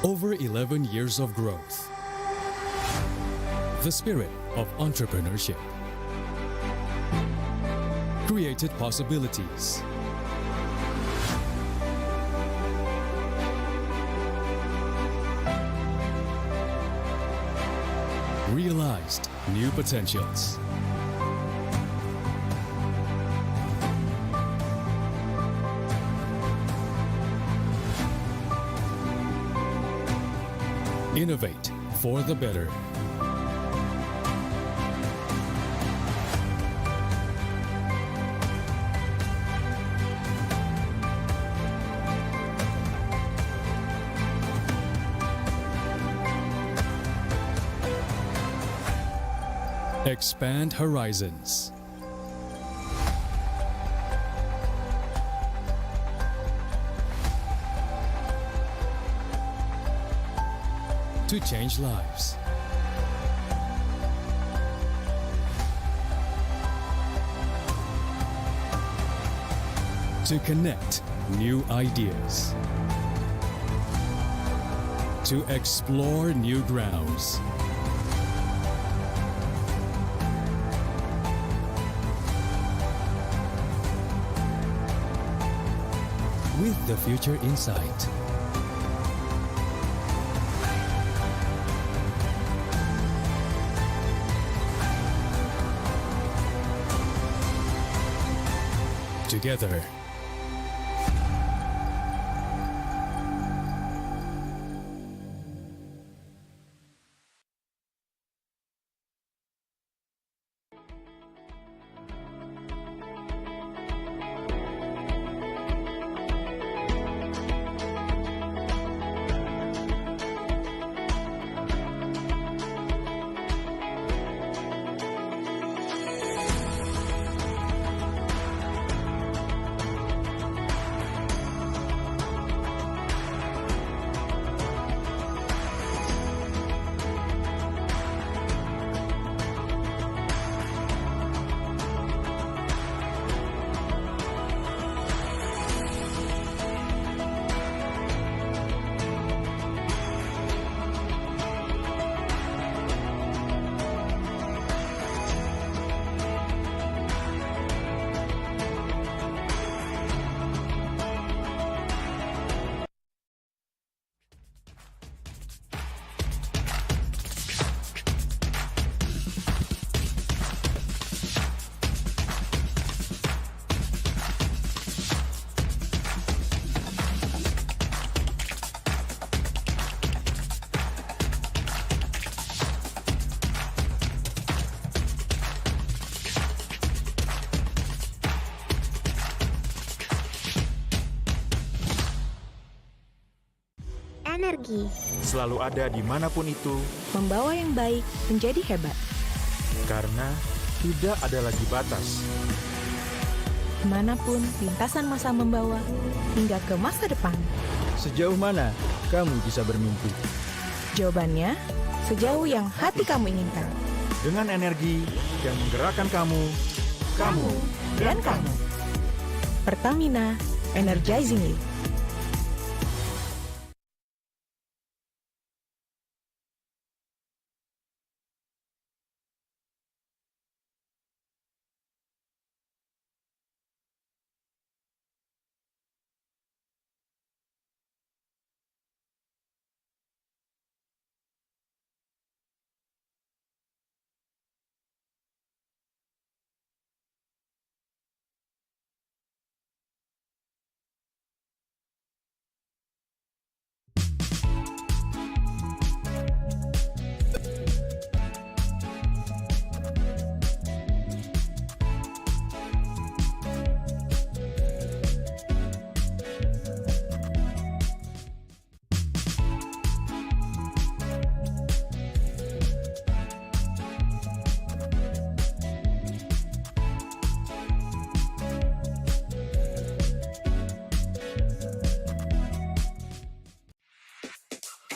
Over 11 years of growth. The spirit of entrepreneurship. Created possibilities. Realized new potentials. Innovate for the better. Expand horizons. To change lives. To connect new ideas. To explore new grounds. With the future in sight. Together. Energi selalu ada dimanapun itu, membawa yang baik menjadi hebat. karena tidak ada lagi batas. Kemanapun lintasan masa membawa, hingga ke masa depan. Sejauh mana kamu bisa bermimpi? Jawabannya, sejauh yang hati kamu inginkan. Dengan energi yang menggerakkan kamu Dan kamu. Pertamina, energizing you.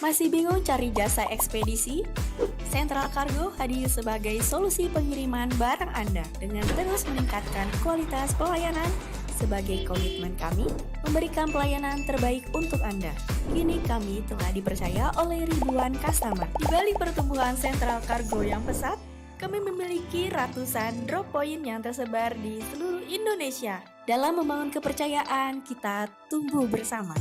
Masih bingung cari jasa ekspedisi? Central Cargo hadir sebagai solusi pengiriman barang Anda dengan terus meningkatkan kualitas pelayanan Sebagai komitmen kami, memberikan pelayanan terbaik untuk Anda. Kini kami telah dipercaya oleh ribuan customer. Di balik pertumbuhan sentral kargo yang pesat, kami memiliki ratusan drop point yang tersebar di seluruh Indonesia. Dalam membangun kepercayaan, kita tumbuh bersama.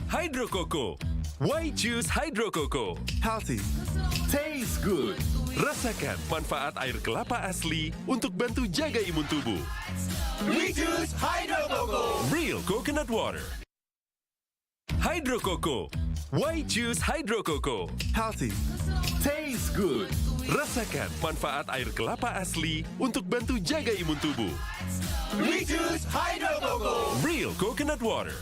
Hydro Coco. Why choose Hydro Coco? Healthy. Tastes good. Rasakan manfaat air kelapa asli untuk bantu jaga imun tubuh. We choose Hydro Coco. Real coconut water. Hydro Coco. Why choose Hydro Coco? Healthy. Tastes good. Rasakan manfaat air kelapa asli untuk bantu jaga imun tubuh. We choose Hydro Coco. Real coconut water.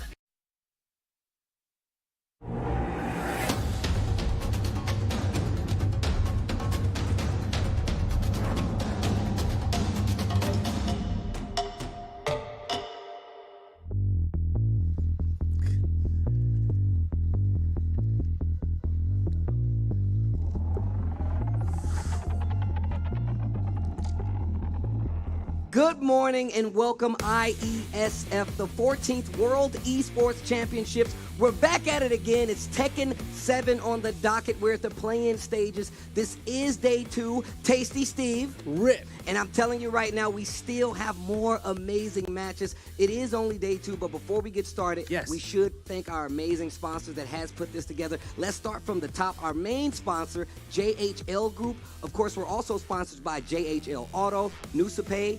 Good morning and welcome IESF, the 14th World Esports Championships. We're back at it again. It's Tekken 7 on the docket. We're at the play-in stages. This is day 2. Tasty Steve. Rip. And I'm telling you right now, we still have more amazing matches. It is only day 2, but before we get started, we should thank our amazing sponsor that has put this together. Let's start from the top. Our main sponsor, JHL Group. Of course, we're also sponsored by JHL Auto, Nusapay,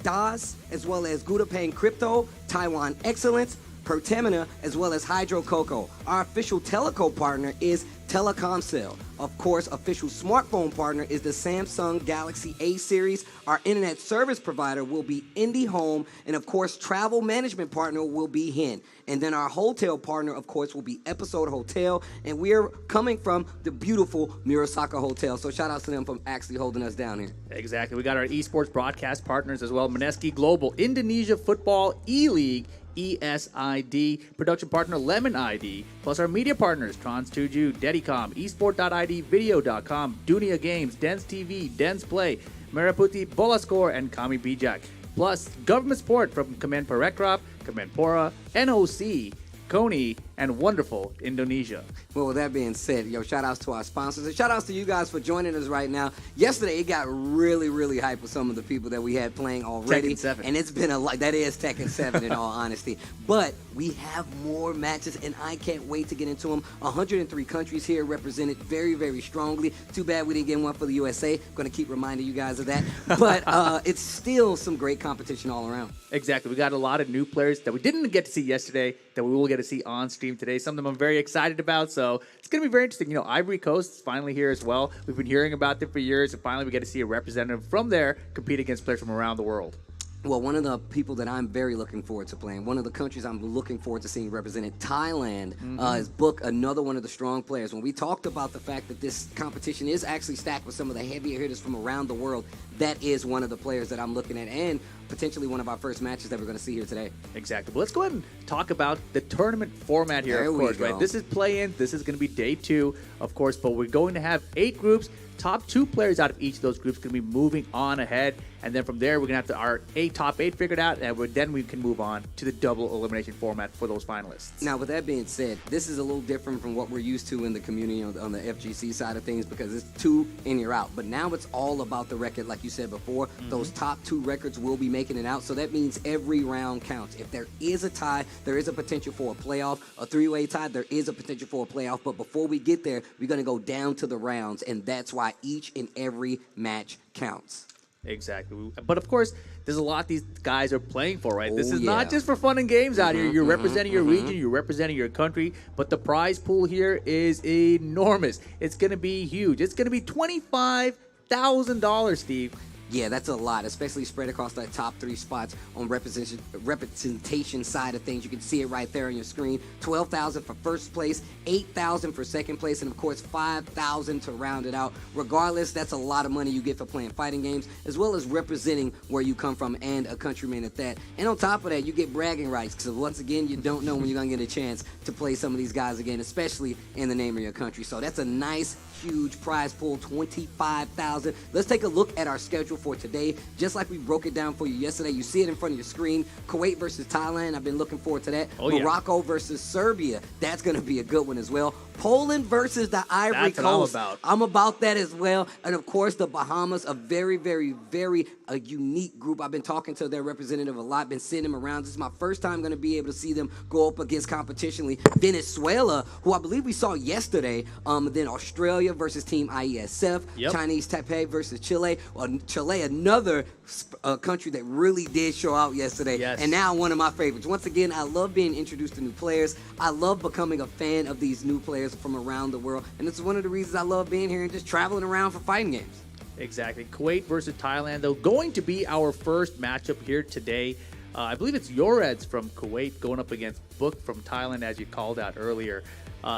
DAS, as well as Gudapay Crypto, Taiwan Excellence, Pertamina, as well as Hydro Coco. Our official teleco partner is Telecomcell. Of course, official smartphone partner is the Samsung Galaxy A series. Our internet service provider will be IndyHome, and of course, travel management partner will be HIN. And then our hotel partner, of course, will be Episode Hotel, and we're coming from the beautiful Murasaka Hotel. So shout out to them for actually holding us down here. Exactly. We got our esports broadcast partners as well. Mineski Global, Indonesia Football E-League, ESID, production partner Lemon ID, plus our media partners Trans2Ju, Dedicom, Esport.id, Video.com, Dunia Games, Dens TV, Dens Play, Meraputi, Bolascore, and Kami Bijak. Plus government support from Command Parekrop, Command Pora, NOC, Kony, and wonderful Indonesia. Well, with that being said, shout outs to our sponsors and shout outs to you guys for joining us right now. Yesterday, it got really, really hype with some of the people that we had playing already. Tekken 7. And it's been that is Tekken 7 in all honesty. But we have more matches and I can't wait to get into them. 103 countries here represented very, very strongly. Too bad we didn't get one for the USA. Going to keep reminding you guys of that. But it's still some great competition all around. Exactly. We got a lot of new players that we didn't get to see yesterday that we will get to see on stream today. Some of them I'm very excited about, so it's going to be very interesting. Ivory Coast is finally here as well. We've been hearing about them for years, and finally we get to see a representative from there compete against players from around the world. Well, one of the people that I'm very looking forward to playing, one of the countries I'm looking forward to seeing represented, Thailand, is book another one of the strong players. When we talked about the fact that this competition is actually stacked with some of the heavier hitters from around the world, that is one of the players that I'm looking at, and potentially one of our first matches that we're going to see here today. Exactly. Well, let's go ahead and talk about the tournament format here, of course, right? This is play-in. This is going to be day 2, of course, but we're going to have 8 groups. Top 2 players out of each of those groups going to be moving on ahead, and then from there we're going to have our top 8 figured out, and then we can move on to the double elimination format for those finalists. Now, with that being said, this is a little different from what we're used to in the community on the FGC side of things because it's 2 and you're out. But now it's all about the record, like you said before. Those top 2 records will be making it out, so that means every round counts. If there is a tie, there is a potential for a playoff. A 3-way tie, there is a potential for a playoff, but before we get there, we're going to go down to the rounds, and that's why each and every match counts. Exactly. But of course, there's a lot these guys are playing for, right? This is yeah. not just for fun and games out here. You're representing your region, you're representing your country, but the prize pool here is enormous. It's going to be huge. It's going to be $25,000, Steve. Yeah, that's a lot, especially spread across the top 3 spots on representation side of things. You can see it right there on your screen. $12,000 for first place, $8,000 for second place, and of course $5,000 to round it out. Regardless, that's a lot of money you get for playing fighting games, as well as representing where you come from and a countryman at that. And on top of that, you get bragging rights, because once again, you don't know when you're going to get a chance to play some of these guys again, especially in the name of your country. So that's a nice, huge prize pool, $25,000. Let's take a look at our schedule for today. Just like we broke it down for you yesterday, you see it in front of your screen. Kuwait versus Thailand, I've been looking forward to that. Morocco versus Serbia, that's going to be a good one as well. Poland versus the Ivory Coast. What I'm about that as well. And of course, the Bahamas, a very, very, very unique group. I've been talking to their representative a lot, been seeing them around. This is my first time going to be able to see them go up against competitionally. Venezuela, who I believe we saw yesterday. Then Australia versus Team IESF. Chinese Taipei versus Chile. Chile, another country that really did show out yesterday. And now one of my favorites. Once again, I love being introduced to new players. I love becoming a fan of these new players from around the world, and it's one of the reasons I love being here and just traveling around for fighting games. Exactly. Kuwait versus Thailand, though, going to be our first matchup here today. I believe it's Yoreds from Kuwait going up against Book from Thailand, as you called out earlier.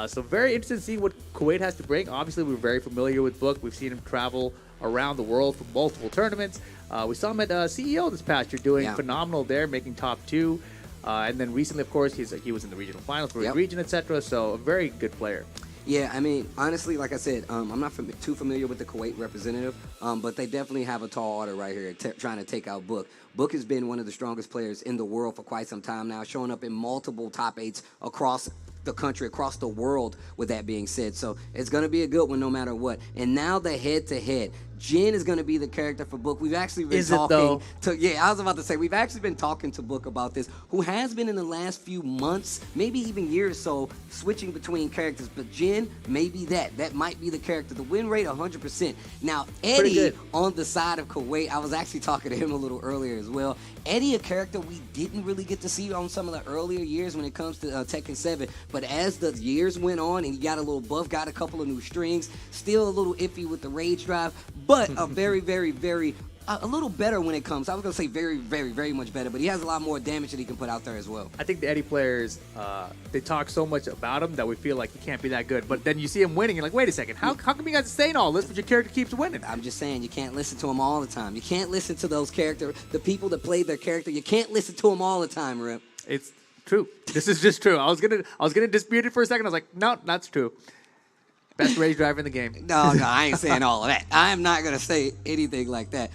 So very interested to see what Kuwait has to bring. Obviously, we're very familiar with Book. We've seen him travel around the world for multiple tournaments. We saw him at CEO this past year doing phenomenal there, making top 2. And then recently, of course, he was in the regional finals for his region, etc. So a very good player. Yeah, I mean, honestly, like I said, I'm not too familiar with the Kuwait representative, but they definitely have a tall order right here trying to take out Book. Book has been one of the strongest players in the world for quite some time now, showing up in multiple top 8s across the country, across the world, with that being said. So it's going to be a good one no matter what. And now the head-to-head. Jin is going to be the character for Book. We've actually been talking to, I was about to say, we've actually been talking to Book about this, who has been in the last few months, maybe even years or so, switching between characters. But Jin, maybe that might be the character. The win rate, 100%. Now, Eddie, on the side of Kuwait, I was actually talking to him a little earlier as well. Eddie, a character we didn't really get to see on some of the earlier years when it comes to Tekken 7. But as the years went on and he got a little buff, got a couple of new strings, still a little iffy with the rage drive, but a very, very, very, a little better when it comes. I was going to say very, very, very much better, but he has a lot more damage that he can put out there as well. I think the Eddie players, they talk so much about him that we feel like he can't be that good. But then you see him winning, and you're like, wait a second, how come you guys are saying all this, but your character keeps winning? I'm just saying, you can't listen to him all the time. You can't listen to those characters, the people that play their character. You can't listen to them all the time, Rip. It's true. This is just true. I was gonna dispute it for a second. I was like, no, that's true. Best rage driver in the game. No, I ain't saying all of that. I am not going to say anything like that.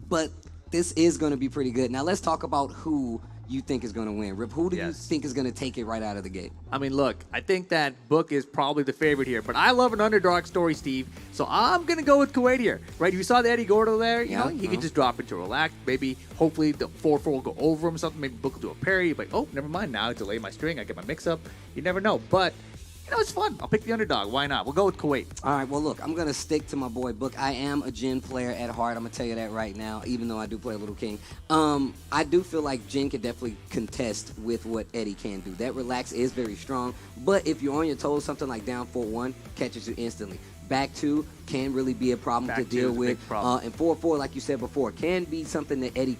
But this is going to be pretty good. Now, let's talk about who you think is going to win. Rip, who do you think is going to take it right out of the gate? I mean, look, I think that Book is probably the favorite here. But I love an underdog story, Steve. So I'm going to go with Kuwait here. Right? You saw the Eddie Gordo there? You know, he could just drop into relax. Maybe, hopefully, the 4-4 will go over him or something. Maybe Book will do a parry. Like, oh, never mind. Now I delay my string. I get my mix-up. You never know. But you know, it's fun. I'll pick the underdog. Why not? We'll go with Kuwait. All right, well, look, I'm going to stick to my boy Book. I am a Jin player at heart. I'm going to tell you that right now, even though I do play Little King. I do feel like Jin could definitely contest with what Eddie can do. That relax is very strong, but if you're on your toes, something like down 4-1 catches you instantly. Back 2 can really be a problem to deal with. And 4-4, like you said before, can be something that Eddie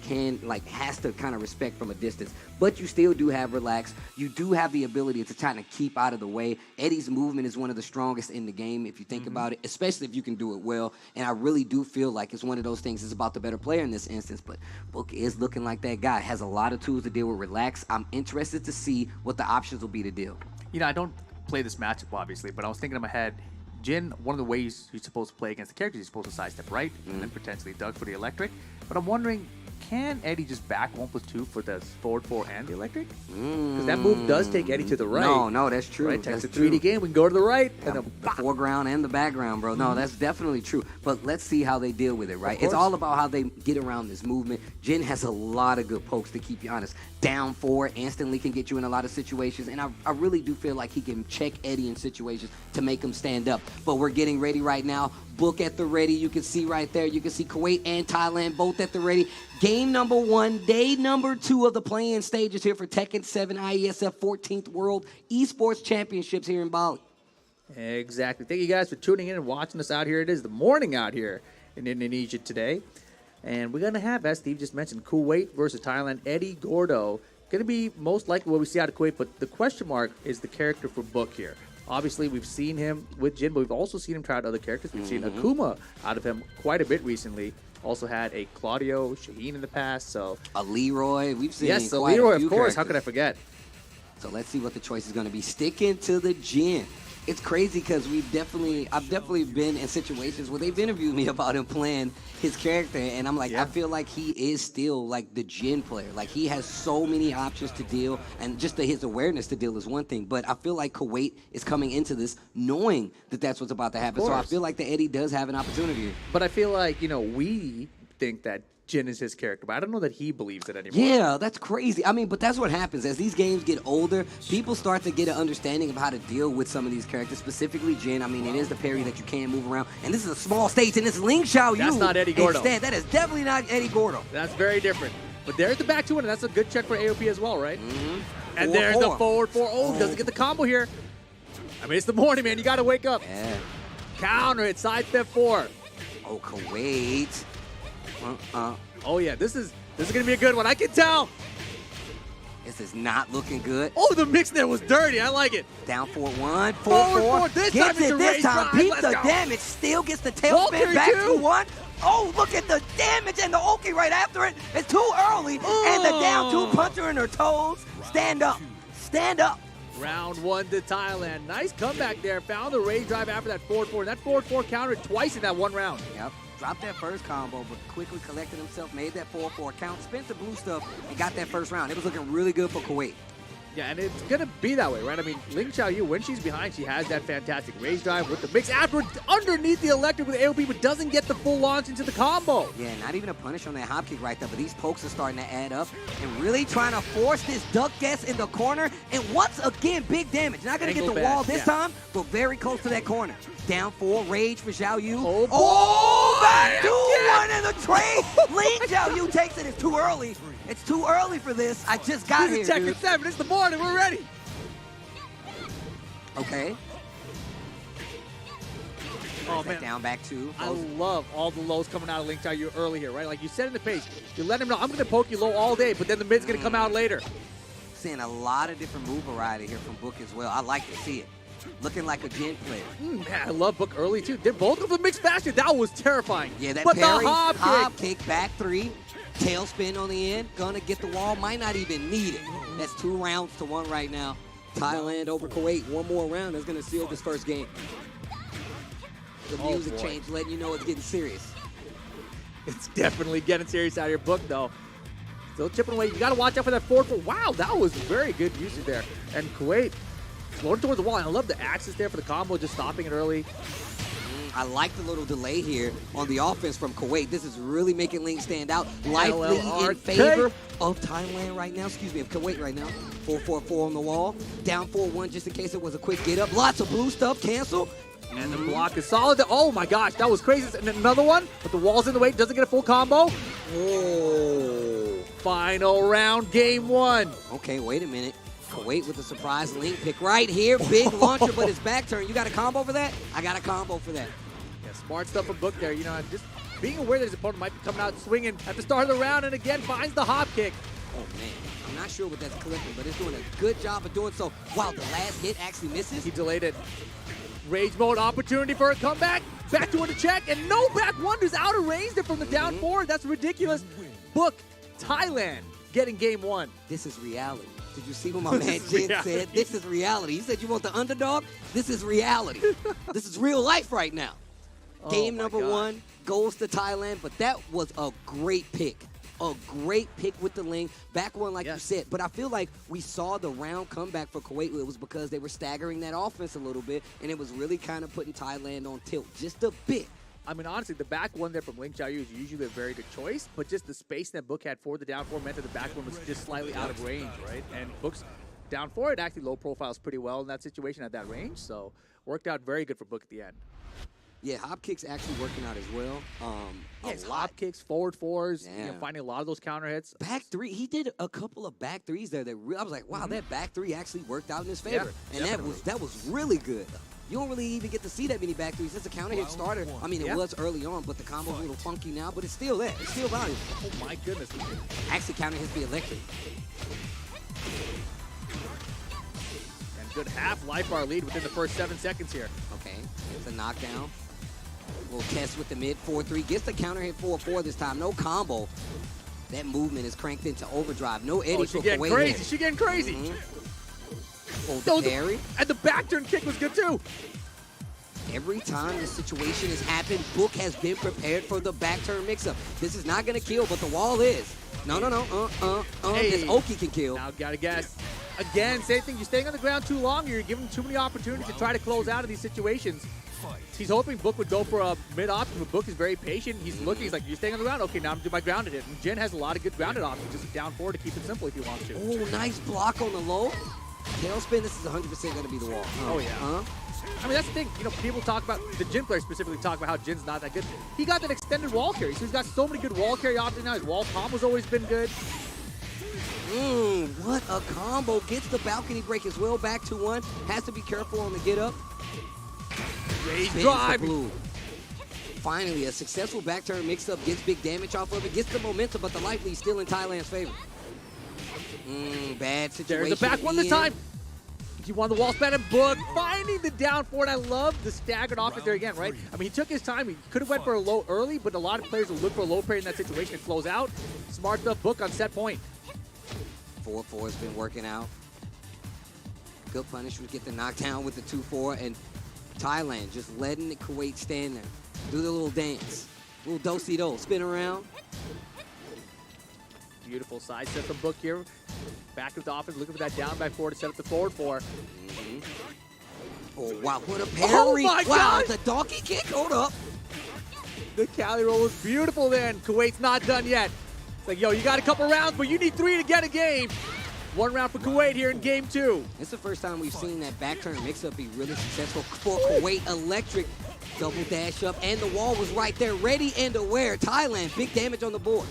has to kind of respect from a distance. But you still do have relax. You do have the ability to kind of keep out of the way. Eddie's movement is one of the strongest in the game, if you think about it, especially if you can do it well. And I really do feel like it's one of those things. It's about the better player in this instance. But Book is looking like that guy. Has a lot of tools to deal with relax. I'm interested to see what the options will be to deal. You know, I don't play this matchup, obviously, but I was thinking in my head, Jin, one of the ways you're supposed to play against the characters, you're supposed to sidestep right, and then potentially duck for the electric. But I'm wondering, can Eddie just back 1+2 for the forward 4 and the electric? Because that move does take Eddie to the right. No, that's true. Right, that's a 3D game, we can go to the right. And the then foreground and the background, bro. No, that's definitely true. But let's see how they deal with it, right? It's all about how they get around this movement. Jin has a lot of good pokes, to keep you honest. Down 4 instantly can get you in a lot of situations, and I really do feel like he can check Eddie in situations to make him stand up. But we're getting ready right now. Book at the ready. You can see right there. You can see Kuwait and Thailand both at the ready. Game number 1, day number 2 of the play-in stages here for Tekken 7 IESF 14th World Esports Championships here in Bali. Exactly. Thank you guys for tuning in and watching us out here. It is the morning out here in Indonesia today. And we're going to have, as Steve just mentioned, Kuwait versus Thailand. Eddie Gordo going to be most likely what we see out of Kuwait, but the question mark is the character for Book here. Obviously, we've seen him with Jin, but we've also seen him try out other characters. We've seen Akuma out of him quite a bit recently. Also had a Claudio, Shaheen in the past, so... A Leroy, we've seen yes, quite Leroy, a few of course. characters. How could I forget? So let's see what the choice is going to be. Sticking to the Jin. It's crazy because I've definitely been in situations where they've interviewed me about him playing his character, and I'm like, I feel like he is still like the Jin player. Like, he has so many options to deal, and just his awareness to deal is one thing. But I feel like Kuwait is coming into this knowing that that's what's about to happen. So I feel like the Eddie does have an opportunity here. But I feel like, we think that Jin is his character, but I don't know that he believes it anymore. Yeah, that's crazy. I mean, but that's what happens. As these games get older, people start to get an understanding of how to deal with some of these characters, specifically Jin. I mean, it is the parry that you can move around. And this is a small stage, and it's Ling Xiaoyu. That's not Eddie Gordo. Instead, that is definitely not Eddie Gordo. That's very different. But there's the back 2, and that's a good check for AOP as well, right? And 4-4. there's the forward 4. Oh, doesn't get the combo here. I mean, it's the morning, man. You got to wake up. Yeah. Counter it, side step 4. Oh, Kuwait. Oh, yeah, this is going to be a good one. I can tell. This is not looking good. Oh, the mix there was dirty. I like it. Down 4-1, 4-4. Forward 4. This Gets time it's it a this raise time. drive. Beat Let's the go. damage. Still gets the tailspin back too. 2-1. Oh, look at the damage and the Oki right after it. It's too early. And the down 2 puncher in her toes. Stand up. Stand up. Round 1 to Thailand. Nice comeback there. Found the raise drive after that forward 4. That forward 4 countered twice in that one round. Yep. Dropped that first combo, but quickly collected himself, made that 4-4 count, spent the blue stuff, and got that first round. It was looking really good for Kuwait. Yeah, and it's going to be that way, right? I mean, Ling Xiaoyu, when she's behind, she has that fantastic raise drive with the mix after underneath the electric with AOP, but doesn't get the full launch into the combo. Yeah, not even a punish on that hop kick right there, but these pokes are starting to add up and really trying to force this duck guess in the corner. And once again, big damage. Not going to get the wall this time, but very close to that corner. Down 4, rage for Xiaoyu. Oh, back 2-1 in the trade. Ling Xiaoyu takes it. It's too early. It's too early for this. I just got here, Tekken dude. 7. It's the morning. We're ready. Okay. Oh, man. Down back 2. I love all the lows coming out of Ling Xiaoyu early here, right? Like you said in the pace, you let him know, I'm going to poke you low all day, but then the mid's going to come out later. Seeing a lot of different move variety here from Book as well. I like to see it. Looking like a Jin player. Man, I love Book early, too. They're both of them mixed faster. That was terrifying. Yeah, that but parry, the hop kick, back 3, tailspin on the end. Gonna get the wall, might not even need it. That's 2 rounds to 1 right now. Thailand over Kuwait. One more round is gonna seal this first game. The music change letting you know it's getting serious. It's definitely getting serious out of your Book, though. Still chipping away. You got to watch out for that forward 4. Wow, that was very good usage there. And Kuwait floating towards the wall. And I love the axis there for the combo, just stopping it early. I like the little delay here on the offense from Kuwait. This is really making Ling stand out. Likely in favor of Thailand right now. Excuse me, of Kuwait right now. 4-4-4 on the wall. Down 4-1 just in case it was a quick get up. Lots of blue stuff. Cancel. And the block is solid. Oh my gosh, that was crazy. And another one, but the wall's in the way. Doesn't get a full combo. Oh. Final round, game 1. Okay, wait a minute. Kuwait with a surprise Ling pick right here. Big launcher, but it's back turn. You got a combo for that? I got a combo for that. Yeah, smart stuff from Book there. You know, just being aware that his opponent might be coming out swinging at the start of the round, and again finds the hop kick. Oh, man. I'm not sure what that's clicking, but it's doing a good job of doing so. Wow, the last hit actually misses. He delayed it. Rage mode opportunity for a comeback. Back to the check, and no back wonders out of range there from the down 4. That's ridiculous. Book, Thailand getting game 1. This is reality. Did you see what my man Jin said? This is reality. He said you want the underdog? This is reality. This is real life right now. Game number 1 goes to Thailand, but that was a great pick a great pick with the Ling. Back one, like Yes. you said. But I feel like we saw the round comeback for Kuwait. It was because they were staggering that offense a little bit, and it was really kind of putting Thailand on tilt just a bit. I mean, honestly, the back one there from Ling Xiaoyu is usually a very good choice, but just the space that Book had for the down four meant that the back one was just slightly out of range, right? And Book's down four, it actually low profiles pretty well in that situation at that range, so worked out very good for Book at the end. Yeah, hop kicks actually working out as well. Yes, a lot. hop kicks, forward fours, Yeah. finding a lot of those counter hits. Back three, he did a couple of back threes there. I was like, wow, that back three actually worked out in his favor, and that was really good. You don't really even get to see that many back threes. It's a counter hit starter. I mean, it was early on, but the combo's a little funky now, but it's still there. It's still valuable. Oh my goodness. Actually, counter hits be electric. And good half life bar lead within the first 7 seconds here. Okay, it's a knockdown. Little test with the mid 4-3. Gets the counter hit 4-4 this time. No combo. That movement is cranked into overdrive. No Eddie She for getting Kuwait crazy. here. She getting crazy. Oh, the parry. And the back turn kick was good too. Every time this situation has happened, Book has been prepared for the back turn mix-up. This is not going to kill, but the wall is. No. Hey. This Oki can kill. Now gotta guess. Again, same thing. You're staying on the ground too long. You're giving too many opportunities to try to close out of these situations. He's hoping Book would go for a mid option, but Book is very patient. He's looking. He's like, you're staying on the ground? Okay, now I'm doing my grounded hit. And Jin has a lot of good grounded options. Just down four to keep it simple if he wants to. Oh, nice block on the low. Tailspin, this is 100% going to be the wall. Oh, yeah. I mean, that's the thing. You know, people talk about, the Jin players specifically talk about how Jin's not that good. He got that extended wall carry. So he's got so many good wall carry options now. His wall combo's always been good. What a combo. Gets the balcony break as well. Back to one. Has to be careful on the get up. Raise Spins drive. the blue. Finally, a successful back turn mix-up. Gets big damage off of it. Gets the momentum, but the life lead still in Thailand's favor. Bad situation. There's the back one this time. He won the wall span and Book finding the down four, and I love the staggered offense there again, right? I mean, he took his time. He could have went for a low early, but a lot of players will look for a low parry in that situation and close out. Smart stuff, Book on set point. 4-4 has been working out. Good punish. We get the knockdown with the 2-4, and Thailand just letting the Kuwait stand there. Do the little dance. Little do-si-do. Spin around. Beautiful side set from Book here. Back with the offense, looking for that down back four to set up the forward four. Oh, wow. What a parry. Oh, my wow, God. the donkey kick. Hold up. The Cali roll was beautiful then. Kuwait's not done yet. It's like, yo, you got a couple rounds, but you need 3 to get a game. 1 round for Kuwait here in game 2. It's the first time we've seen that back turn mix-up be really successful for Kuwait. Electric double dash up, and the wall was right there, ready and aware. Thailand, big damage on the board.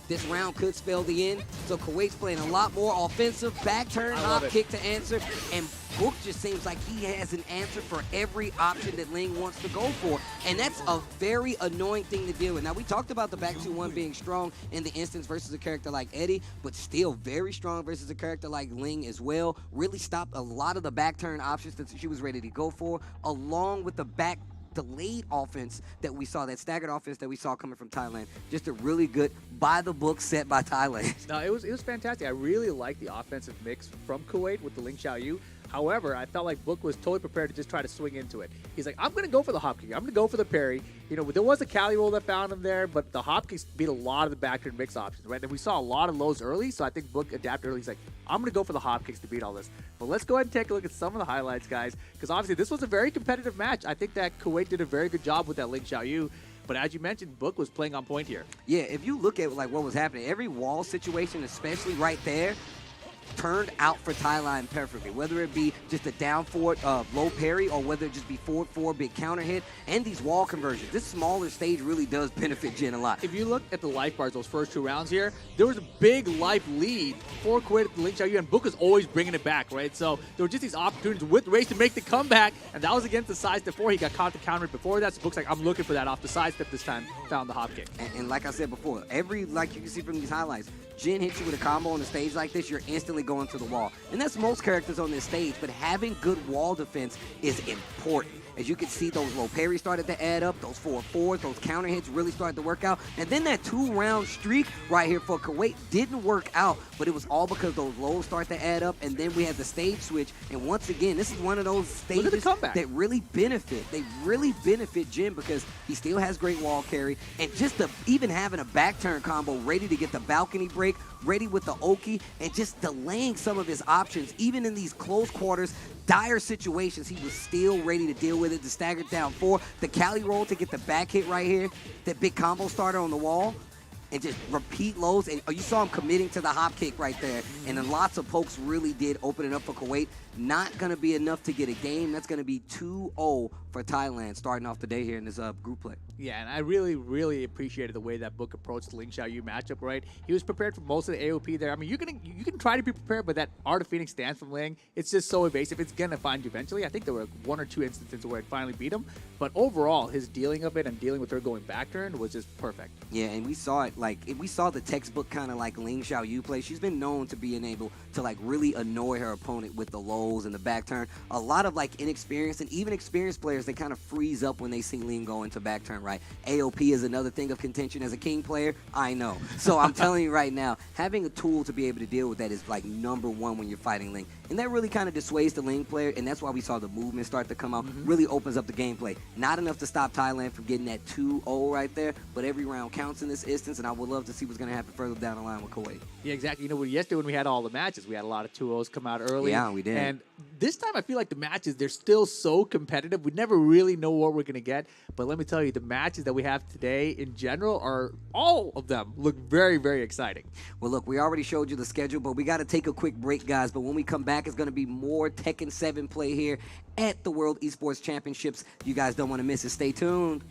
This round could spell the end, so Kuwait's playing a lot more offensive. Back turn, hop kick to answer, and Book just seems like he has an answer for every option that Ling wants to go for, and that's a very annoying thing to deal with. Now, we talked about the back 2-1 being strong in the instance versus a character like Eddie, but still very strong versus a character like Ling as well. Really stopped a lot of the back turn options that she was ready to go for, along with the back delayed offense that we saw, that staggered offense that we saw coming from Thailand. Just a really good by-the-book set by Thailand. No, it was fantastic. I really liked the offensive mix from Kuwait with the Ling Xiaoyu. However, I felt like Book was totally prepared to just try to swing into it. He's like, I'm going to go for the hop kick. I'm going to go for the parry. You know, there was a Cali roll that found him there, but the hop kicks beat a lot of the back turn mix options, right? And we saw a lot of lows early, so I think Book adapted early. He's like, I'm going to go for the hop kicks to beat all this. But let's go ahead and take a look at some of the highlights, guys, because obviously this was a very competitive match. I think that Kuwait did a very good job with that Ling Xiaoyu. But as you mentioned, Book was playing on point here. Yeah, if you look at like what was happening, every wall situation, especially right there, turned out for Thailand perfectly, whether it be just a down forward low parry or whether it just be forward 4 big counter hit and these wall conversions. This smaller stage really does benefit Jin a lot. If you look at the life bars, those first 2 rounds here, there was a big life lead for Kuwait at the Ling Xiaoyu, and Book was always bringing it back, right? So there were just these opportunities with Race to make the comeback, and that was against the side step 4. He got caught the counter before that, so Book's like, I'm looking for that off the side step this time, found the hop kick. And like I said before, like you can see from these highlights, Jin hits you with a combo on the stage like this, you're instantly going to the wall. And that's most characters on this stage, but having good wall defense is important. As you can see, those low parries started to add up, those 4-4s, those counter hits really started to work out. And then that 2-round streak right here for Kuwait didn't work out, but it was all because those lows start to add up, and then we had the stage switch. And once again, this is one of those stages that really benefit. They really benefit Jin because he still has great wall carry, and just even having a back turn combo ready to get the balcony break, ready with the Oki, and just delaying some of his options, even in these close quarters, dire situations, he was still ready to deal with it. The staggered down 4, the Cali roll to get the back hit right here, that big combo starter on the wall, and just repeat lows. And you saw him committing to the hop kick right there. And then lots of pokes really did open it up for Kuwait. Not going to be enough to get a game. That's going to be 2-0 for Thailand starting off the day here in this group play. Yeah, and I really, really appreciated the way that Book approached the Ling Xiaoyu matchup, right? He was prepared for most of the AOP there. I mean, you can try to be prepared, but that Art of Phoenix stance from Ling, it's just so evasive. It's going to find you eventually. I think there were 1 or 2 instances where it finally beat him. But overall, his dealing of it and dealing with her going back turn was just perfect. Yeah, and we saw it, we saw the textbook kind of like Ling Xiaoyu play. She's been known to being able to really annoy her opponent with the lows and the back turn. A lot of inexperienced and even experienced players, they kind of freeze up when they see Ling go into back turn, right? AOP is another thing of contention as a King player, I know. So I'm telling you right now, having a tool to be able to deal with that is number 1 when you're fighting Ling. And that really kind of dissuades the Ling player, and that's why we saw the movement start to come out. Really opens up the gameplay. Not enough to stop Thailand from getting that 2-0 right there, but every round counts in this instance, and I would love to see what's going to happen further down the line with Kuwait. Yeah, exactly. Yesterday when we had all the matches, we had a lot of 2-0s come out early. Yeah, we did. And this time I feel like the matches, they're still so competitive. We never really know what we're going to get. But let me tell you, the matches that we have today in general all of them look very, very exciting. Well, look, we already showed you the schedule, but we got to take a quick break, guys. But when we come back, it's going to be more Tekken 7 play here at the World Esports Championships. You guys don't want to miss it. Stay tuned.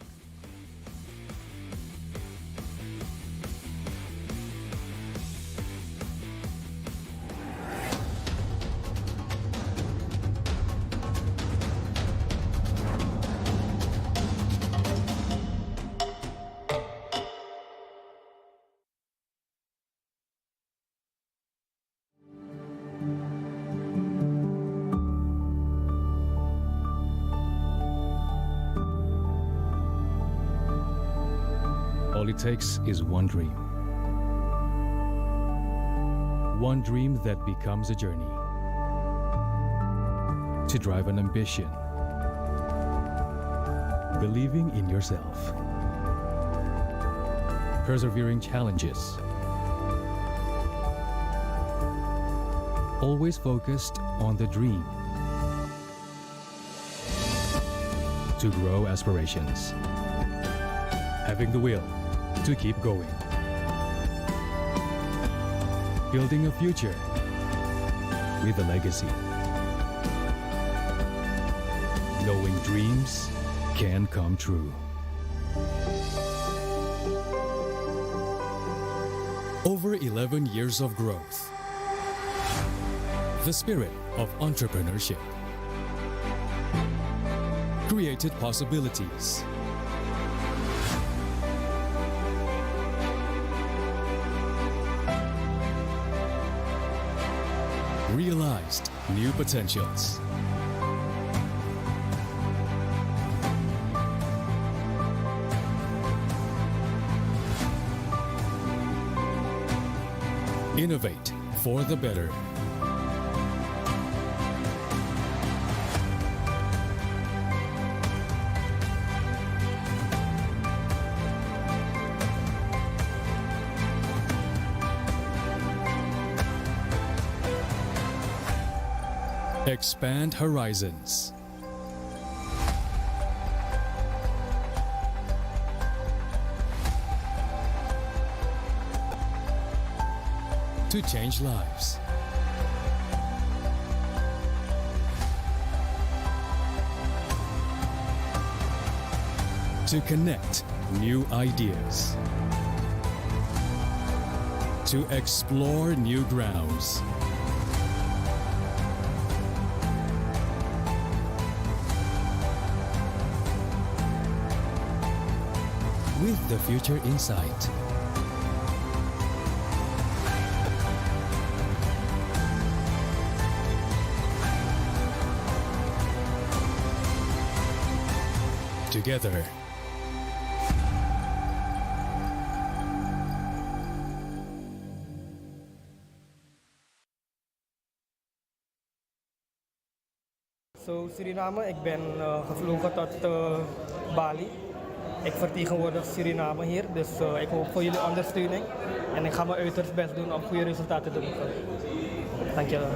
All it takes is one dream. One dream that becomes a journey. To drive an ambition. Believing in yourself. Persevering challenges. Always focused on the dream. To grow aspirations. Having the will to keep going. Building a future with a legacy. Knowing dreams can come true. Over 11 years of growth. The spirit of entrepreneurship. Created possibilities. Realized new potentials. Innovate for the better. Expand horizons. To change lives. To connect new ideas. To explore new grounds. With the future in sight. together. Zo Suriname, ik ben gevlogen tot Bali. Ik vertegenwoordig Suriname hier, dus ik hoop voor jullie ondersteuning. En ik ga mijn uiterst best doen om goede resultaten te boeken. Dankjewel.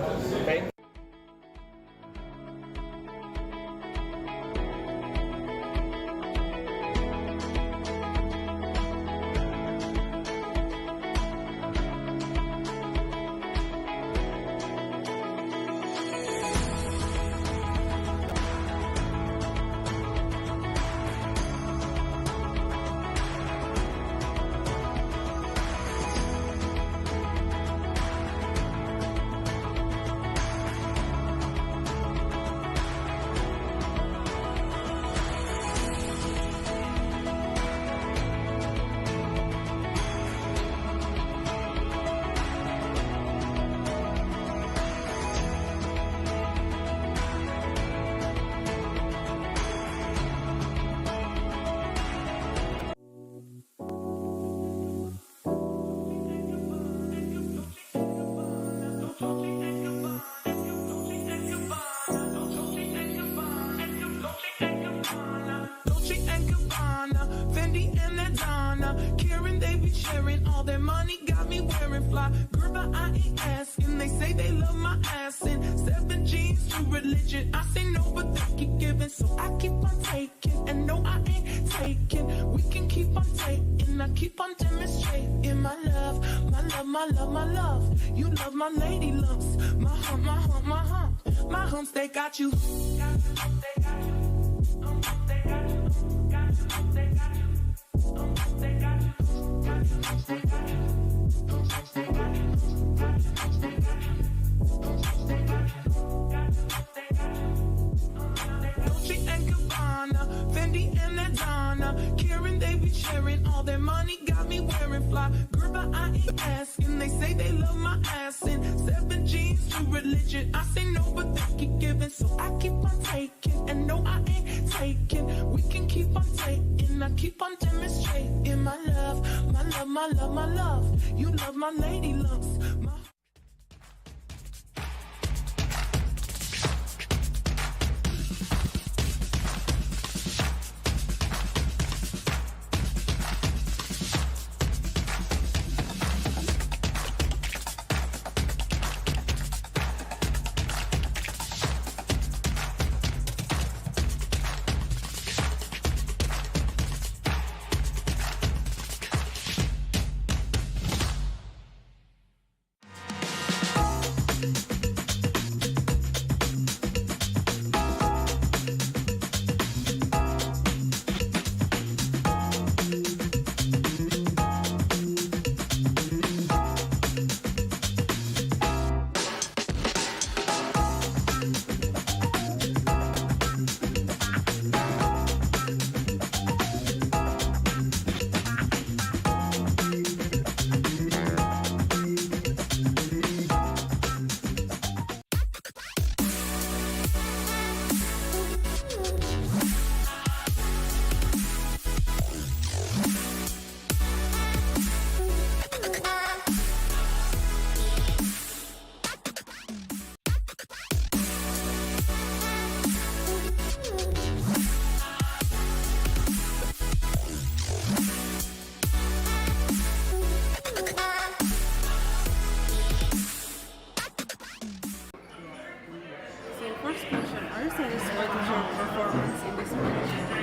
All their money got me wearing fly. Girl, but I ain't asking. They say they love my ass and 7 jeans to religion. I say no, but they keep giving, so I keep on taking. And no, I ain't taking. We can keep on taking. I keep on demonstrating my love, my love, my love, my love. You love my lady lumps, my hump, my hump, my hump. My humps, they got you. They got you. They got you. They got you. They got you. They got you. Dolce and Gabbana, Fendi and Adana, Karen, they be sharing all their money, got me wearing fly. Girl, but I ain't asking. They say they love my ass and 7 jeans to religion. I say no, but they keep giving, so I keep on taking. And no, I ain't taking. We can keep on taking. I keep on demonstrating my love, my love, my love, my love. You love my lady lumps. My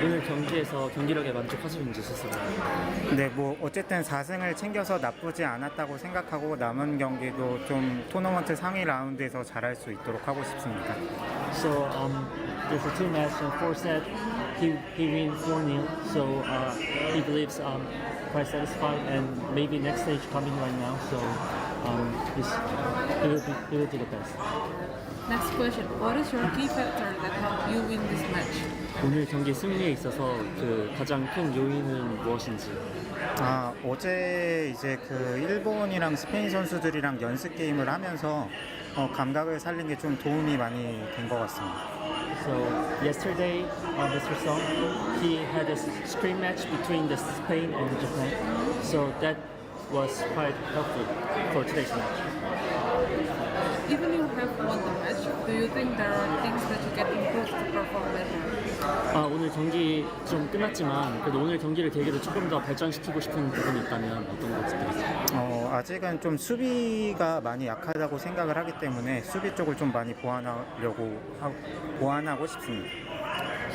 오늘 경기에서 경기력에 만족하시는지 스스로? 네, 뭐 어쨌든 4승을 챙겨서 나쁘지 않았다고 생각하고 남은 경기도 좀 토너먼트 상위 라운드에서 잘할 수 있도록 하고 싶습니다. So there's a 2-match and 4-set. He wins 4-0. So he believes quite satisfied and maybe next stage coming right now. So he will do the best. Next question. What is your key factor that helped you win this match? 오늘 경기 승리에 있어서 그 가장 큰 요인은 무엇인지? 어제 이제 그 일본이랑 스페인 선수들이랑 연습 게임을 하면서 감각을 살린 게 좀 도움이 많이 된 것 같습니다. So yesterday, Mr. Song, he had a screen match between the Spain and Japan. So that was quite helpful for today's match. Even you have won the match, do you think there are things that you can improve to perform better? 오늘 경기 좀 끝났지만 그래도 오늘 경기를 계기로 조금 더 발전시키고 싶은 부분이 있다면 어떤 것들이 있을까요? 아직은 좀 수비가 많이 약하다고 생각을 하기 때문에 수비 쪽을 좀 많이 보완하고 싶습니다.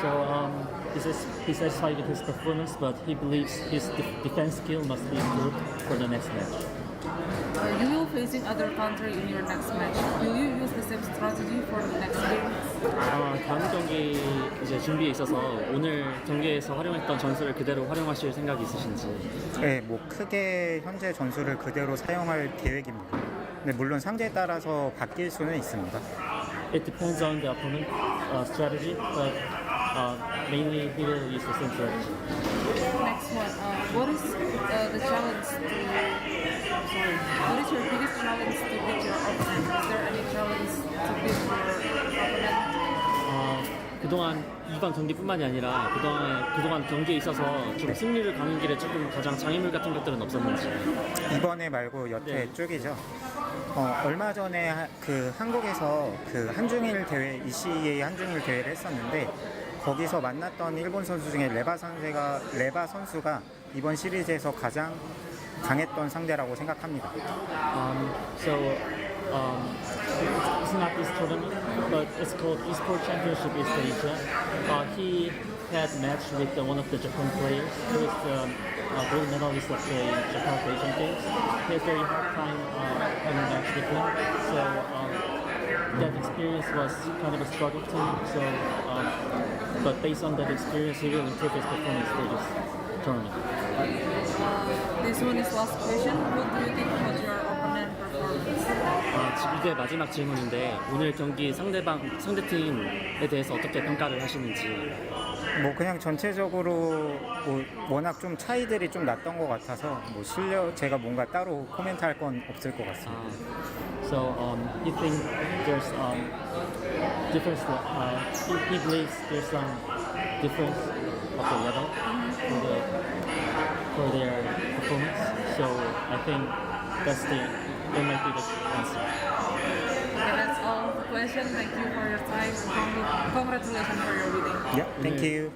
So he's satisfied with his performance, but he believes his defense skill must be improved for the next match. You will facing other country in your next match. Will you use the same strategy for the next game? 다음 경기 이제 준비에 있어서 오늘 경기에서 활용했던 전술을 그대로 활용하실 생각이 있으신지? 네, 뭐 크게 현재 전술을 그대로 사용할 계획입니다. 근데 물론 상대에 따라서 바뀔 수는 있습니다. It depends on the opponent strategy, but mainly he will use the same strategy. Next one, what is the challenge what is your biggest challenge to beat your opponent? Is there any challenge to beat your opponent? 그동안 이번 경기뿐만이 아니라 그동안 경기에 있어서 좀 승리를 가는 길에 조금 가장 장애물 같은 것들은 없었는지. 이번에 말고 여태 쭉이죠. 얼마 전에 그 한국에서 그 한중일 대회 ECA 한중일 대회를 했었는데 거기서 만났던 일본 선수 중에 레바 선수가 이번 시리즈에서 가장 강했던 상대라고 생각합니다. It's not this tournament, but it's called Esports Championship East Asia. He had match with one of the Japan players, who is the gold medalist of the Japan Asian Games. He had a very hard time having a match with him, so that experience was kind of a struggle to him. So, but based on that experience, he will improve his performance for this tournament. This one is last question. What do you think about your opponent performance? 이게 마지막 질문인데 오늘 경기 상대팀에 대해서 어떻게 평가를 하시는지? 뭐 그냥 전체적으로 뭐 워낙 좀 차이들이 좀 났던 것 같아서 뭐 제가 뭔가 따로 코멘트할 건 없을 것 같습니다. So you think there's difference? He believes there's some difference of the level for their performance. So I think that might be the answer. Okay, that's all the question. Thank you for your time and congratulations for your winning. Yeah, thank you.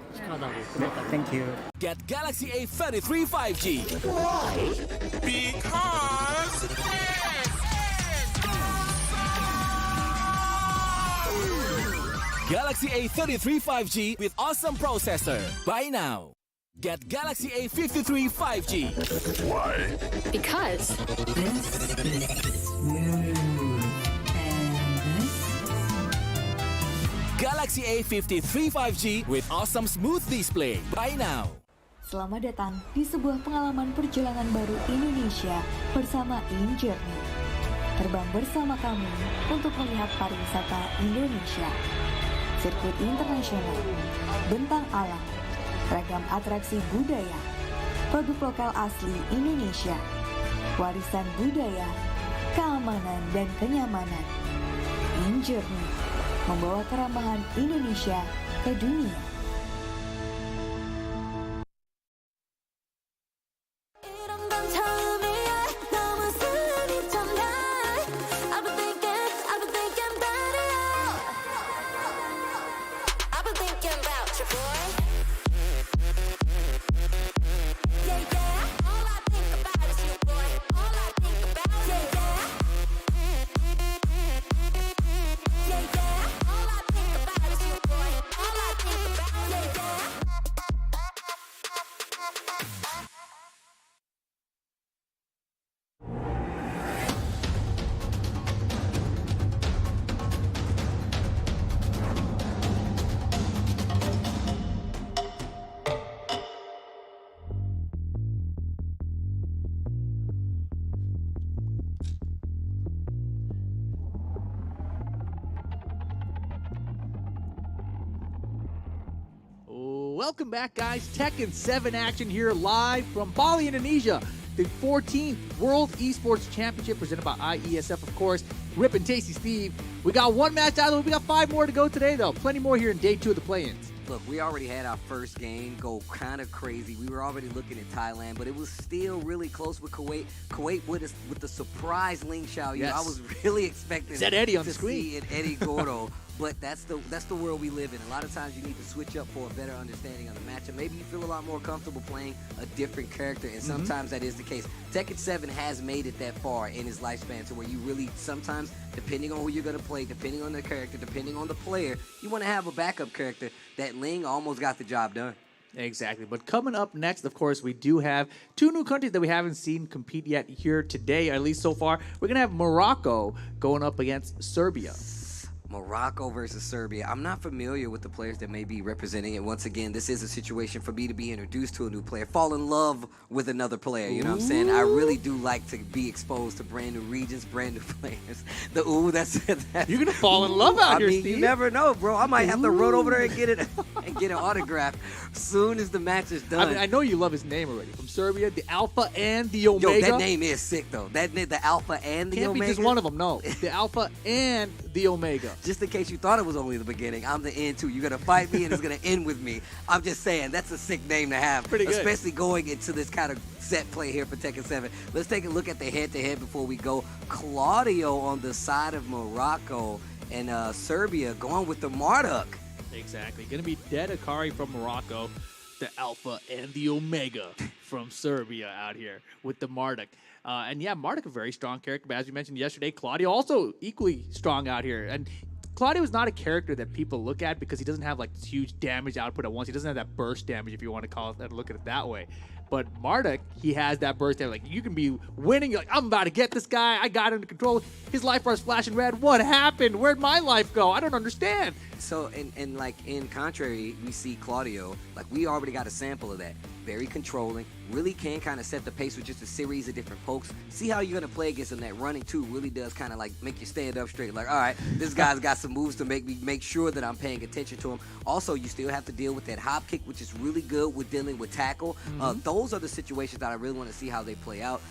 Thank you. Get Galaxy A33 5G. Why? Because Galaxy A33 5G with awesome processor. Buy now. Get Galaxy A53 5G. Why? Because this is smooth. Galaxy A53 5G with awesome smooth display. Buy now. Selamat datang di sebuah pengalaman perjalanan baru Indonesia bersama InJourney. Terbang bersama kami untuk melihat pariwisata Indonesia. Sirkuit internasional, bentang alam, ragam atraksi budaya, produk lokal asli Indonesia, warisan budaya, keamanan dan kenyamanan. InJourney membawa keramahan Indonesia ke dunia. Welcome back, guys. Tekken 7 action here live from Bali, Indonesia. The 14th World Esports Championship presented by IESF, of course. Rip and Tasty Steve. We got one match out of the way. We got 5 more to go today, though. Plenty more here in day 2 of the play-ins. Look, we already had our first game go kind of crazy. We were already looking at Thailand, but it was still really close with Kuwait. Kuwait with the surprise Ling Xiaoyu. Yes. I was really expecting Said Eddie on to the screen. see an Eddie Gordo. But that's the world we live in. A lot of times you need to switch up for a better understanding of the matchup. Maybe you feel a lot more comfortable playing a different character, and sometimes that is the case. Tekken 7 has made it that far in his lifespan to where you really sometimes, depending on who you're going to play, depending on the character, depending on the player, you want to have a backup character. That Ling almost got the job done. Exactly. But coming up next, of course, we do have 2 new countries that we haven't seen compete yet here today, at least so far. We're going to have Morocco going up against Serbia. Morocco versus Serbia. I'm not familiar with the players that may be representing it. Once again, this is a situation for me to be introduced to a new player, fall in love with another player. You know what I'm saying? I really do like to be exposed to brand new regions, brand new players. That's you're gonna fall in love out here, Steve. You never know, bro. I might have to run over there and get it and get an autograph soon as the match is done. I mean, I know you love his name already. From Serbia, the Alpha and the Omega. Yo, that name is sick though. The Alpha and the Can't Omega. be just one of them. No, the Alpha and the Omega. Just in case you thought it was only the beginning, I'm the end too. You're gonna fight me and it's gonna end with me. I'm just saying that's a sick name to have. Pretty good. Especially going into this kind of set play here for Tekken 7. Let's take a look at the head-to-head before we go. Claudio on the side of Morocco and Serbia going with the Marduk. Exactly. Gonna be Dead Akari from Morocco, the Alpha and the Omega from Serbia out here with the Marduk. And yeah, Marduk a very strong character, but as you mentioned yesterday, Claudio also equally strong out here. And Claudio is not a character that people look at because he doesn't have like this huge damage output at once. He doesn't have that burst damage, if you want to call it that, look at it that way. But Marduk, he has that burst damage. Like, you can be winning, you're like, I'm about to get this guy, I got him under control. His life bar's flashing red. What happened? Where'd my life go? I don't understand. So, and like in contrary, we see Claudio, like we already got a sample of that. Very controlling, really can kind of set the pace with just a series of different pokes. See how you're going to play against him. That running too really does kind of like make you stand up straight. Like, all right, this guy's got some moves to make sure that I'm paying attention to him. Also, you still have to deal with that hop kick, which is really good with dealing with tackle. Those are the situations that I really want to see how they play out.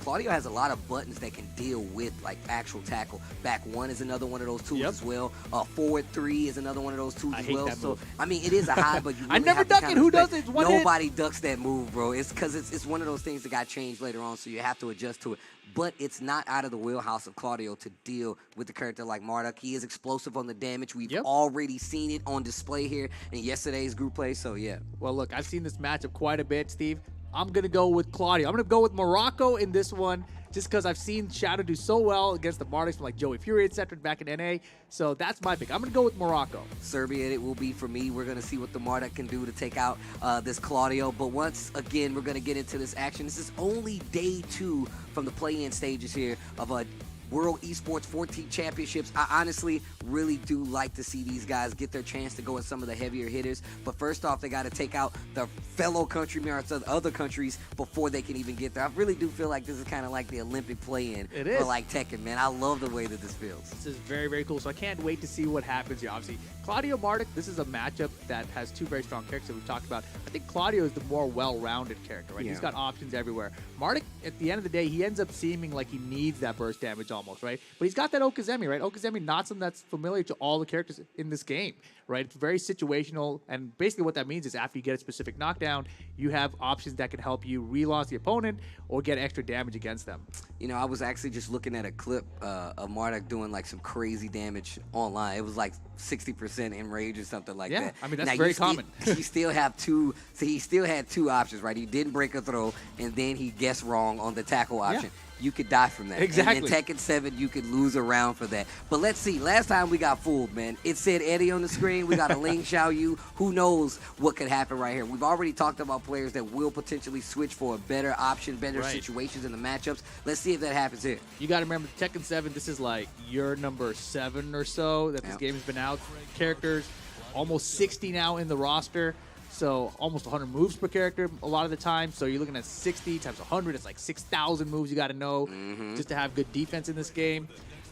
Claudio has a lot of buttons that can deal with like actual tackle. Back 1 is another one of those tools as well. Forward 3 is another one of those tools as well. So I mean, it is a high, but you really I never have to duck kind it. of Who does respect. it? One Nobody ducks that move, bro. It's because it's one of those things that got changed later on, so you have to adjust to it. But it's not out of the wheelhouse of Claudio to deal with a character like Marduk. He is explosive on the damage. We've already seen it on display here in yesterday's group play, so yeah. Well, look, I've seen this matchup quite a bit, Steve. I'm going to go with Claudio. I'm going to go with Morocco in this one just because I've seen Shadow do so well against the Martyrs from like Joey Fury, etc. back in NA. So that's my pick. I'm going to go with Morocco. Serbia, it will be for me. We're going to see what the Marduk can do to take out this Claudio. But once again, we're going to get into this action. This is only day 2 from the play-in stages here of a World Esports 14th Championships. I honestly really do like to see these guys get their chance to go in some of the heavier hitters. But first off, they got to take out their fellow countrymen or other countries before they can even get there. I really do feel like this is kind of like the Olympic play-in for like Tekken, man. I love the way that this feels. This is very, very cool. So I can't wait to see what happens here. Obviously, Claudio Marduk, this is a matchup that has 2 very strong characters that we've talked about. I think Claudio is the more well-rounded character, right? Yeah. He's got options everywhere. Marduk, at the end of the day, he ends up seeming like he needs that burst damage almost, right? But he's got that Okazemi, right? Okazemi, not something that's familiar to all the characters in this game, right? It's very situational, and basically what that means is after you get a specific knockdown, you have options that can help you relaunch the opponent or get extra damage against them. You know, I was actually just looking at a clip of Marduk doing like some crazy damage online. It was like 60% in rage or something like that. Yeah, I mean, that's now, very common. He still have 2, so he still had 2 options, right? He didn't break a throw, and then he guessed wrong on the tackle option. You could die from that. Exactly. And in Tekken 7, you could lose a round for that. But let's see. Last time we got fooled, man. It said Eddie on the screen. We got a Ling Xiaoyu. Who knows what could happen right here? We've already talked about players that will potentially switch for a better option, better situations in the matchups. Let's see if that happens here. You got to remember, Tekken 7, this is like your number 7 or so that this game has been out. Characters, almost 60 now in the roster. So almost 100 moves per character a lot of the time. So you're looking at 60 times 100. It's like 6,000 moves you got to know just to have good defense in this game.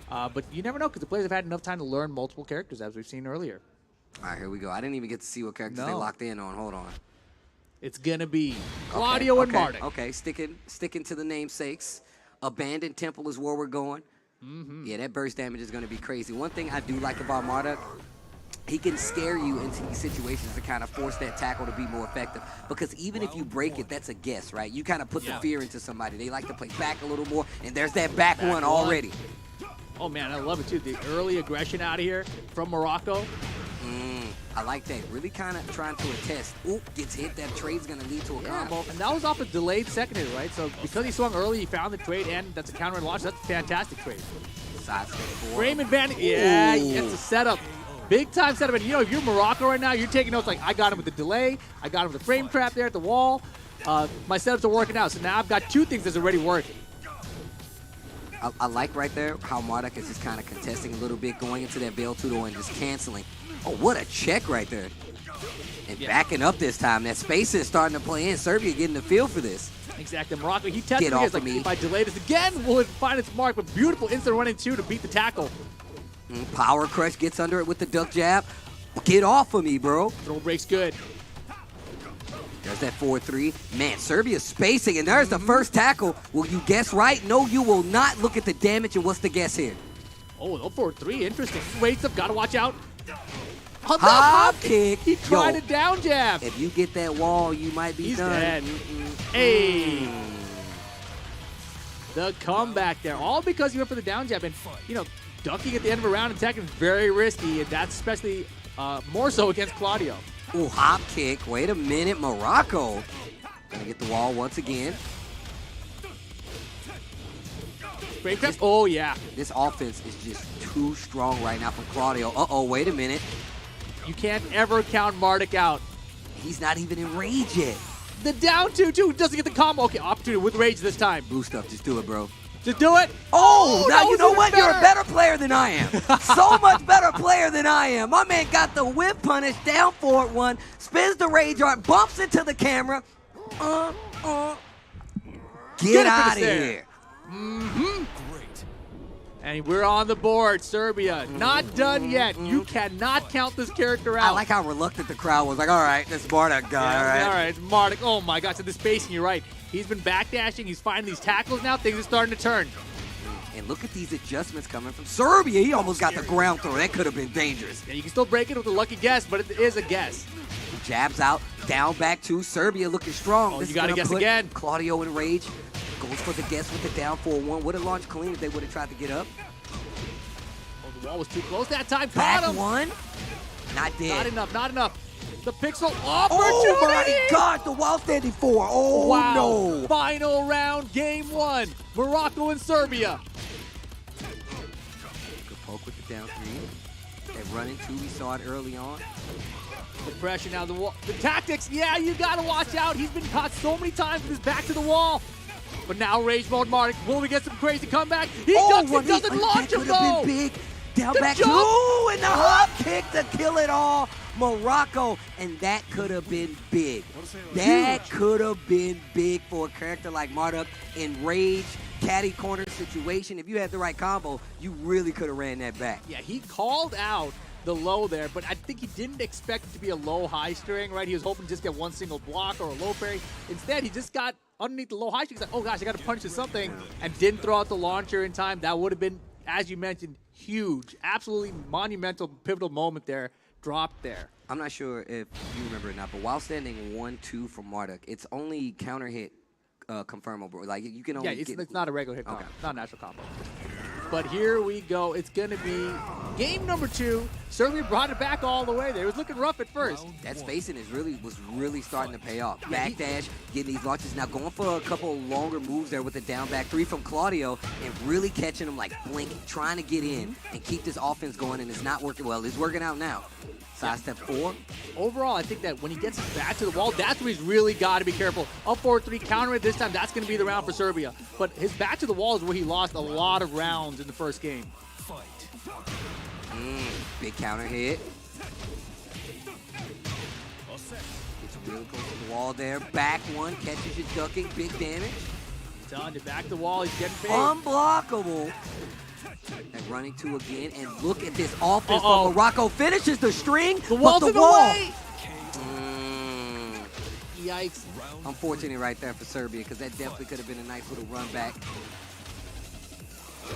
But you never know because the players have had enough time to learn multiple characters, as we've seen earlier. All right, here we go. I didn't even get to see what characters they locked in on. Hold on. It's going to be Claudio and Marduk. Okay, sticking to the namesakes. Abandoned Temple is where we're going. Yeah, that burst damage is going to be crazy. One thing I do like about Marduk, he can scare you into these situations to kind of force that tackle to be more effective. Because even if you break it, that's a guess, right? You kind of put the fear into somebody. They like to play back a little more, and there's that back one already. Oh, man, I love it, too. The early aggression out of here from Morocco. I like that. Really kind of trying to attest. Oop, gets hit. That trade's going to lead to a combo. And that was off a delayed second hit, right? So because he swung early, he found the trade, and that's a counter and launch. That's a fantastic trade. Side step forward. Frame advantage. Yeah, it's a setup. Big time setup. And, you know, if you're Morocco right now, you're taking notes like, I got him with the delay. I got him with the frame trap there at the wall. My setups are working out. So now I've got two things that's already working. I like right there how Marduk is just kind of contesting a little bit, going into that bail 2-door and just canceling. Oh, what a check right there. And backing up this time. That space is starting to play in. Serbia getting the feel for this. Exactly. Morocco, he tested Get off like, of me. if I delay this again, will it find its mark? But beautiful instant run in two to beat the tackle. Power crush gets under it with the duck jab. Get off of me, bro. Throw breaks good. There's that 4-3. Man, Serbia's spacing, and there's the first tackle. Will you guess right? No, you will not. Look at the damage, and what's the guess here? Oh, no 4-3. Interesting. Waits up. Got to watch out. Hop kick. He tried a down jab. If you get that wall, you might be done. Dead. Hey. The comeback there. All because he went for the down jab. And, you know, ducking at the end of a round in Tekken is very risky, and that's especially more so against Claudio. Ooh, hop kick. Wait a minute. Morocco gonna get the wall once again. Oh, yeah. This offense is just too strong right now from Claudio. Uh-oh, wait a minute. You can't ever count Marduk out. He's not even in rage yet. The down 2-2 doesn't get the combo. Okay, opportunity with rage this time. Blue stuff, just do it, bro. Just do it. Oh, now you know what? You're a better player than I am. So much better player than I am. My man got the whip punish, down forward one, spins the rage art, bumps into the camera. Get out of here. And we're on the board, Serbia. Not done yet. You cannot count this character out. I like how reluctant the crowd was. Like, all right, this Marduk guy, all right. All right, Marduk. Oh, my God. So the spacing, you're right. He's been backdashing. He's finding these tackles now. Things are starting to turn. And look at these adjustments coming from Serbia. He almost got the ground throw. That could have been dangerous. Yeah, you can still break it with a lucky guess, but it is a guess. Jabs out, down back two. Serbia looking strong. Oh, you got to guess again. Claudio in rage. Goes for the guess with the down 4-1. Would have launched clean if they would have tried to get up. Oh, the wall was too close that time. Back Caught him. one. Not dead. Not enough. Not enough. The pixel opportunity. Oh my God, the wall standing 4. Oh wow. No. Final round, game 1. Morocco and Serbia. Good poke with the down 3. That running 2, we saw it early on. The pressure now, the tactics. Yeah, you got to watch out. He's been caught so many times with his back to the wall. But now rage mode Marduk. Will we get some crazy comeback? He ducks it, doesn't launch him though. That could have been big. Down the back jump. 2 and the hop kick to kill it all. Morocco, and that could have been big. That could have been big for a character like Marduk in rage, caddy corner situation. If you had the right combo, you really could have ran that back. Yeah, he called out the low there, but I think he didn't expect it to be a low-high string, right? He was hoping to just get one single block or a low parry. Instead, he just got underneath the low high string. He's like, oh gosh, I got to punch to something, and didn't throw out the launcher in time. That would have been, as you mentioned, huge, absolutely monumental, pivotal moment there. Dropped there. I'm not sure if you remember or not, but while standing 1-2 from Marduk, it's only counter hit confirmable. Like you can only it's not a regular hit combo, not a natural combo. But here we go. It's going to be game number 2. Serbia brought it back all the way there. It was looking rough at first. That spacing was really starting to pay off. Backdash, getting these launches. Now going for a couple longer moves there with the down back 3 from Claudio and really catching him like blinking, trying to get in and keep this offense going, and it's not working well. It's working out now. Side step 4. Overall, I think that when he gets his back to the wall, that's where he's really got to be careful. Up 4-3, counter it this time. That's going to be the round for Serbia. But his back to the wall is where he lost a lot of rounds in the first game. Big counter hit. It's really close to the wall there. Back one, catches you ducking, big damage. I'm telling you, back to the wall, he's getting paid. Unblockable. And running 2 again, and look at this offense from Morocco. Finishes the string, the wall's in the way. Yikes. Unfortunate right there for Serbia, because that definitely could have been a nice little run back.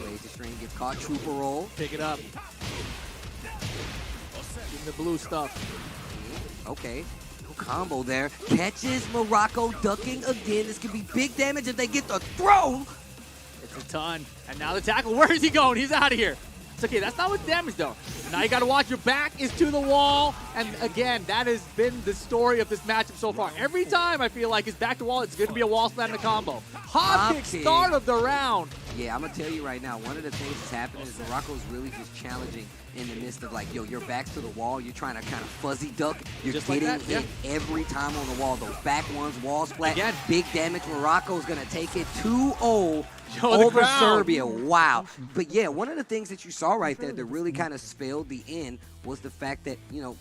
Lazy string gets caught. Trooper roll. Pick it up. Give him the blue stuff. Okay. No combo there. Catches Morocco ducking again. This could be big damage if they get the throw. It's a ton. And now the tackle. Where is he going? He's out of here. It's okay. That's not what damage, though. Now you got to watch your back is to the wall. And again, that has been the story of this matchup so far. Every time I feel like it's back to wall, it's going to be a wall slam and a combo. Hop kick start of the round. Yeah, I'm going to tell you right now, one of the things that's happening is Morocco's really just challenging in the midst of like, yo, your back's to the wall. You're trying to kind of fuzzy duck. You're just getting like that, hit every time on the wall. Those back ones, wall splat. Again. Big damage. Morocco's going to take it 2-0 over Serbia. Wow. But yeah, one of the things that you saw right there that really kind of spelled the end was the fact that, you know,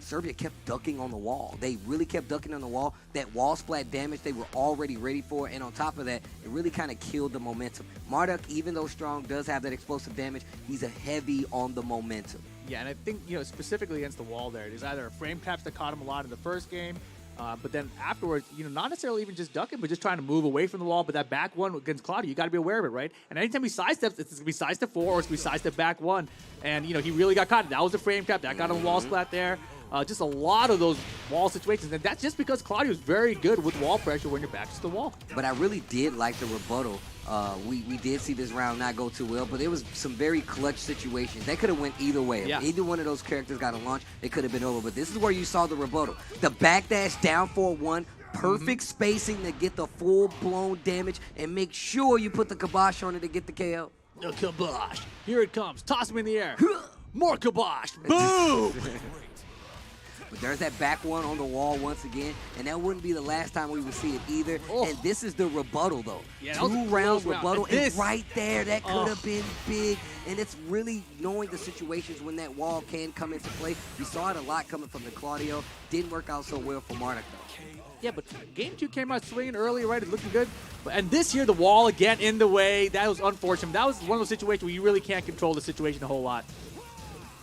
Serbia kept ducking on the wall. They really kept ducking on the wall. That wall splat damage they were already ready for, and on top of that, it really kind of killed the momentum. Marduk, even though strong, does have that explosive damage. He's a heavy on the momentum. Yeah, and I think, you know, specifically against the wall there, there's either a frame traps that caught him a lot in the first game, but then afterwards, you know, not necessarily even just ducking, but just trying to move away from the wall. But that back one against Claudio, you got to be aware of it, right? And anytime he sidesteps, it's going to be sidestep 4 or it's going to be sidestep back 1. And, you know, he really got caught. That was a frame trap. That got him a wall splat there. Just a lot of those wall situations. And that's just because Claudio's very good with wall pressure when your back's to the wall. But I really did like the rebuttal. We did see this round not go too well, but there was some very clutch situations. That could have went either way. Yeah. If either one of those characters got a launch, it could have been over. But this is where you saw the rebuttal. The backdash down 4-1, perfect spacing to get the full-blown damage, and make sure you put the kibosh on it to get the KO. The kibosh. Here it comes. Toss him in the air. More kibosh. Boom! But there's that back one on the wall once again, and that wouldn't be the last time we would see it either. Oh. And this is the rebuttal, though. Yeah, 2 rounds rebuttal, and this, right there, that could have been big. And it's really knowing the situations when that wall can come into play. We saw it a lot coming from the Claudio. Didn't work out so well for Marduk, though. Yeah, but game 2 came out swinging early, right? It looking good. And this year, the wall again in the way. That was unfortunate. That was one of those situations where you really can't control the situation a whole lot.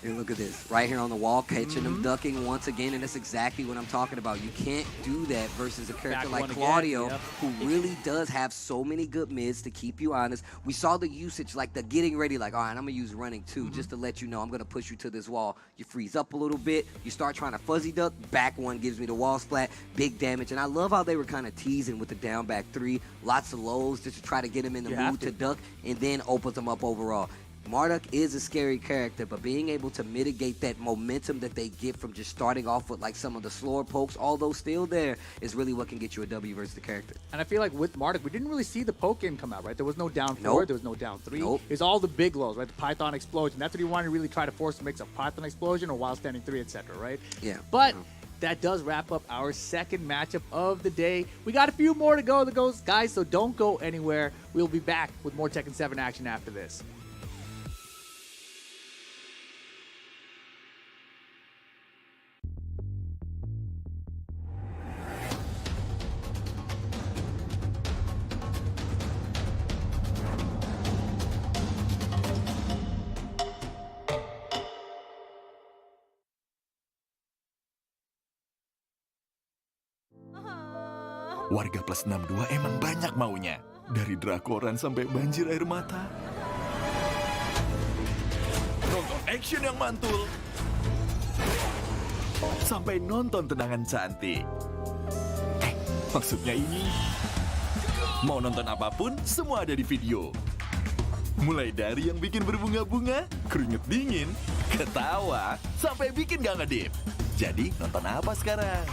And look at this, right here on the wall, catching them ducking once again, and that's exactly what I'm talking about. You can't do that versus a character like Claudio, who really does have so many good mids to keep you honest. We saw the usage, like the getting ready, like, all right, I'm going to use running too, just to let you know I'm going to push you to this wall. You freeze up a little bit, you start trying to fuzzy duck, back one gives me the wall splat, big damage. And I love how they were kind of teasing with the down back 3, lots of lows just to try to get him in the mood to duck, and then opens them up overall. Marduk is a scary character, but being able to mitigate that momentum that they get from just starting off with like some of the slower pokes, although still there, is really what can get you a W versus the character. And I feel like with Marduk, we didn't really see the poke game come out, right? There was no down 4, there was no down 3. It was all the big lows, right? The Python explosion. That's what you want to really try to force a mix of Python explosion or wild standing 3, etc., right? Yeah. But that does wrap up our second matchup of the day. We got a few more to go, guys, so don't go anywhere. We'll be back with more Tekken 7 action after this. Warga plus 62 emang banyak maunya. Dari drakoran sampai banjir air mata. Nonton action yang mantul. Sampai nonton tendangan cantik. Maksudnya ini. Mau nonton apapun, semua ada di video. Mulai dari yang bikin berbunga-bunga, keringet dingin, ketawa, sampai bikin gak ngedip. Jadi nonton apa sekarang?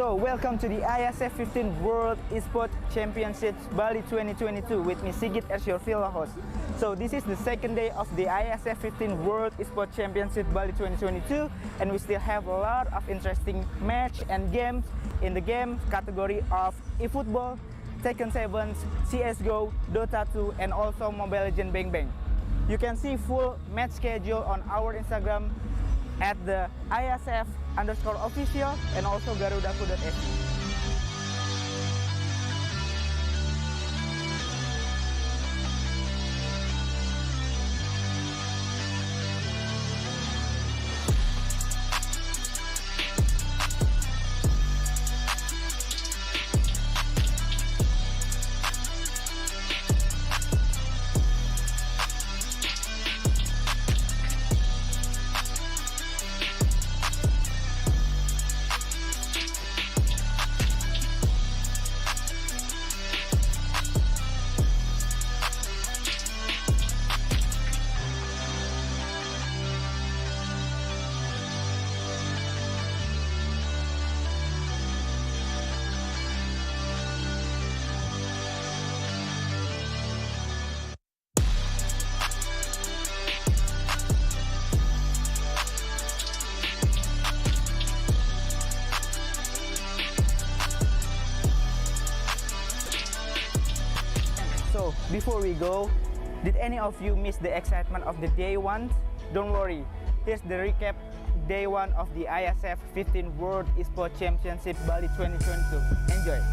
So, welcome to the IESF 14th World Esports Championships Bali 2022 with me Sigit as your field host. So, this is the second day of the IESF 15th World Esports Championship Bali 2022 and we still have a lot of interesting match and games in the game category of eFootball, Tekken 7, CSGO, Dota 2 and also Mobile Legends Bang Bang. You can see full match schedule on our Instagram at the IESF_official and also garudaku.se. So, before we go, did any of you miss the excitement of the day one? Don't worry, here's the recap day one of the IESF 15th World Esports Championship Bali 2022. Enjoy!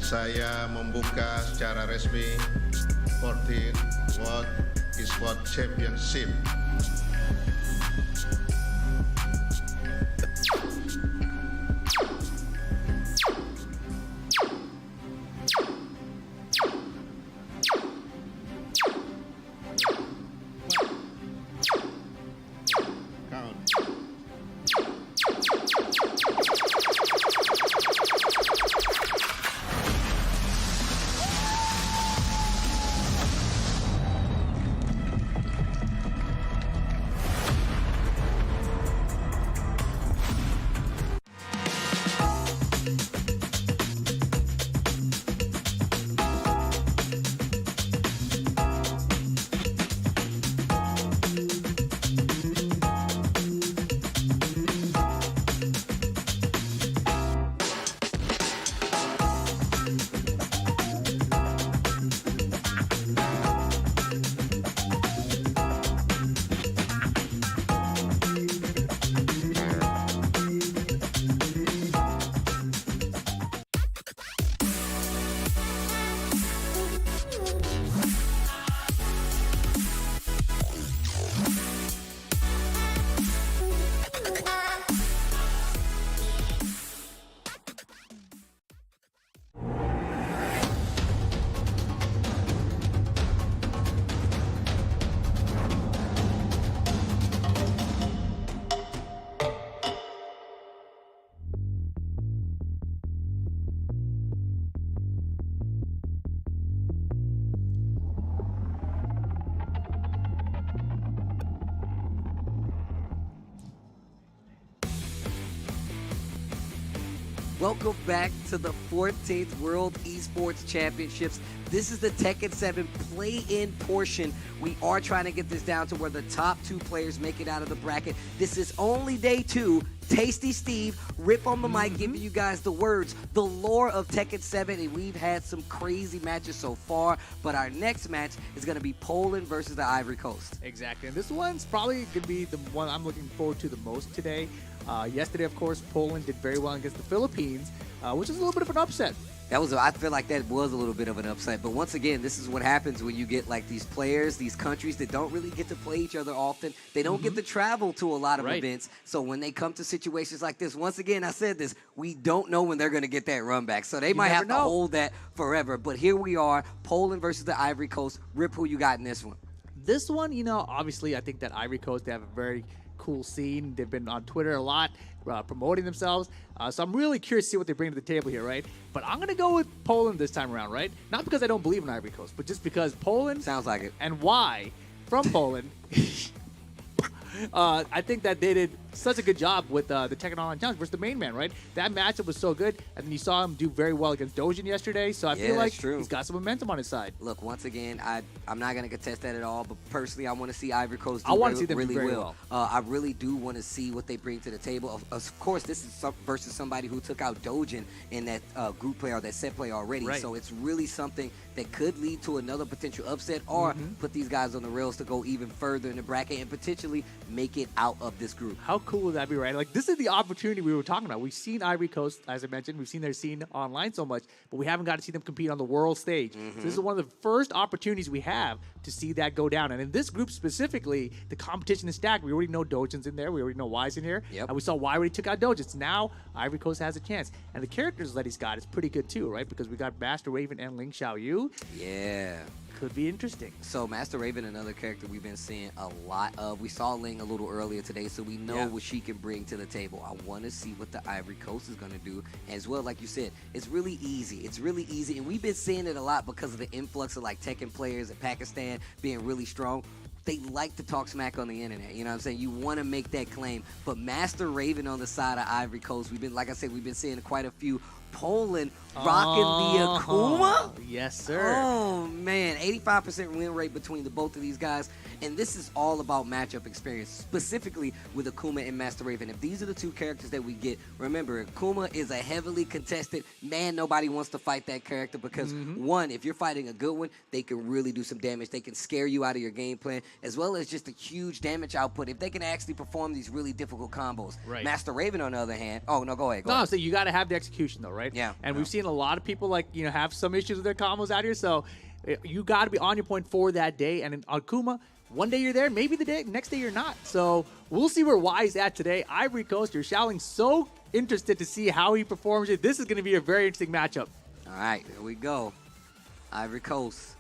Saya membuka secara resmi 14th World Esports Championship. Welcome back to the 14th World Esports Championships. This is the Tekken 7 play-in portion. We are trying to get this down to where the top 2 players make it out of the bracket. This is only day 2. Tasty Steve, Rip on the mic, giving you guys the words, the lore of Tekken 7, and we've had some crazy matches so far, but our next match is going to be Poland versus the Ivory Coast. Exactly, and this one's probably going to be the one I'm looking forward to the most today. Yesterday, of course, Poland did very well against the Philippines, which is a little bit of an upset. I feel like that was a little bit of an upset, but once again, this is what happens when you get like these players, these countries that don't really get to play each other often. They don't get to travel to a lot of events, so when they come to situations like this, once again, I said this, we don't know when they're going to get that run back, so they might have to hold that forever, but here we are, Poland versus the Ivory Coast. Rip, who you got in this one? This one, obviously, I think that Ivory Coast, they have a very cool scene. They've been on Twitter a lot, promoting themselves. So I'm really curious to see what they bring to the table here, right? But I'm going to go with Poland this time around, right? Not because I don't believe in Ivory Coast, but just because Poland. Sounds like it. And why from Poland. I think that they did such a good job with the Tekken Online Challenge versus the main man, right? That matchup was so good, and then you saw him do very well against Dojin yesterday, so I feel like he's got some momentum on his side. Look, once again, I'm not going to contest that at all, but personally, I want to see Ivory Coast do really well. I really do want to see what they bring to the table. Of course, this is versus somebody who took out Dojin in that group play or that set play already, so it's really something that could lead to another potential upset or put these guys on the rails to go even further in the bracket and potentially make it out of this group. How cool would that be, right? Like, this is the opportunity we were talking about. We've seen Ivory Coast, as I mentioned, we've seen their scene online so much, but we haven't got to see them compete on the world stage. So this is one of the first opportunities we have to see that go down. And in this group specifically, the competition is stacked. We already know Dojin's in there. We already know Y's in here. And we saw Y when he took out Dojin. Now Ivory Coast has a chance. And the characters that he's got is pretty good too, right? Because we got Master Raven and Ling Xiaoyu. Yeah. Could be interesting. So Master Raven, another character we've been seeing a lot of. We saw Ling a little earlier today, so we know what she can bring to the table. I want to see what the Ivory Coast is going to do. As well, like you said, it's really easy. It's really easy, and we've been seeing it a lot because of the influx of like Tekken players in Pakistan being really strong. They like to talk smack on the internet, you know what I'm saying? You want to make that claim. But Master Raven on the side of Ivory Coast, like I said, we've been seeing quite a few. Poland rocking the Akuma. Yes, sir. Oh, man. 85% win rate between the both of these guys. And this is all about matchup experience, specifically with Akuma and Master Raven. If these are the two characters that we get, remember, Akuma is a heavily contested, man, nobody wants to fight that character because, one, if you're fighting a good one, they can really do some damage. They can scare you out of your game plan, as well as just a huge damage output if they can actually perform these really difficult combos. Right. Master Raven, on the other hand, go ahead. So you got to have the execution, though, right? Yeah. And we've seen a lot of people, have some issues with their combos out here, so you got to be on your point for that day. And in Akuma, one day you're there, maybe the next day you're not. So we'll see where Y's at today. Ivory Coast, you're Xiaoling so interested to see how he performs it. This is going to be a very interesting matchup. All right, here we go. Ivory Coast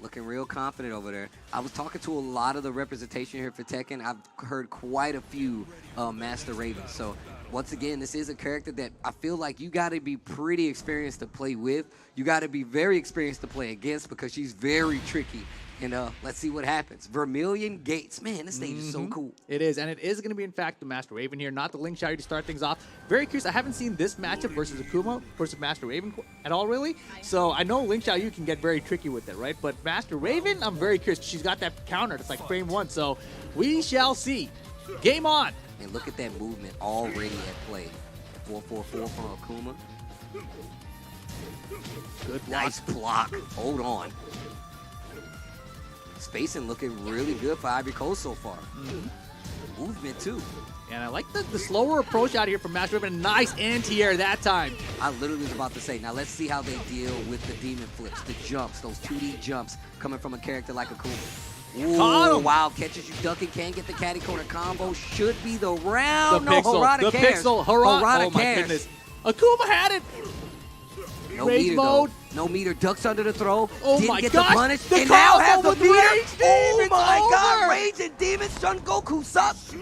looking real confident over there. I was talking to a lot of the representation here for Tekken. I've heard quite a few Master Ravens. So once again, this is a character that I feel like you got to be pretty experienced to play with. You got to be very experienced to play against because she's very tricky. And let's see what happens. Vermilion Gates. Man, this stage is so cool. It is, and it is going to be, in fact, the Master Raven here, not the Ling Xiaoyu to start things off. Very curious. I haven't seen this matchup versus Akuma versus Master Raven at all, really. So I know Ling Xiaoyu can get very tricky with it, right? But Master Raven, I'm very curious. She's got that counter. It's like frame one. So we shall see. Game on. And look at that movement already at play. 4-4-4 from Akuma. Good block. Nice block. Hold on. Spacing looking really good for Ivory Coast so far. Movement too. And I like the slower approach out here from Master Raven. Nice anti-air that time. I literally was about to say, now let's see how they deal with the demon flips, the jumps, those 2D jumps coming from a character like Akuma. Ooh, wow, catches you ducking, can't get the catty corner combo. Should be the round. The pixel. Harada oh my goodness. Akuma had it. No meter, though. No meter. Ducks under the throw. Oh Didn't my get gosh. the punish. The and now has the with meter. Rage Oh my God. over. Rage and Demon Son Goku sucks.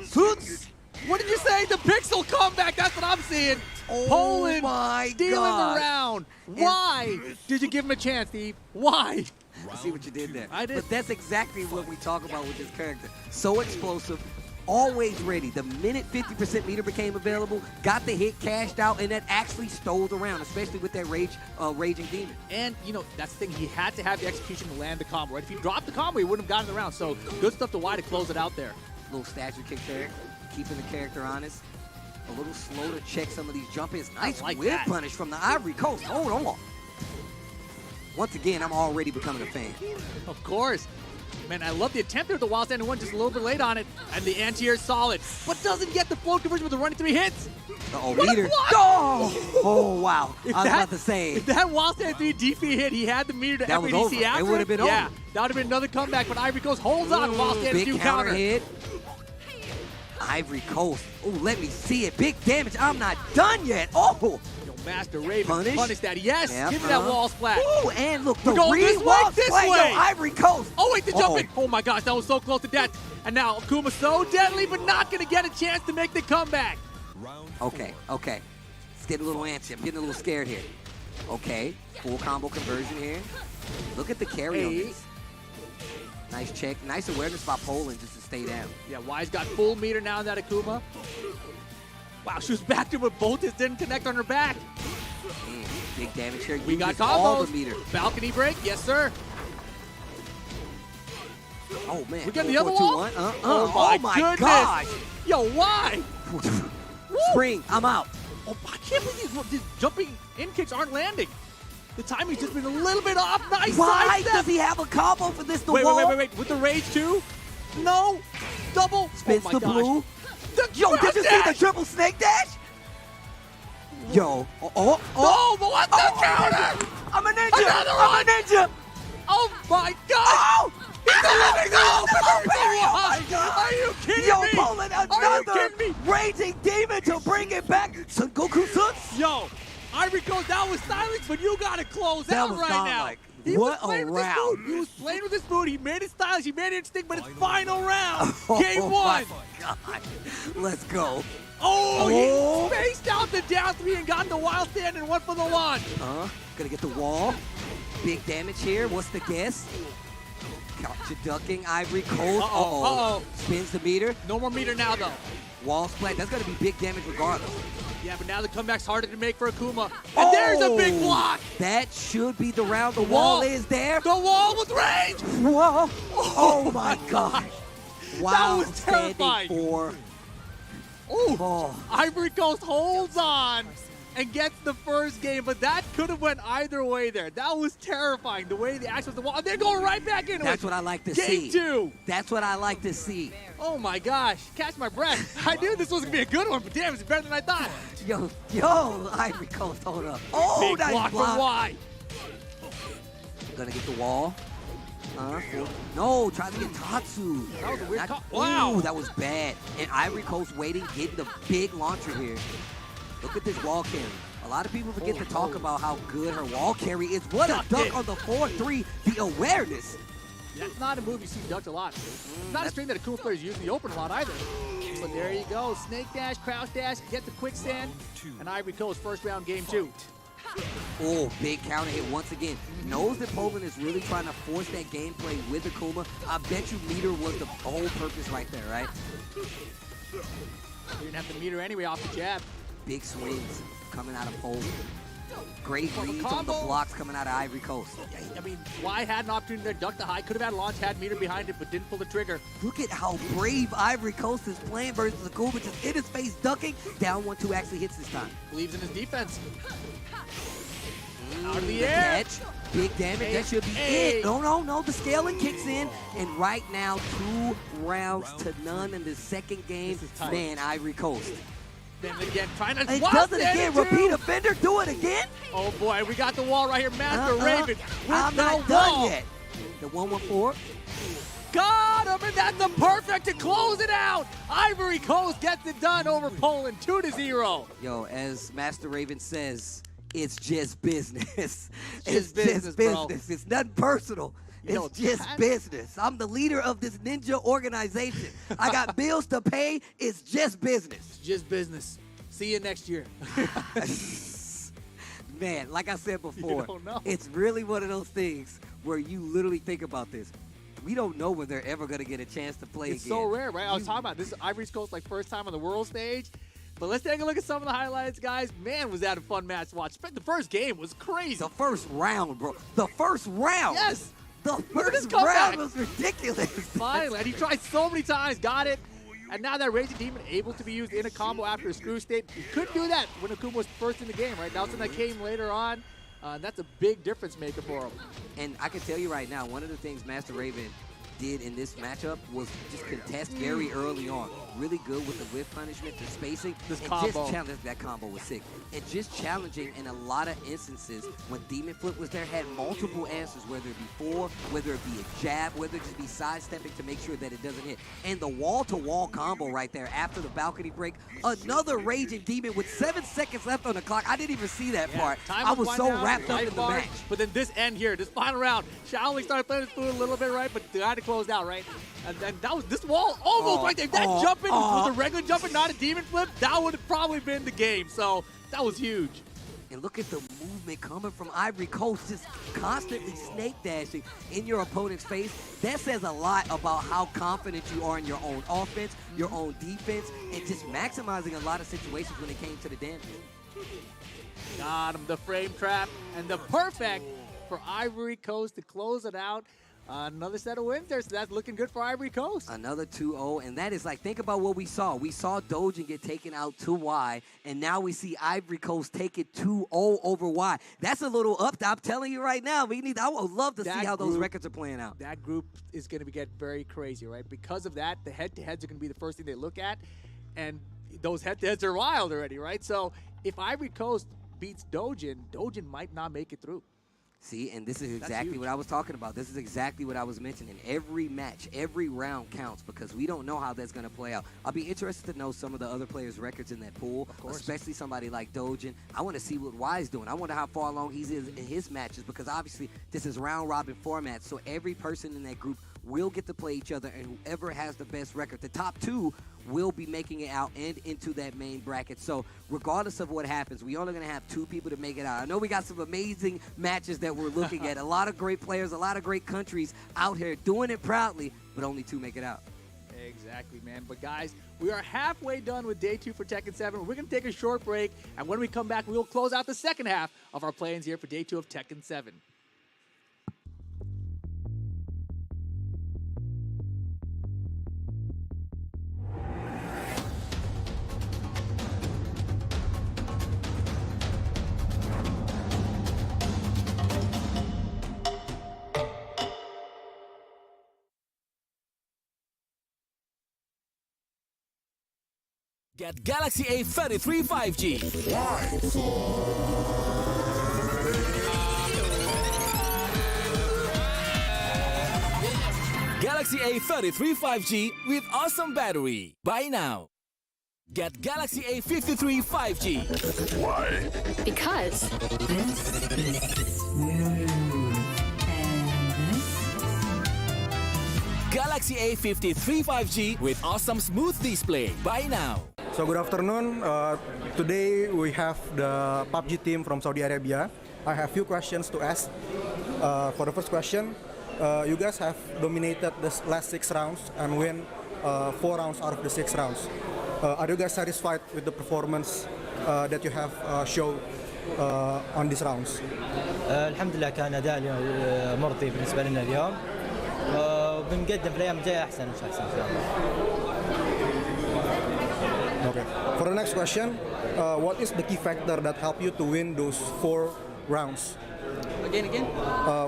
What did you say? The pixel comeback. That's what I'm seeing. Oh Poland my stealing God. the round. Why did you give him a chance, Steve? Why? I see what you did there. I did. But that's exactly what we talk about with this character. So explosive, always ready. The minute 50% meter became available, got the hit, cashed out, and that actually stole the round, especially with that Raging Demon. And, that's the thing. He had to have the execution to land the combo, right? If he dropped the combo, he wouldn't have gotten the round. So good stuff to Y to close it out there. Little statue kick there, keeping the character honest. A little slow to check some of these jump ins. Nice whip punish from the Ivory Coast. Hold on. Once again, I'm already becoming a fan. Of course. Man, I love the attempt there with the wild standing one, just a little bit late on it. And the anti-air is solid, but doesn't get the float conversion with the running 3 hits. Uh-oh, meter. Oh, wow. I was about to say. If that wild standing 3 defeat hit, he had the meter to that was FADC over. after It would have been over. Yeah, that would have been another comeback, but Ivory Coast holds on. Wild standing 2 counter. Hit. Ivory Coast. Oh, let me see it. Big damage. I'm not done yet. Oh. Master Raven punish that. Yes, yep, give me that wall splat. Ooh, and look, the this way. Yo, Ivory Coast. Oh, wait, the jump in. Oh, my gosh, that was so close to death. And now Akuma so deadly, but not going to get a chance to make the comeback. Okay. It's getting a little antsy. I'm getting a little scared here. Okay, full combo conversion here. Look at the carry on this. Nice check. Nice awareness by Poland just to stay down. Yeah, Y's got full meter now in that Akuma. Wow, she was back there with both. It didn't connect on her back. Big damage here. We got all combos. the meter. Balcony break, yes, sir. Oh, man. We got the other wall? Oh, my goodness. gosh. Yo, why? Spring, I'm out. Oh, I can't believe these jumping in kicks aren't landing. The timing's just been a little bit off. Nice Why sidestep. does he have a combo for this? Wait. With the rage, too? No. Double. Spins oh my the gosh. blue. Yo, did you see the triple snake dash? Yo. No, but what the counter? I'm a ninja. Another I'm a ninja. Oh, my God. Oh. He's a living Oh, my God. Are you kidding Yo, me? Poland, Are you another kidding me? Raging Demon to bring it back. Son Goku Suns. Yo, Ivory Coast, that was silence, but you got to close out right now. What a round. He was playing with his food. He made it stylish. He made it instinct, but it's final round. Game 1. My God. Let's go. Oh, he spaced out the down 3 and got the wild stand and went for the launch. Gonna get the wall. Big damage here. What's the guess? Gotcha ducking. Ivory Coast. Uh-oh. Spins the meter. No more meter now, though. Wall splat. That's gonna be big damage regardless. Yeah, but now the comeback's harder to make for Akuma. And there's a big block. That should be the round. The wall is there. The wall with range. Whoa. Oh, my gosh. Wow. That was terrifying. Oh. Ivory Coast holds on and gets the first game, but that could have went either way there. That was terrifying, the way the action was the wall. And they're going right back into it. That's what I like to see. Game 2. That's what I like to see. Oh, my gosh. Catch my breath. I knew this was going to be a good one, but damn, it's better than I thought. Yo, Ivory Coast, hold up. Oh, big nice block from Y. Gonna get the wall. No, tries to get Tatsu. That was a weird call. Wow. Ooh, that was bad. And Ivory Coast waiting, getting the big launcher here. Look at this wall carry. A lot of people forget to talk about how good her wall carry is. What a duck on the 4-3. The awareness. That's not a move you see ducked a lot. It's not a string that Akuma players use in the open a lot either. But there you go. Snake dash, crouch dash, get the quick stand. And Ivory Coast first round game 2. Oh, big counter hit once again. Knows that Poland is really trying to force that gameplay with Akuma. I bet you meter was the whole purpose right there, right? You didn't have the meter anyway off the jab. Big swings coming out of Poland. Great reads on the blocks coming out of Ivory Coast. I mean, Y had an opportunity there, ducked the high, could have had launch, had meter behind it, but didn't pull the trigger. Look at how brave Ivory Coast is playing versus Akuma, just in his face ducking. Down 1-2 actually hits this time. Believes in his defense. Out of the The air. catch, big damage, that should be it. No, the scaling kicks in, and right now, 2 rounds to none in the second game. Man, Ivory Coast. Then again, trying to It does it again, repeat offender, do it again. Oh boy, we got the wall right here, Master Raven. I'm not done yet. The 1-1-4. Got him, and that's the perfect to close it out. Ivory Coast gets it done over Poland, 2-0. Yo, as Master Raven says, it's just business. It's business, bro. It's nothing personal. It's just business. I'm the leader of this ninja organization. I got bills to pay. It's just business. It's just business. See you next year. Man, like I said before, You don't know. it's really one of those things where you literally think about this. we don't know when they're ever going to get a chance to play It's again. so rare, right? I was talking about this is Ivory Coast like first time on the world stage. But let's take a look at some of the highlights, guys. Man, was that a fun match to watch. The first game was crazy. The first round, bro. The first round. Yes. The first round was ridiculous. Finally, and he tried so many times, got it. And now that Raging Demon able to be used in a combo after a screw state. He couldn't do that when Akuma was first in the game, right? That was something that came later on. That's a big difference maker for him. And I can tell you right now, one of the things Master Raven did in this matchup was just contest very early on. Really good with the whiff punishment, the spacing. This and combo. Just challenge, that combo was sick. And just challenging in a lot of instances when Demon Flip was there, had multiple answers, whether it be four, whether it be a jab, whether it just be sidestepping to make sure that it doesn't hit. And the wall-to-wall combo right there after the balcony break, another Raging Demon with 7 seconds left on the clock. I didn't even see that part. Time I was so down, wrapped up in the bar, match. But then this end here, this final round, Shaolin started playing his food a little bit, right? But they had to close out, right? And then that was this wall almost right there. If that jumping was a regular jumping, not a demon flip, that would have probably been the game. So that was huge. And look at the movement coming from Ivory Coast, just constantly snake dashing in your opponent's face. That says a lot about how confident you are in your own offense, your own defense, and just maximizing a lot of situations when it came to the damage. Got him, the frame trap, and the perfect for Ivory Coast to close it out. Another set of wins there, so that's looking good for Ivory Coast. Another 2-0, and that is like, think about what we saw. We saw Dojin get taken out 2Y, and now we see Ivory Coast take it 2-0 over Y. That's a little up. I'm telling you right now, I would love to see how those records are playing out. That group is going to get very crazy, right? Because of that, the head-to-heads are going to be the first thing they look at, and those head-to-heads are wild already, right? So if Ivory Coast beats Dojin, Dojin might not make it through. See, and this is exactly what I was talking about. This is exactly what I was mentioning. Every match, every round counts because we don't know how that's going to play out. I'll be interested to know some of the other players' records in that pool, especially somebody like Dojin. I want to see what Y's doing. I wonder how far along he's in his matches because obviously this is round-robin format, so every person in that group will get to play each other, and whoever has the best record, the top two will be making it out and into that main bracket. So regardless of what happens, we're only going to have two people to make it out. I know we got some amazing matches that we're looking at. A lot of great players, a lot of great countries out here doing it proudly, but only two make it out. Exactly, man. But guys, we are halfway done with day 2 for Tekken 7. We're going to take a short break, and when we come back, we will close out the second half of our play-ins here for day 2 of Tekken 7. Get Galaxy A33 5G. Galaxy A33 5G with awesome battery. Buy now. Get Galaxy A53 5G. Why? Because Galaxy A53 5G with awesome smooth display. Buy now. So good afternoon. Today we have the PUBG team from Saudi Arabia. I have few questions to ask. For the first question, you guys have dominated the last 6 rounds and win 4 rounds out of the 6 rounds. Are you guys satisfied with the performance that you have shown on these rounds? الحمد لله كان أداء مرضي بالنسبة لنا اليوم. وبنقدم في الأيام الجاية أحسن إن شاء الله. Okay. For the next question, what is the key factor that helped you to win those 4 rounds? Again?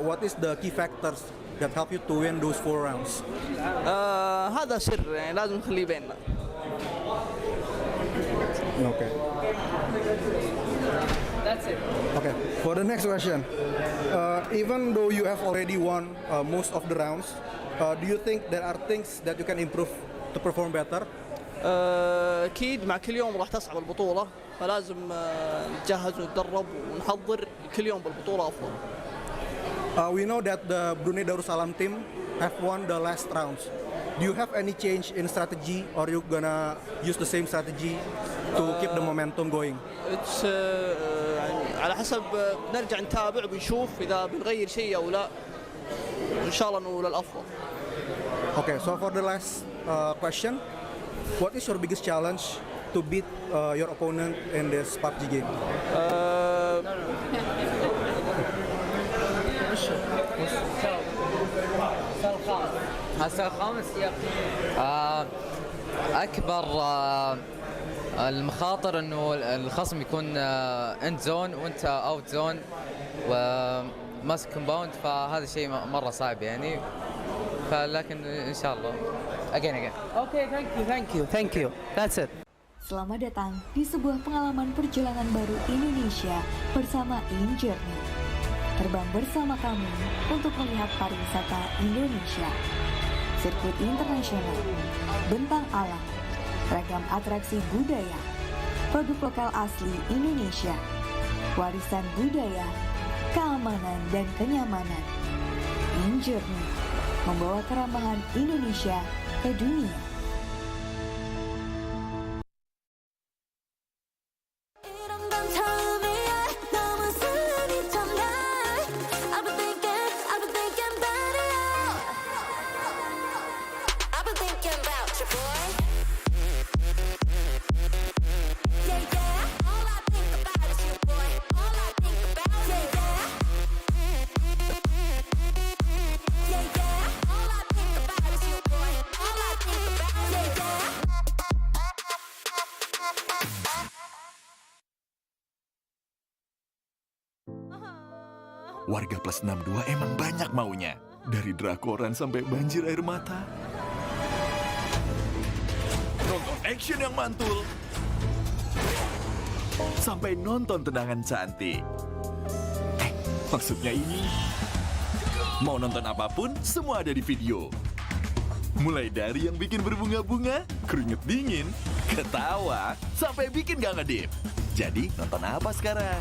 What is the key factors that help you to win those 4 rounds? هذا سر يعني لازم نخليه بيننا. Okay. That's it. Okay. For the next question, even though you have already won most of the rounds, do you think there are things that you can improve to perform better? أكيد مع كل يوم راح تصعب البطولة فلازم نتجهز ونتدرب ونحضر كل يوم بالبطولة أفضل. We know that the Brunei Darussalam team have won the last rounds. Do you have any change in strategy, or you gonna use the same strategy to keep the momentum going? It's على حسب نرجع نتابع ونشوف إذا بنغير شيء أو لا. إن شاء الله إنه للأفضل. Okay, so for the last question, what is your biggest challenge to beat your opponent in this PUBG game? السؤال الخامس أكبر المخاطر إنه الخصم يكون اند زون وأنت اوت زون وماسك كومباوند، فهذا الشيء مرة صعب يعني، فلكن إن شاء الله again. Okay, thank you. That's it. Selamat datang di sebuah pengalaman perjalanan baru Indonesia bersama InJourney. Terbang bersama kami untuk melihat pariwisata Indonesia. Sirkuit internasional, bentang alam, ragam atraksi budaya, produk lokal asli Indonesia, warisan budaya, keamanan dan kenyamanan. InJourney membawa keramahan Indonesia ke dunia. Warga plus 62 emang banyak maunya. Dari drakoran sampai banjir air mata. Nonton action yang mantul. Sampai nonton tendangan cantik. Maksudnya ini. Mau nonton apapun, semua ada di video. Mulai dari yang bikin berbunga-bunga, keringet dingin, ketawa, sampai bikin gak ngedip. Jadi nonton apa sekarang?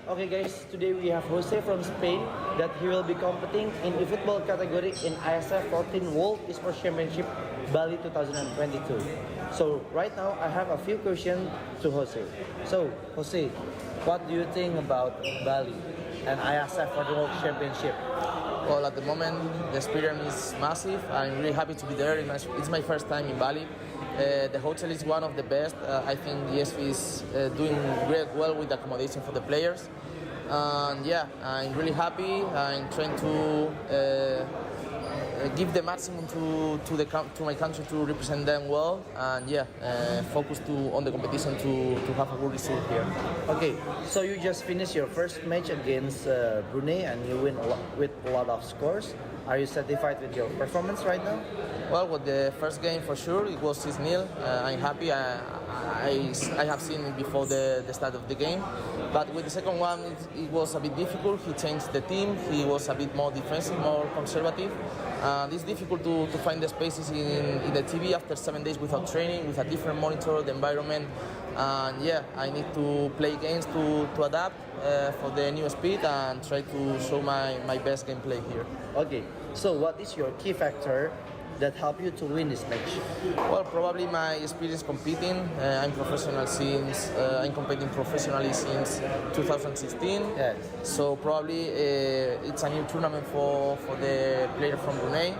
Okay guys, today we have Jose from Spain that he will be competing in the football category in IESF 14th World Esports Championship Bali 2022. So right now I have a few questions to Jose. So Jose, what do you think about Bali and IESF 14th World Championship? Well, at the moment the experience is massive. I'm really happy to be there. It's my first time in Bali. The hotel is one of the best. I think the ESV is doing great well with the accommodation for the players. And yeah, I'm really happy. I'm trying to give the maximum to my country to represent them well. And yeah, focus on the competition to have a good result here. Okay, so you just finished your first match against Brunei and you win with a lot of scores. Are you satisfied with your performance right now? Well, with the first game for sure, it was 6-0. I'm happy. I have seen it before the start of the game. But with the second one, it was a bit difficult. He changed the team. He was a bit more defensive, more conservative. It's difficult to find the spaces in the TV after 7 days without training, with a different monitor, the environment. And yeah, I need to play games to adapt for the new speed and try to show my best gameplay here. Okay, so what is your key factor that help you to win this match? Well, probably my experience competing. I'm competing professionally since 2016. Yeah. So probably it's a new tournament for the player from Brunei.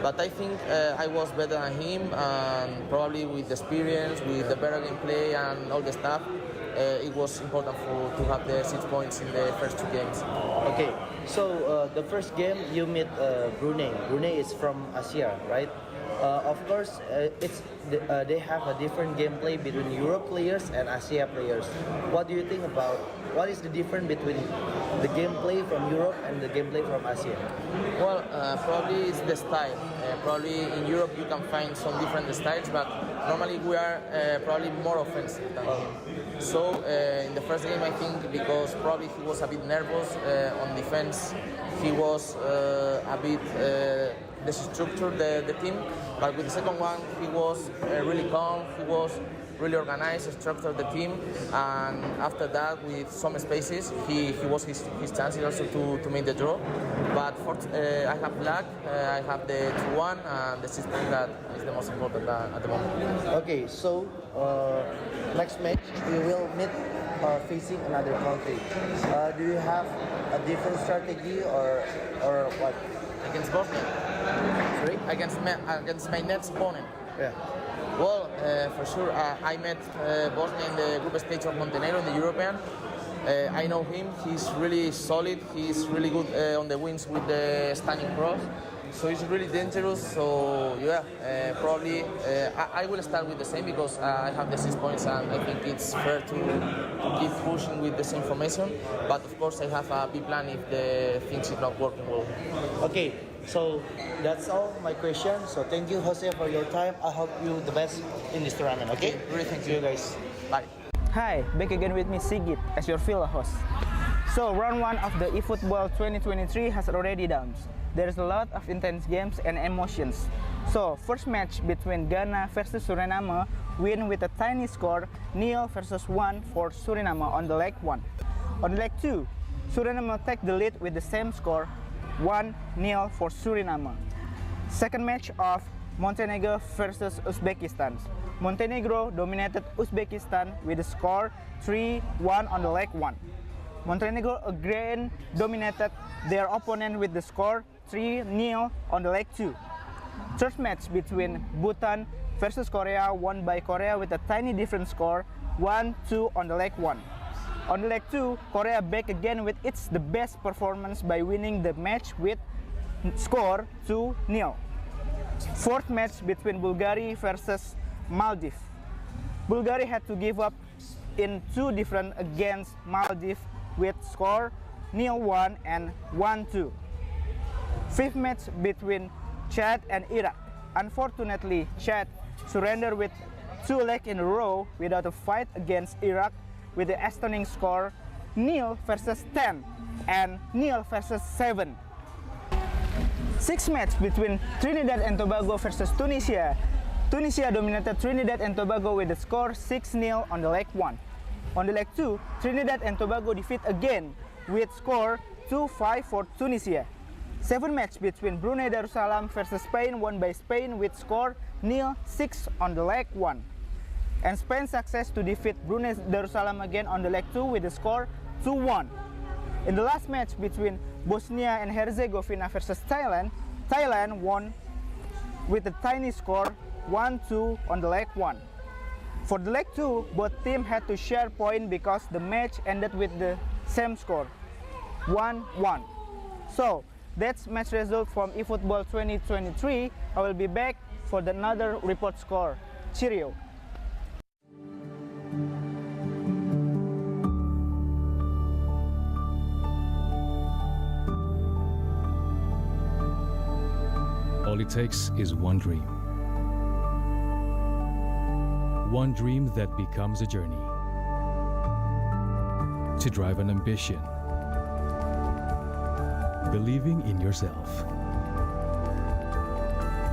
But I think I was better than him, and probably with the experience, with the better gameplay and all the stuff, it was important to have the 6 points in the first 2 games. Okay, so the first game you meet Brunei. Brunei is from Asia, right? Of course, they have a different gameplay between Europe players and Asia players. What do you think about what is the difference between the gameplay from Europe and the gameplay from Asia? Well, probably it's the style. Probably in Europe you can find some different styles, but normally we are probably more offensive than him. So in the first game, I think because probably he was a bit nervous on defense, he was a bit destructured the team. But with the second one, he was really calm. He was really organized, structured the team, and after that, with some spaces, he was his chances also to make the draw. But I have luck. I have the 2-1 and the 6 point that is the most important at the moment. Okay, so next match we will meet are facing another country. Do you have a different strategy or what? Against Bosnia? Sorry? Against my next opponent? Yeah. Well, for sure, I met Bosnia in the group stage of Montenegro in the European. I know him, he's really solid, he's really good on the wings with the standing cross. So he's really dangerous, so yeah, probably I will start with the same because I have the 6 points and I think it's fair to keep pushing with the same formation. But of course I have a B plan if the things is not working well. Okay, so that's all my question. So thank you, Jose, for your time. I hope you the best in this tournament, okay? Really thank you guys. Bye. Hi, back again with me Sigit as your field host. So round 1 of the eFootball 2023 has already done. There's a lot of intense games and emotions. So first match between Ghana versus Suriname win with a tiny score 0 versus 1 for Suriname on the leg 1. On leg 2, Suriname take the lead with the same score 1-0 for Suriname. Second match of Montenegro versus Uzbekistan. Montenegro dominated Uzbekistan with the score 3-1 on the leg 1. Montenegro again dominated their opponent with the score 3-0 on the leg 2. Third match between Bhutan versus Korea won by Korea with a tiny different score 1-2 on the leg 1. On the leg 2, Korea back again with its the best performance by winning the match with score 2-0. Fourth match between Bulgaria versus Maldives. Bulgaria had to give up in 2 different against Maldives with score 0-1 and 1-2. Fifth match between Chad and Iraq. Unfortunately, Chad surrendered with 2 legs in a row without a fight against Iraq with the stunning score 0 versus 10 and 0 versus 7. Sixth match between Trinidad and Tobago versus Tunisia. Tunisia dominated Trinidad and Tobago with the score 6-0 on the leg 1. On the leg 2, Trinidad and Tobago defeat again with score 2-5 for Tunisia. Seventh match between Brunei Darussalam versus Spain won by Spain with score 0-6 on the leg 1. And Spain's success to defeat Brunei Darussalam again on the leg 2 with the score 2-1. In the last match between Bosnia and Herzegovina versus Thailand, Thailand won with a tiny score 1-2 on the leg 1. For the leg 2, both teams had to share point because the match ended with the same score, 1-1. So, that's match result from eFootball 2023. I will be back for another report score. Cheerio. All it takes is one dream. One dream that becomes a journey. To drive an ambition. Believing in yourself.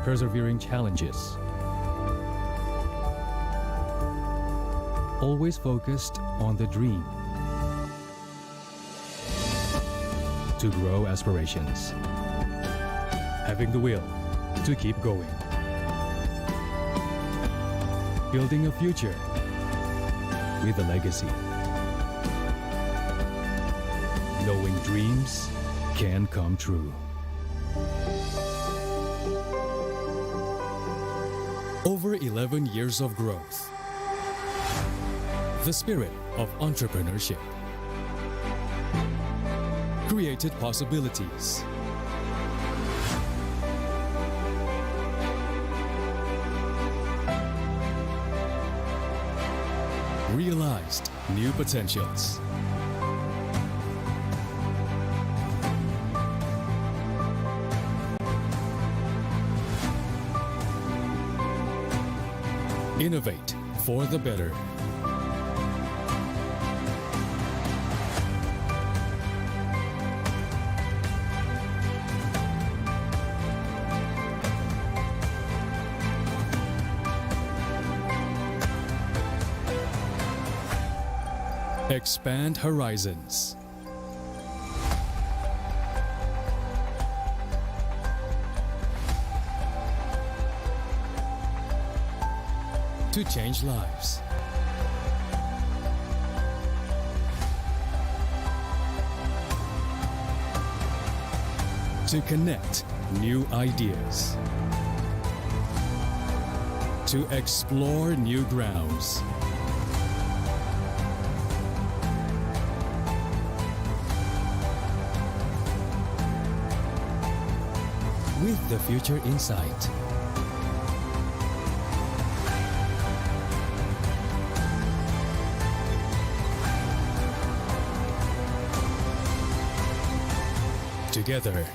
Persevering challenges. Always focused on the dream. To grow aspirations. Having the will to keep going. Building a future with a legacy. Knowing dreams can come true. Over 11 years of growth. The spirit of entrepreneurship. Created possibilities. Realized new potentials. Innovate for the better. Expand horizons. To change lives. To connect new ideas. To explore new grounds. With the future in sight. Together.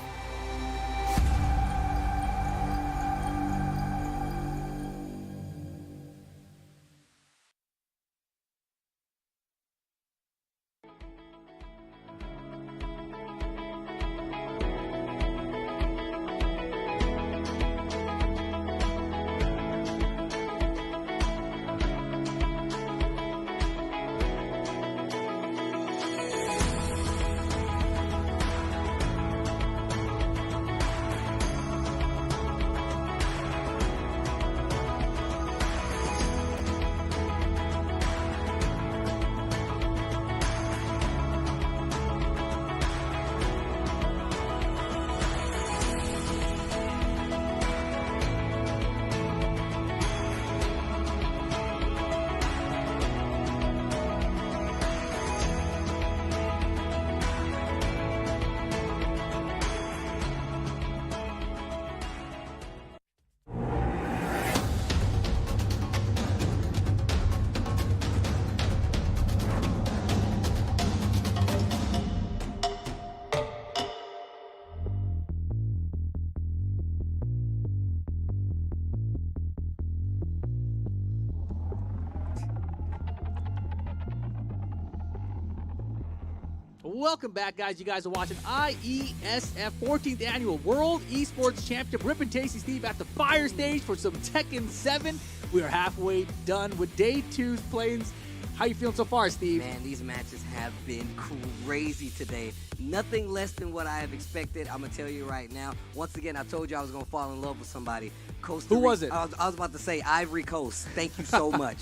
Welcome back, guys. You guys are watching IESF 14th Annual World Esports Championship. Rip and Tasty Steve at the fire stage for some Tekken 7. We are halfway done with day 2's plays. How you feeling so far, Steve? Man, these matches have been crazy today. Nothing less than what I have expected. I'm going to tell you right now. Once again, I told you I was going to fall in love with somebody. Who was it? I was about to say Ivory Coast. Thank you so much.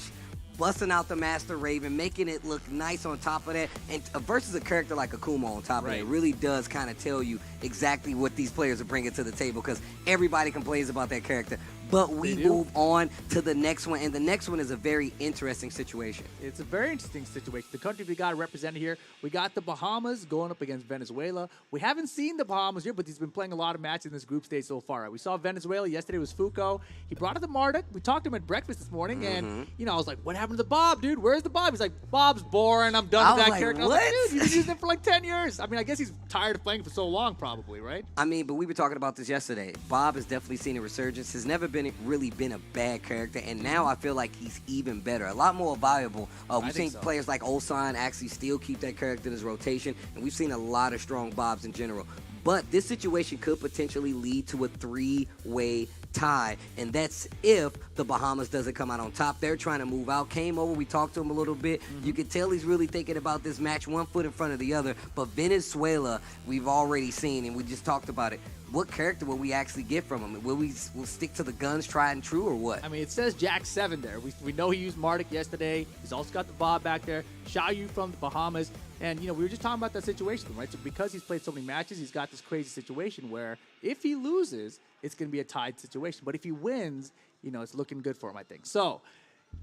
Busting out the Master Raven, making it look nice on top of that, and versus a character like Akuma on top of it, it really does kind of tell you exactly what these players are bringing to the table, because everybody complains about that character. But we move on to the next one, and the next one is a very interesting situation. It's a very interesting situation. The country we got represented here, we got the Bahamas going up against Venezuela. We haven't seen the Bahamas here, but he's been playing a lot of matches in this group stage so far. We saw Venezuela. Yesterday was Foucault. He brought up the Marduk. We talked to him at breakfast this morning, and, you know, I was like, what happened to the Bob, dude? Where's the Bob? He's like, Bob's boring. I'm done with that character. What? I was like, dude, you've been using him for like 10 years. I mean, I guess he's tired of playing for so long, probably, right? I mean, but we were talking about this yesterday. Bob has definitely seen a resurgence. Has never really been a bad character, and now I feel like he's even better, a lot more valuable. We've seen players like Ulsan actually still keep that character in his rotation, and we've seen a lot of strong Bobs in general. But this situation could potentially lead to a 3-way tie, and that's if the Bahamas doesn't come out on top. They're trying to move out. Came over, we talked to him a little bit. You could tell he's really thinking about this match, one foot in front of the other. But Venezuela, we've already seen, and we just talked about it. What character will we actually get from him? Will stick to the guns, tried and true, or what? I mean, it says Jack 7 there. We know he used Marduk yesterday. He's also got the Bob back there. Xiaoyu from the Bahamas. And, you know, we were just talking about that situation, right? So because he's played so many matches, he's got this crazy situation where if he loses, it's going to be a tied situation. But if he wins, you know, it's looking good for him, I think. So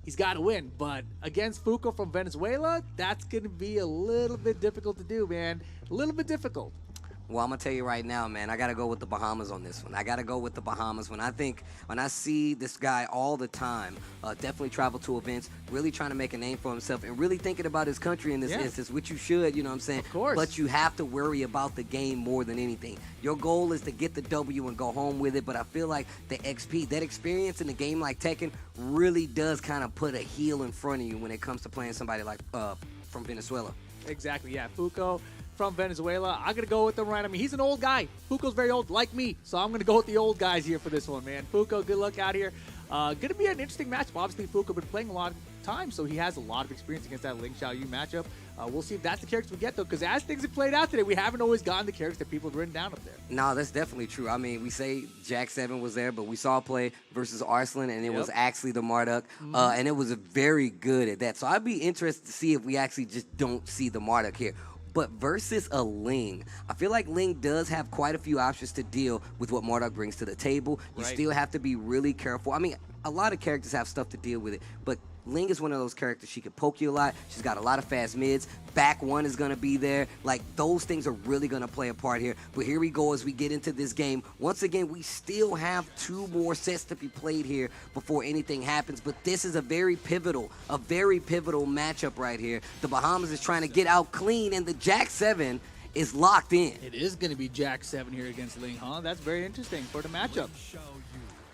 he's got to win. But against Foucault from Venezuela, that's going to be a little bit difficult to do, man. A little bit difficult. Well, I'm going to tell you right now, man, I got to go with the Bahamas on this one. I got to go with the Bahamas. When I see this guy all the time, definitely travel to events, really trying to make a name for himself, and really thinking about his country in this instance, which you should, you know what I'm saying? Of course. But you have to worry about the game more than anything. Your goal is to get the W and go home with it, but I feel like the XP, that experience in a game like Tekken, really does kind of put a heel in front of you when it comes to playing somebody like from Venezuela. Exactly, yeah. Foucault from Venezuela. I'm going to go with him, right? I mean, he's an old guy. Foucault's very old, like me. So I'm going to go with the old guys here for this one, man. Foucault, good luck out here. Going to be an interesting matchup. Obviously, Foucault been playing a lot of time, so he has a lot of experience against that Ling Xiaoyu matchup. We'll see if that's the character we get, though, because as things have played out today, we haven't always gotten the characters that people have written down up there. No, that's definitely true. I mean, we say Jack 7 was there, but we saw play versus Arslan, and it was actually the Marduk, and it was very good at that. So I'd be interested to see if we actually just don't see the Marduk here. but versus a Ling, I feel like Ling does have quite a few options to deal with what Marduk brings to the table. You still have to be really careful. I mean, a lot of characters have stuff to deal with it, but Ling is one of those characters. She can poke you a lot. She's got a lot of fast mids. Back one is going to be there. Like, those things are really going to play a part here. But here we go as we get into this game. Once again, we still have 2 more sets to be played here before anything happens. But this is a very pivotal matchup right here. The Bahamas is trying to get out clean, and the Jack 7 is locked in. It is going to be Jack 7 here against Ling, huh? That's very interesting for the matchup.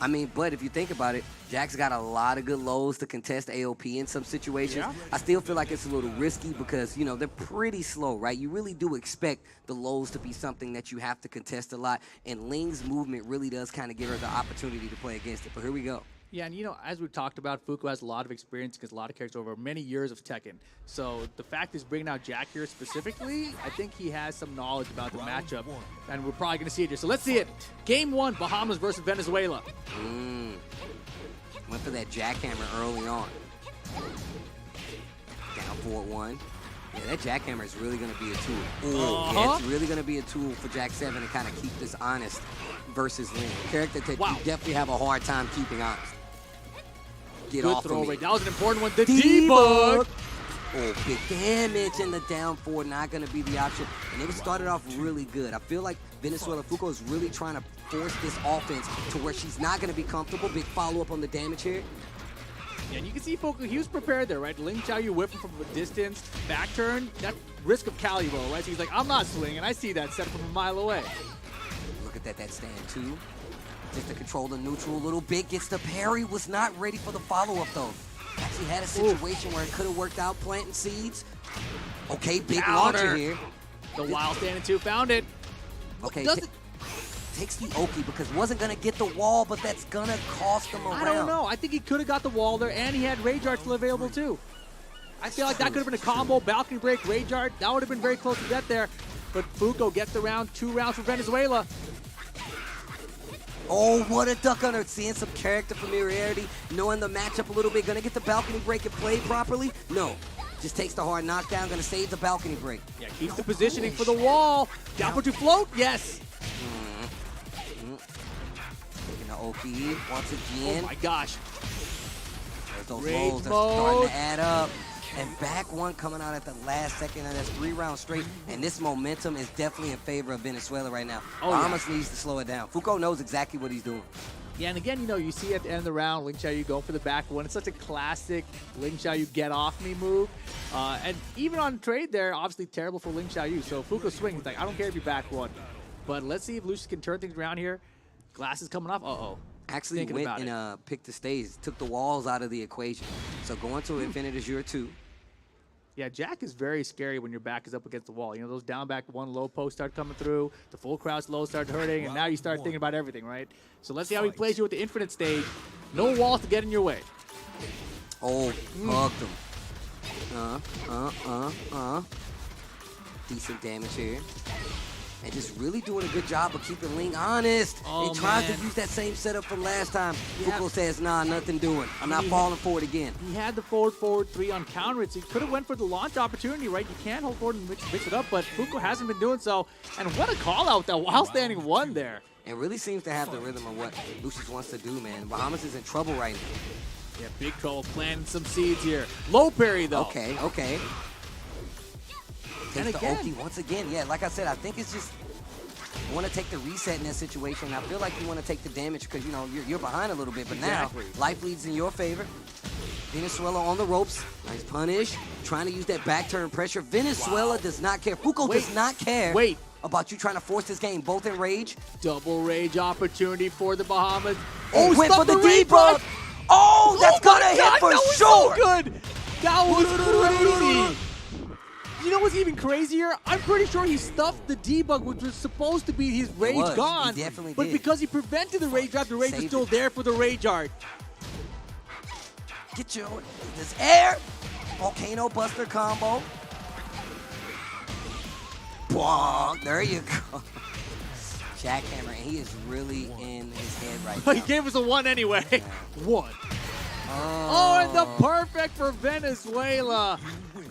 I mean, but if you think about it, Jack's got a lot of good lows to contest AOP in some situations. Yeah. I still feel like it's a little risky because, you know, they're pretty slow, right? You really do expect the lows to be something that you have to contest a lot, and Ling's movement really does kind of give her the opportunity to play against it. But here we go. Yeah, and you know, as we've talked about, Fuko has a lot of experience against a lot of characters over many years of Tekken. So the fact he's bringing out Jack here specifically, I think he has some knowledge about the matchup, and we're probably going to see it here. So let's see it. Game 1, Bahamas versus Venezuela. Went for that jackhammer early on. Down 4-1. Yeah, that jackhammer is really going to be a tool. Yeah, it's really going to be a tool for Jack 7 to kind of keep this honest versus Ling. A character that you definitely have a hard time keeping honest. Get Good off throw of me. rate. That was an important one. The debug. Oh, big damage, and the down 4 not going to be the option. And it was started off really good. I feel like Venezuela Fuko is really trying to force this offense to where she's not going to be comfortable. Big follow-up on the damage here. Yeah, and you can see Fuko, he was prepared there, right? Ling Xiaoyu whipping from a distance, back turn, that risk of Cali roll, right? So he's like, I'm not swinging. I see that set from a mile away. Look at that stand 2. Just to control the neutral a little bit. Gets the parry. Was not ready for the follow-up, though. Actually had a situation where it could have worked out, planting seeds. Okay, big launcher here. The wild standing 2 found it. Okay, takes the Oki because wasn't going to get the wall, but that's going to cost him around. I don't know. I think he could have got the wall there, and he had Rage Art still available, too. I feel like that could have been a combo, balcony break, Rage Art. That would have been very close to get there. But Fuko gets the round, 2 rounds for Venezuela. Oh, what a duck under. Seeing some character familiarity, knowing the matchup a little bit. Going to get the balcony break and play properly? No. Just takes the hard knockdown. Going to save the balcony break. Yeah, keeps the positioning for the wall. Down for 2 float. Yes. Taking the Oki once again. Oh, my gosh. There's those Rage rolls. They're mode. starting to add up. And back one coming out at the last second, and that's 3 rounds straight. And this momentum is definitely in favor of Venezuela right now. Bahamas needs to slow it down. Fuko knows exactly what he's doing. Yeah, and again, you know, you see at the end of the round, Ling Xiaoyu go for the back one. It's such a classic Ling Xiaoyu get off me move. And even on trade there, obviously terrible for Ling Xiaoyu. So Fuko swings like, I don't care if you back one. But let's see if Lucius can turn things around here. Glass is coming off. Uh-oh. Actually went and picked the stage, took the walls out of the equation. So going to Infinite Azure 2. Yeah, Jack is very scary when your back is up against the wall. You know, those down back 1 low posts start coming through, the full crouch low start hurting, and now you start thinking about everything, right? So let's see how he plays you with the Infinite stage. No walls to get in your way. Oh, hugged him. Decent damage here. And just really doing a good job of keeping Ling honest. Oh, he tries to use that same setup from last time. Fuko says, nah, nothing doing. I'm not falling for it again. He had the forward 3 on counter it, so he could have went for the launch opportunity, right? You can't hold forward and mix it up, but Fuko hasn't been doing so. And what a call out, that while standing 1 there. It really seems to have the rhythm of what Lucius wants to do, man. Bahamas is in trouble right now. Yeah, big trouble planting some seeds here. Low parry, though. Okay. Takes the Oki once again. Yeah, like I said, I think it's just you want to take the reset in that situation. I feel like you want to take the damage because, you know, you're behind a little bit. But now, life leads in your favor. Venezuela on the ropes. Nice punish. Trying to use that back turn pressure. Venezuela does not care. Fuko does not care about you trying to force this game, both in rage. Double rage opportunity for the Bahamas. Oh, went for the debug. Oh, that's going to hit for sure. So good. That was crazy. You know what's even crazier? I'm pretty sure he stuffed the debug, which was supposed to be his rage gone. He definitely but did. Because he prevented the rage art, the rage was still there for the rage art. Get your this air. Volcano Buster combo. Bonk. There you go. Jackhammer, and he is really in his head right now. He gave us a 1 anyway. 1. Oh, and the perfect for Venezuela.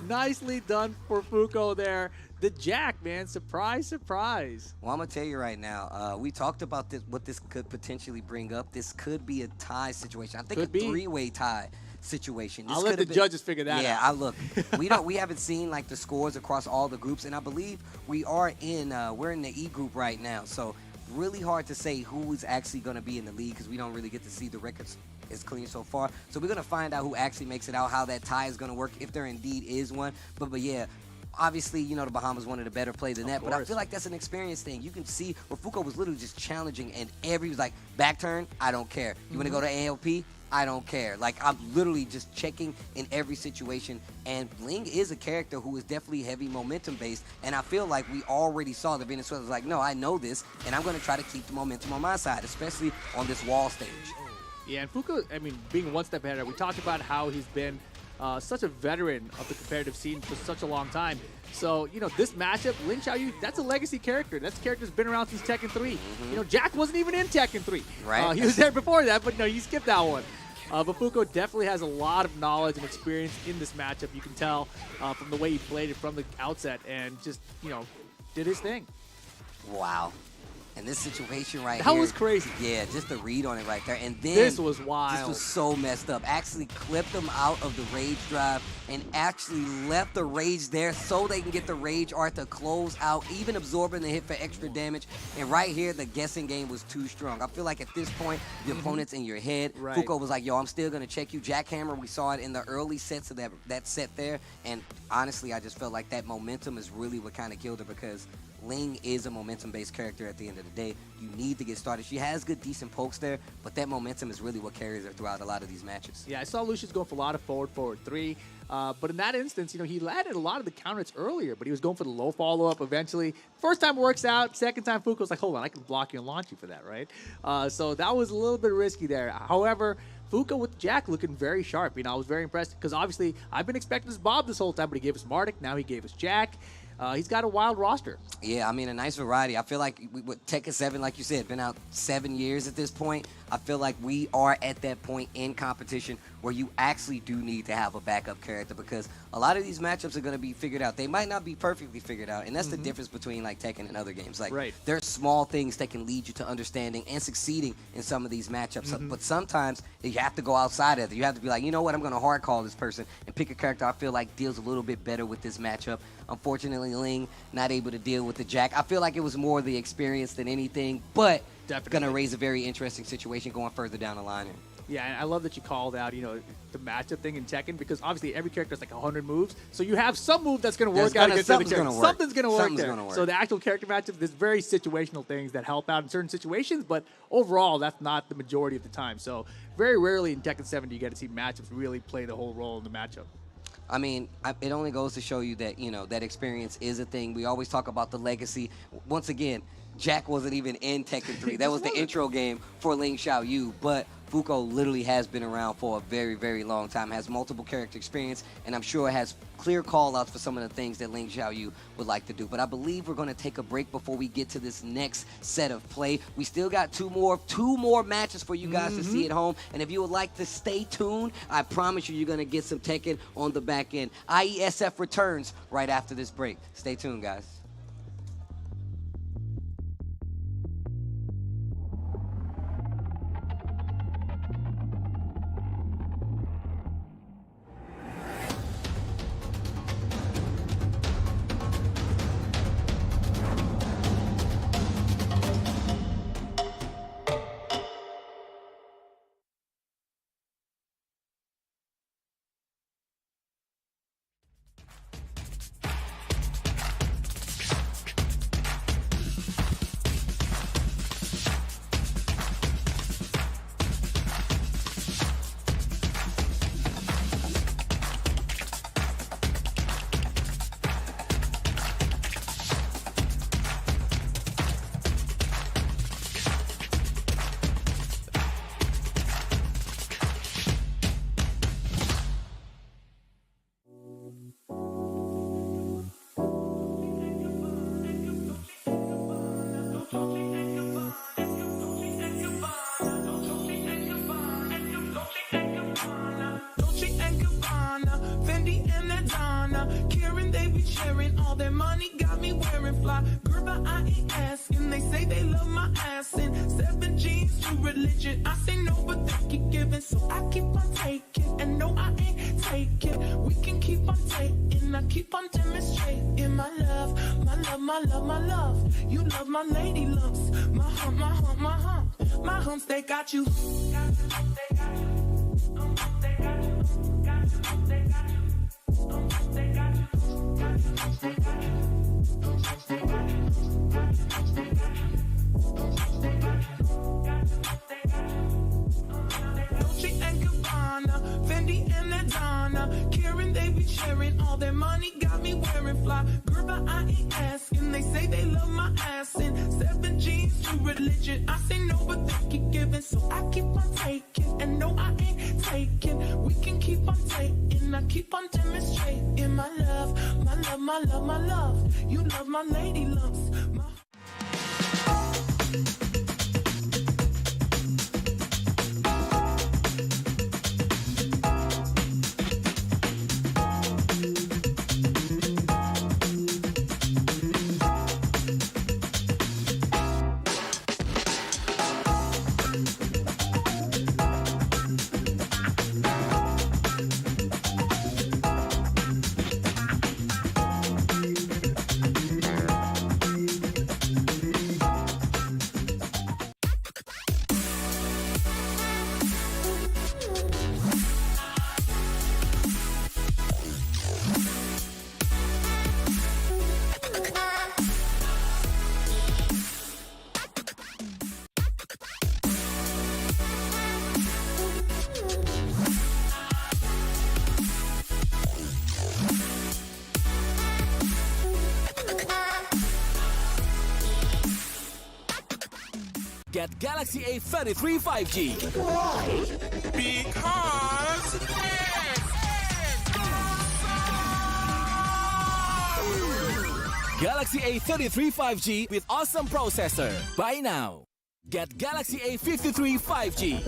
Nicely done for Fuko there. the Jack, man. Surprise, surprise. Well, I'm going to tell you right now, we talked about this, what this could potentially bring up. This could be a tie situation. I think Could a be. three-way tie situation. This I'll let could the have been- judges figure that Yeah, out. we haven't seen like the scores across all the groups, and I believe we're in the E group right now. So really hard to say who is actually going to be in the league because we don't really get to see the records as clean so far. So we're going to find out who actually makes it out, how that tie is going to work, if there indeed is one. But yeah, obviously, you know, the Bahamas wanted a better play than that, but I feel like that's an experience thing. You can see where Foucault was literally just challenging, and every was like, back turn, I don't care. You want to go to ALP? I don't care. Like, I'm literally just checking in every situation, and Ling is a character who is definitely heavy momentum-based, and I feel like we already saw the Venezuelans like, no, I know this, and I'm going to try to keep the momentum on my side, especially on this wall stage. Yeah, and Foucault, I mean, being one step ahead, we talked about how he's been such a veteran of the competitive scene for such a long time. So, you know, this matchup, Lin Xiaoyu, that's a legacy character. That's a character that's been around since Tekken 3. You know, Jack wasn't even in Tekken 3. Right. He was there before that, but no, he skipped that one. But Foucault definitely has a lot of knowledge and experience in this matchup. You can tell from the way he played it from the outset and just, you know, did his thing. Wow. And this situation right That here. was crazy. Yeah, just the read on it right there. And then This was wild. This was so messed up. Actually clipped them out of the rage drive and actually left the rage there so they can get the rage art to close out, even absorbing the hit for extra damage. And right here, the guessing game was too strong. I feel like at this point, the opponent's in your head. Right. Foucault was like, yo, I'm still going to check you. Jackhammer, we saw it in the early sets of that set there. And honestly, I just felt like that momentum is really what kind of killed her because Ling is a momentum-based character at the end of the day. You need to get started. She has good, decent pokes there, but that momentum is really what carries her throughout a lot of these matches. Yeah, I saw Lucius going for a lot of forward 3. But in that instance, you know, he landed a lot of the counters earlier, but he was going for the low follow-up eventually. First time works out. Second time, Foucault's like, hold on, I can block you and launch you for that, right? So that was a little bit risky there. However, Foucault with Jack looking very sharp. You know, I was very impressed because obviously I've been expecting this Bob this whole time, but he gave us Mardik. Now he gave us Jack. He's got a wild roster. Yeah, I mean, a nice variety. I feel like with Tekken 7, like you said, been out 7 years at this point. I feel like we are at that point in competition where you actually do need to have a backup character because a lot of these matchups are going to be figured out. They might not be perfectly figured out, and that's the difference between like Tekken and other games. Like, there's small things that can lead you to understanding and succeeding in some of these matchups. But sometimes you have to go outside of it. You have to be like, you know what, I'm going to hard call this person and pick a character I feel like deals a little bit better with this matchup. Unfortunately, Ling not able to deal with the Jack. I feel like it was more the experience than anything, but going to raise a very interesting situation going further down the line. Yeah, and I love that you called out, you know, the matchup thing in Tekken because obviously every character has like 100 moves, so you have some move that's going to work out against every character. Something's going to work there. So the actual character matchup, there's very situational things that help out in certain situations, but overall, that's not the majority of the time. So very rarely in Tekken 7 do you get to see matchups really play the whole role in the matchup. I mean, it only goes to show you that, you know, that experience is a thing. We always talk about the legacy. Once again, Jack wasn't even in Tekken 3. That was the intro game for Ling Xiaoyu, but Foucault literally has been around for a very, very long time, has multiple character experience, and I'm sure has clear call-outs for some of the things that Ling Xiaoyu would like to do. But I believe we're going to take a break before we get to this next set of play. We still got two more matches for you guys to see at home, and if you would like to stay tuned, I promise you're going to get some Tekken on the back end. IESF returns right after this break. Stay tuned, guys. Fendi and Adana, Karen, they be sharing all their money, got me wearing fly. Girl by IES, and they say they love my ass. And 7 G's to religion. I say no, but they keep giving, so I keep on taking. And no, I ain't taking. We can keep on taking. I keep on demonstrating my love, my love, my love, my love. You love my lady lumps, my hump, my hump, my hump. My humps, they got you. Dolce and Gabbana, Fendi and Adana, Karen, they be sharing all their money, got me wearing fly. Girl by IES, and they say they love my ass. And 7 G's to religion. I say no, but they keep giving, so I keep on taking. And no, I ain't taking. We can keep on taking. I keep on demonstrating my love, my love, my love, my love. You love my lady lumps. Get Galaxy A33 5G. Why? Because Galaxy A33 5G with awesome processor. Buy now. Get Galaxy A53 5G.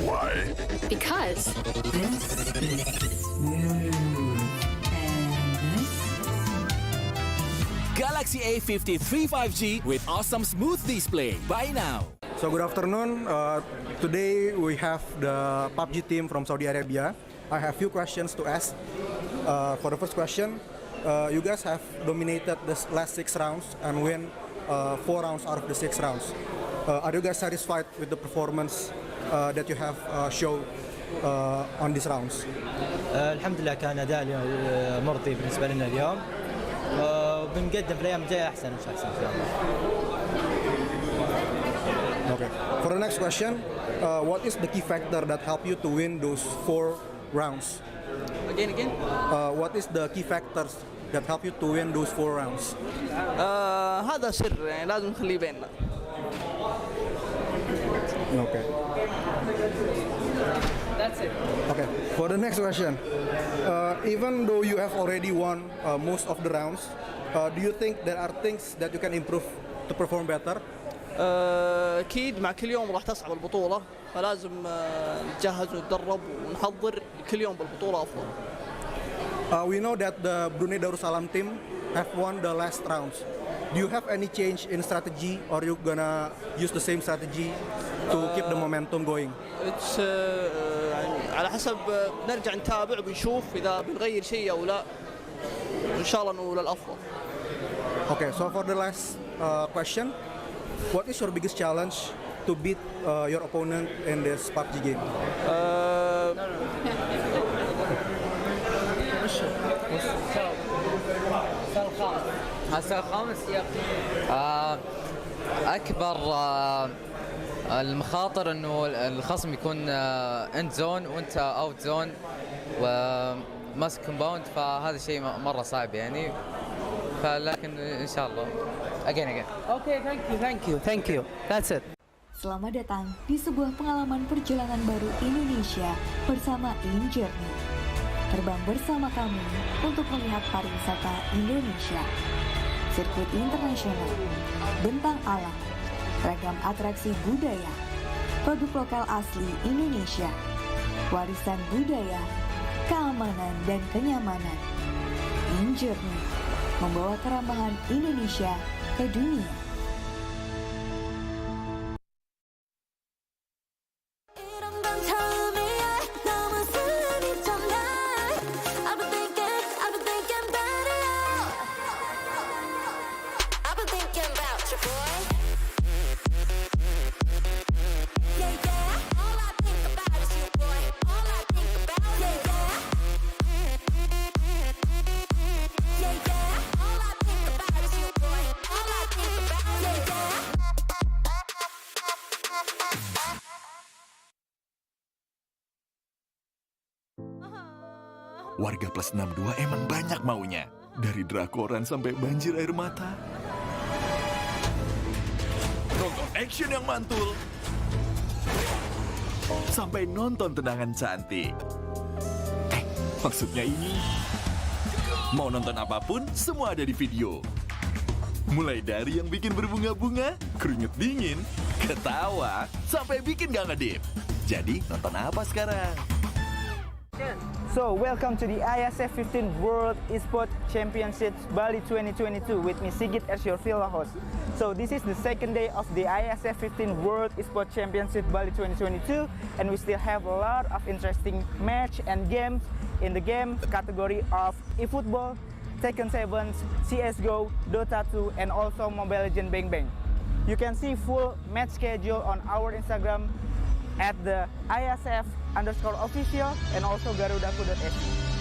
Why? Because Galaxy A53 5G with awesome smooth display. Buy now. So good afternoon. Today we have the PUBG team from Saudi Arabia. I have few questions to ask. For the first question, you guys have dominated the last 6 rounds and win 4 rounds out of the 6 rounds. Are you guys satisfied with the performance that you have shown on these rounds? الحمد لله كان أداء مرضي بالنسبة لنا اليوم. وبنقدم في الأيام الجاية أحسن إن شاء الله. Okay. For the next question, what is the key factor that helped you to win those 4 rounds? Again. What is the key factors that help you to win those 4 rounds? هذا سر يعني لازم نخليه بيننا. Okay. That's it. Okay. For the next question, even though you have already won most of the rounds, do you think there are things that you can improve to perform better? أكيد مع كل يوم راح تصعب البطولة فلازم نتجهز ونتدرب ونحضر كل يوم بالبطولة أفضل. We know that the Brunei Darussalam team have won the last rounds. Do you have any change in strategy, or you gonna use the same strategy to keep the momentum going? It's على حسب نرجع نتابع وبنشوف إذا بنغير شيء أو لا. إن شاء الله نقول الأفضل. Okay, so for the last question, what is your biggest challenge to beat your opponent in this PUBG game? السؤال الخامس أكبر المخاطر إنه الخصم يكون اند زون وأنت اوت زون وماسك كومباوند فهذا شيء مرة صعب يعني فلكن إن شاء الله. Again. Okay, thank you. That's it. Selamat datang di sebuah pengalaman perjalanan baru Indonesia bersama InJourney. Terbang bersama kami untuk melihat pariwisata Indonesia. Sirkuit internasional, bentang alam, ragam atraksi budaya, produk lokal asli Indonesia, warisan budaya, keamanan dan kenyamanan. InJourney, membawa kerambahan Indonesia ke dunia. Warga plus 62 emang banyak maunya. Dari drakoran sampai banjir air mata. Nonton action yang mantul. Sampai nonton tendangan cantik. Maksudnya ini. Mau nonton apapun, semua ada di video. Mulai dari yang bikin berbunga-bunga, keringet dingin, ketawa, sampai bikin gak ngedip. Jadi nonton apa sekarang? So, welcome to the IESF 14th World Esports Championships Bali 2022 with me Sigit as your field host. So, this is the second day of the IESF 15th World Esports Championship Bali 2022 and we still have a lot of interesting match and games in the game category of eFootball, Tekken 7, CSGO, Dota 2 and also Mobile Legends Bang Bang. You can see full match schedule on our Instagram at the IESF_official and also garudaku.sg.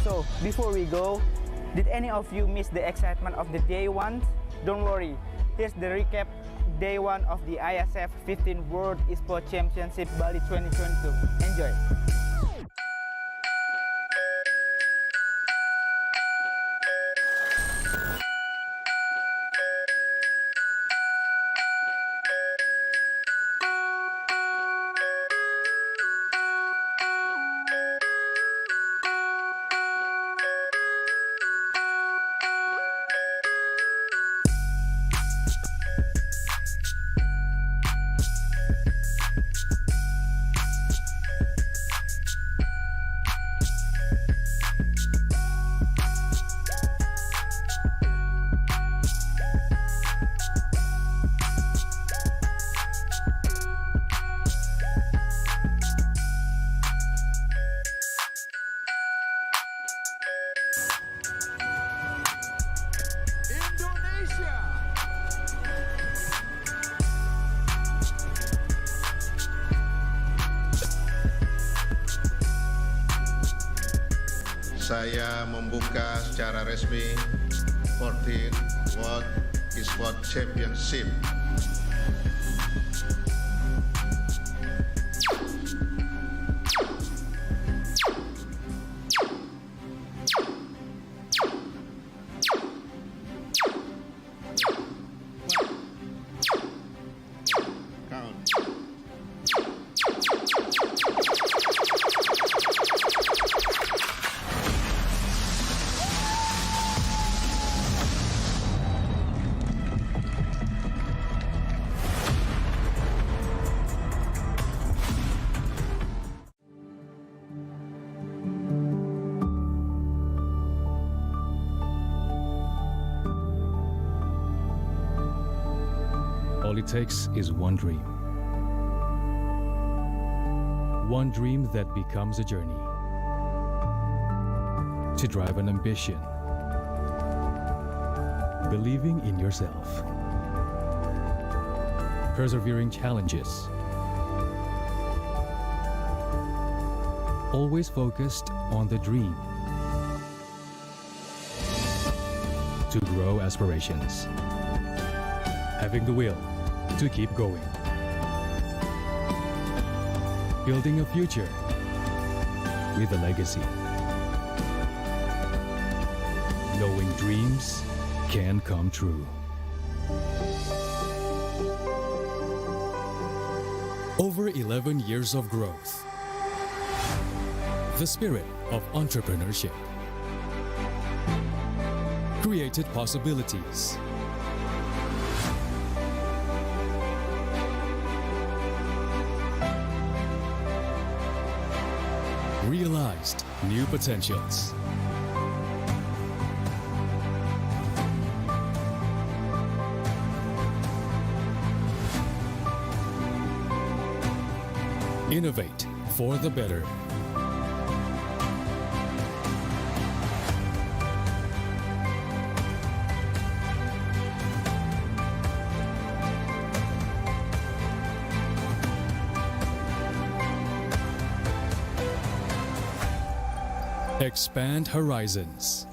So, before we go, did any of you miss the excitement of the day one? Don't worry, here's the recap day one of the IESF 15th World Esports Championship Bali 2022. Enjoy! Saya membuka secara resmi 14th World Esports Championship. All it takes is one dream. One dream that becomes a journey. to drive an ambition. Believing in yourself. Persevering challenges. Always focused on the dream. To grow aspirations. Having the will to keep going. Building a future with a legacy. Knowing dreams can come true. Over 11 years of growth. The spirit of entrepreneurship. Created possibilities. Realized new potentials. Innovate for the better. Expand horizons.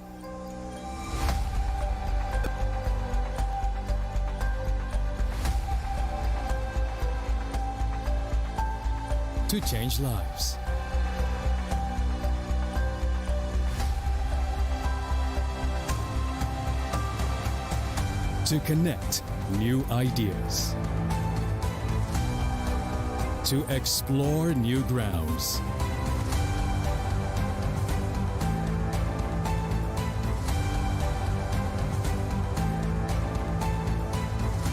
To change lives. To connect new ideas. To explore new grounds.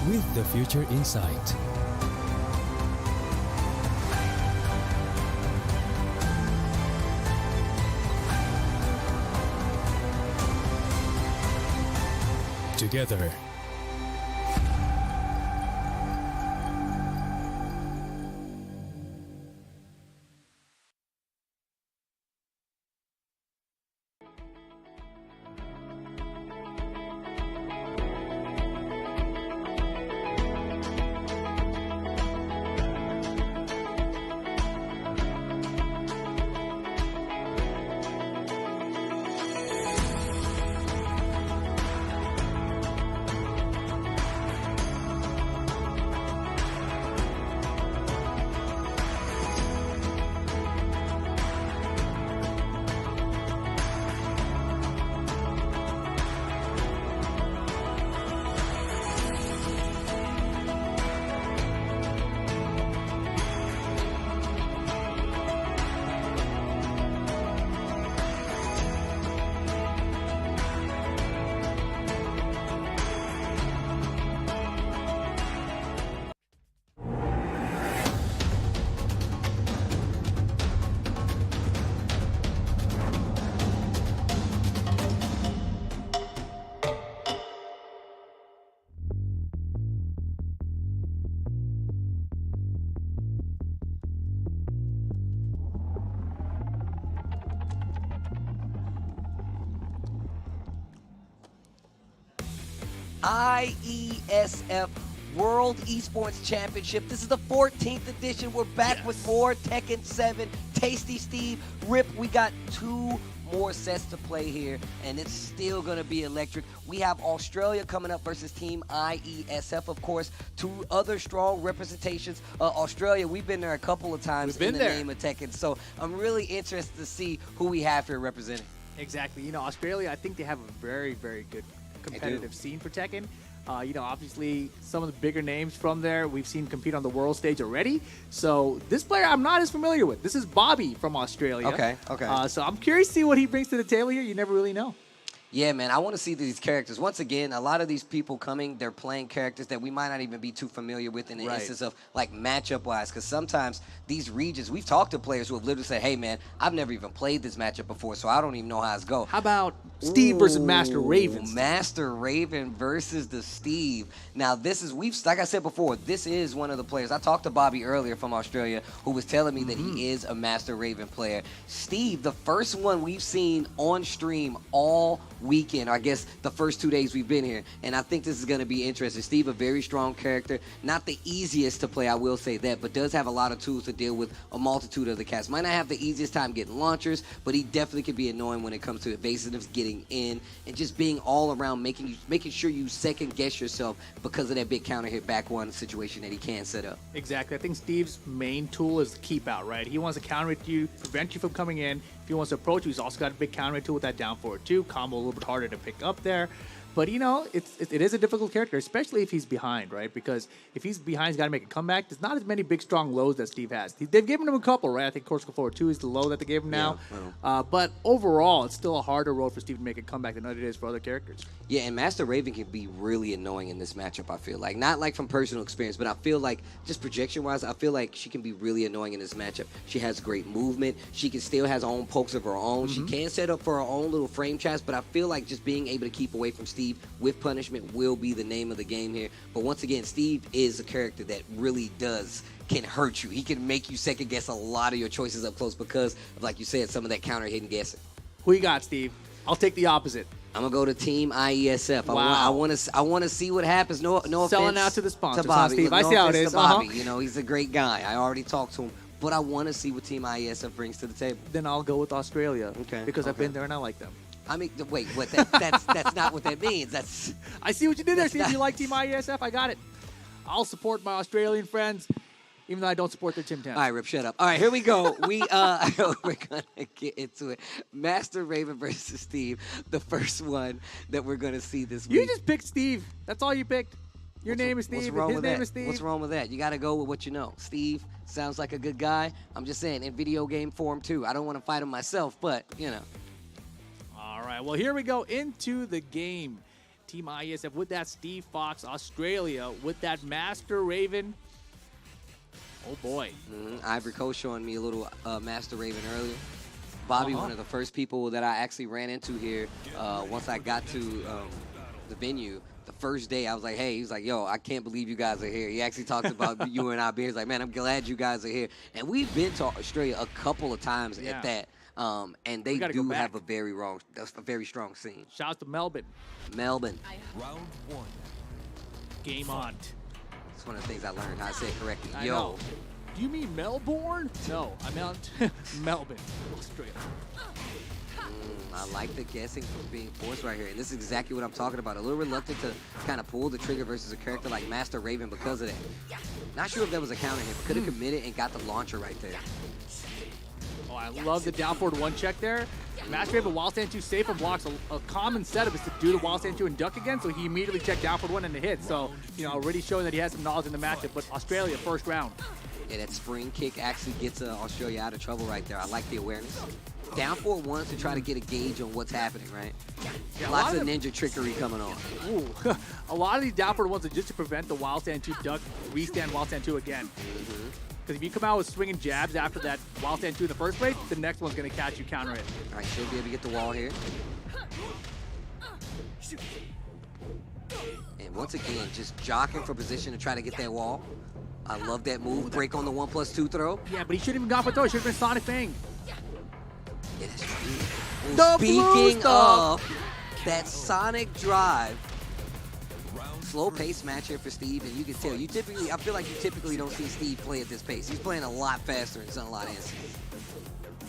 With the future in sight. Together. IESF World Esports Championship. This is the 14th edition. We're back with more Tekken 7. Tasty Steve, Rip, we got 2 more sets to play here, and it's still going to be electric. We have Australia coming up versus Team IESF, of course. 2 other strong representations. Australia, we've been there a couple of times in the name of Tekken, so I'm really interested to see who we have here representing. Exactly. You know, Australia, I think they have a very, very good competitive scene for Tekken. You know, obviously, some of the bigger names from there we've seen compete on the world stage already. So this player I'm not as familiar with. This is Bobby from Australia. Okay. So I'm curious to see what he brings to the table here. You never really know. Yeah, man, I want to see these characters. Once again, a lot of these people coming, they're playing characters that we might not even be too familiar with in the instance of, like, matchup-wise. Because sometimes these regions, we've talked to players who have literally said, hey, man, I've never even played this matchup before, so I don't even know how it's go. How about Steve versus Master Raven? Master Raven versus the Steve. Now, this is, like I said before, this is one of the players. I talked to Bobby earlier from Australia who was telling me that he is a Master Raven player. Steve, the first one we've seen on stream all weekend, I guess the first 2 days we've been here, and I think this is going to be interesting. Steve, a very strong character, not the easiest to play, I will say that, but does have a lot of tools to deal with a multitude of the cats. Might not have the easiest time getting launchers, but he definitely can be annoying when it comes to evasiveness, getting in, and just being all around, making sure you second guess yourself because of that big counter hit back one situation that he can set up. Exactly. I think Steve's main tool is the keep out, right? He wants to counter hit you, prevent you from coming in. If he wants to approach you, he's also got a big counter hit tool with that down forward too. Combo a little bit harder to pick up there. But, you know, it is a difficult character, especially if he's behind, right? Because if he's behind, he's got to make a comeback. There's not as many big, strong lows that Steve has. They've given him a couple, right? I think Corsica forward 2 is the low that they gave him now. Yeah, but overall, it's still a harder road for Steve to make a comeback than it is for other characters. Yeah, and Master Raven can be really annoying in this matchup, I feel like. Not like from personal experience, but I feel like just projection-wise, I feel like she can be really annoying in this matchup. She has great movement. She can still has her own pokes of her own. She can set up for her own little frame traps, but I feel like just being able to keep away from Steve with punishment will be the name of the game here. But once again, Steve is a character that really can hurt you. He can make you second guess a lot of your choices up close because of, like you said, some of that counter hidden guessing. Who you got, Steve? I'll take the opposite. I'm gonna go to Team IESF. Wow. I want to see what happens. No offense. Selling out to the sponsors, to Bobby. Steve. No I see how it offense is. to Bobby. You know, he's a great guy. I already talked to him, but I want to see what Team IESF brings to the table. Then I'll go with Australia. Okay. Because I've been there and I like them. I mean, wait, what? That's not what that means. I see what you did there, Steve. You like Team IESF? I got it. I'll support my Australian friends, even though I don't support their Tim Tams. All right, Rip, shut up. All right, here we go. We're gonna get into it. Master Raven versus Steve, the first one that we're gonna see this week. You just picked Steve. That's all you picked. Your name is Steve. His name is Steve. What's wrong with that? You got to go with what you know. Steve sounds like a good guy. I'm just saying, in video game form too. I don't want to fight him myself, but you know. All right, well, here we go into the game. Team IESF with that Steve Fox, Australia with that Master Raven. Oh, boy. Ivory Coast showing me a little Master Raven earlier. Bobby, one of the first people that I actually ran into here once I got to the venue. The first day, I was like, hey, he was like, yo, I can't believe you guys are here. He actually talked about you and I being. He's like, man, I'm glad you guys are here. And we've been to Australia a couple of times at that. And they do have a very strong scene. Shout out to Melbourne. Melbourne. Round 1. Game on. It's one of the things I learned how to say it correctly. I know. Do you mean Melbourne? No, I meant Melbourne, Australia. I like the guessing from being forced right here. And this is exactly what I'm talking about. A little reluctant to kind of pull the trigger versus a character like Master Raven because of that. Not sure if that was a counter hit, but could have committed and got the launcher right there. Oh, I love the down forward one check there. Master Raven while stand 2 safe and blocks. A common setup is to do the while stand 2 and duck again, so he immediately checked down forward one and the hit. So, you know, already showing that he has some knowledge in the matchup. But Australia, first round. Yeah, that spring kick actually gets Australia out of trouble right there. I like the awareness. Down forward ones to try to get a gauge on what's happening, right? Yeah, lots of ninja trickery coming on. Ooh, a lot of these down forward ones are just to prevent the wild stand 2 duck, restand wild stand 2 again. Because if you come out with swinging jabs after that wild stand 2 in the first place, the next one's going to catch you, counter it. All right, should be able to get the wall here. And once again, just jockeying for position to try to get that wall. I love that move. Break on the 1+2 throw. Yeah, but he shouldn't even gone for throw. He should have been Sonic Fang. Yeah, that's right. Speaking of that Sonic drive, slow pace match here for Steve, and you can tell. I feel like you typically don't see Steve play at this pace. He's playing a lot faster in a lot of instances.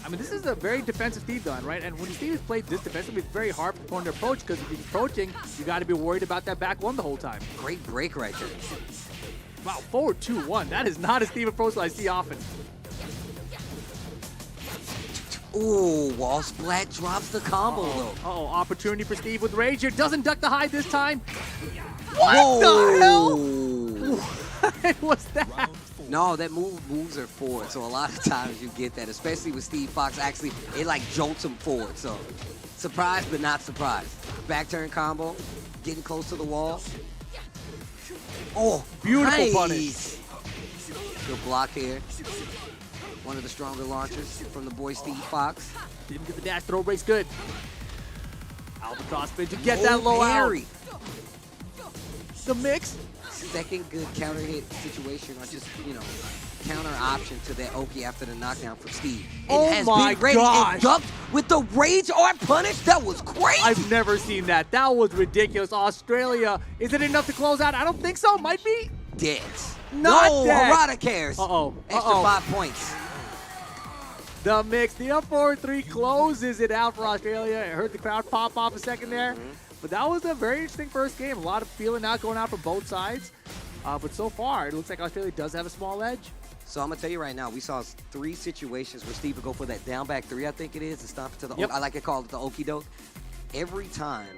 I mean, this is a very defensive Steve gun, right? And when Steve is played this defensively, it's very hard for opponent to approach because if he's approaching, you got to be worried about that back one the whole time. Great break right there. Wow, forward 2-1. That is not a Steve approach that I see often. Ooh, wall splat drops the combo though. Oh, opportunity for Steve with rage here. Doesn't duck the hide this time. What the hell? What was that? No, that moves are forward, so a lot of times you get that, especially with Steve Fox. Actually, it like jolts him forward, so surprised but not surprised. back turn combo, getting close to the wall. Oh, Beautiful nice. punish. Good block here. One of the stronger launchers from the boy Steve Fox. Didn't get the dash throw race good. Albatross spin to get that low parry. out. The mix. Second good counter hit situation, or just, counter option to that Oki after the knockdown from Steve. It has my been ready gosh. and ducked with the rage art punish. That was crazy. I've never seen that. That was ridiculous. Australia, is it enough to close out? I don't think so. Might be. Dead. Not no, dead. Harada cares. Uh-oh. Extra 5 points. The mix, the up 4-3 closes it out for Australia. I heard the crowd pop off a second there. But that was a very interesting first game. A lot of feeling out going out from both sides. But so far, it looks like Australia does have a small edge. So I'm going to tell you right now, we saw 3 situations where Steve would go for that down back 3, I think it is, and stomp it to the Yep. I like to call it the okie doke. Every time,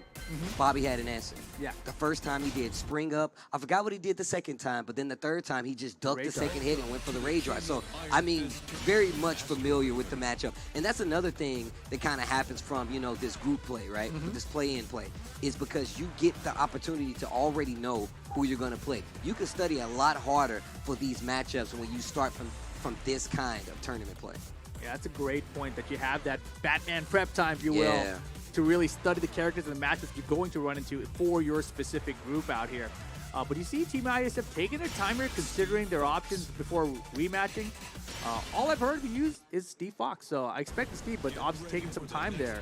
Bobby had an answer. Yeah. The first time he did spring up. I forgot what he did the second time, but then the third time he just ducked the Rage second drive. hit and went for the rage drive. So, I mean, very much familiar with the matchup. And that's another thing that kind of happens from, this group play, right? This play-in play, is because you get the opportunity to already know who you're going to play. You can study a lot harder for these matchups when you start from this kind of tournament play. Yeah, that's a great point that you have that Batman prep time, if you will, Yeah. to really study the characters and the matches you're going to run into for your specific group out here. But you see Team IESF taking their time here, considering their options before rematching. All I've heard being used is Steve Fox, so I expected Steve, but obviously taking some time there,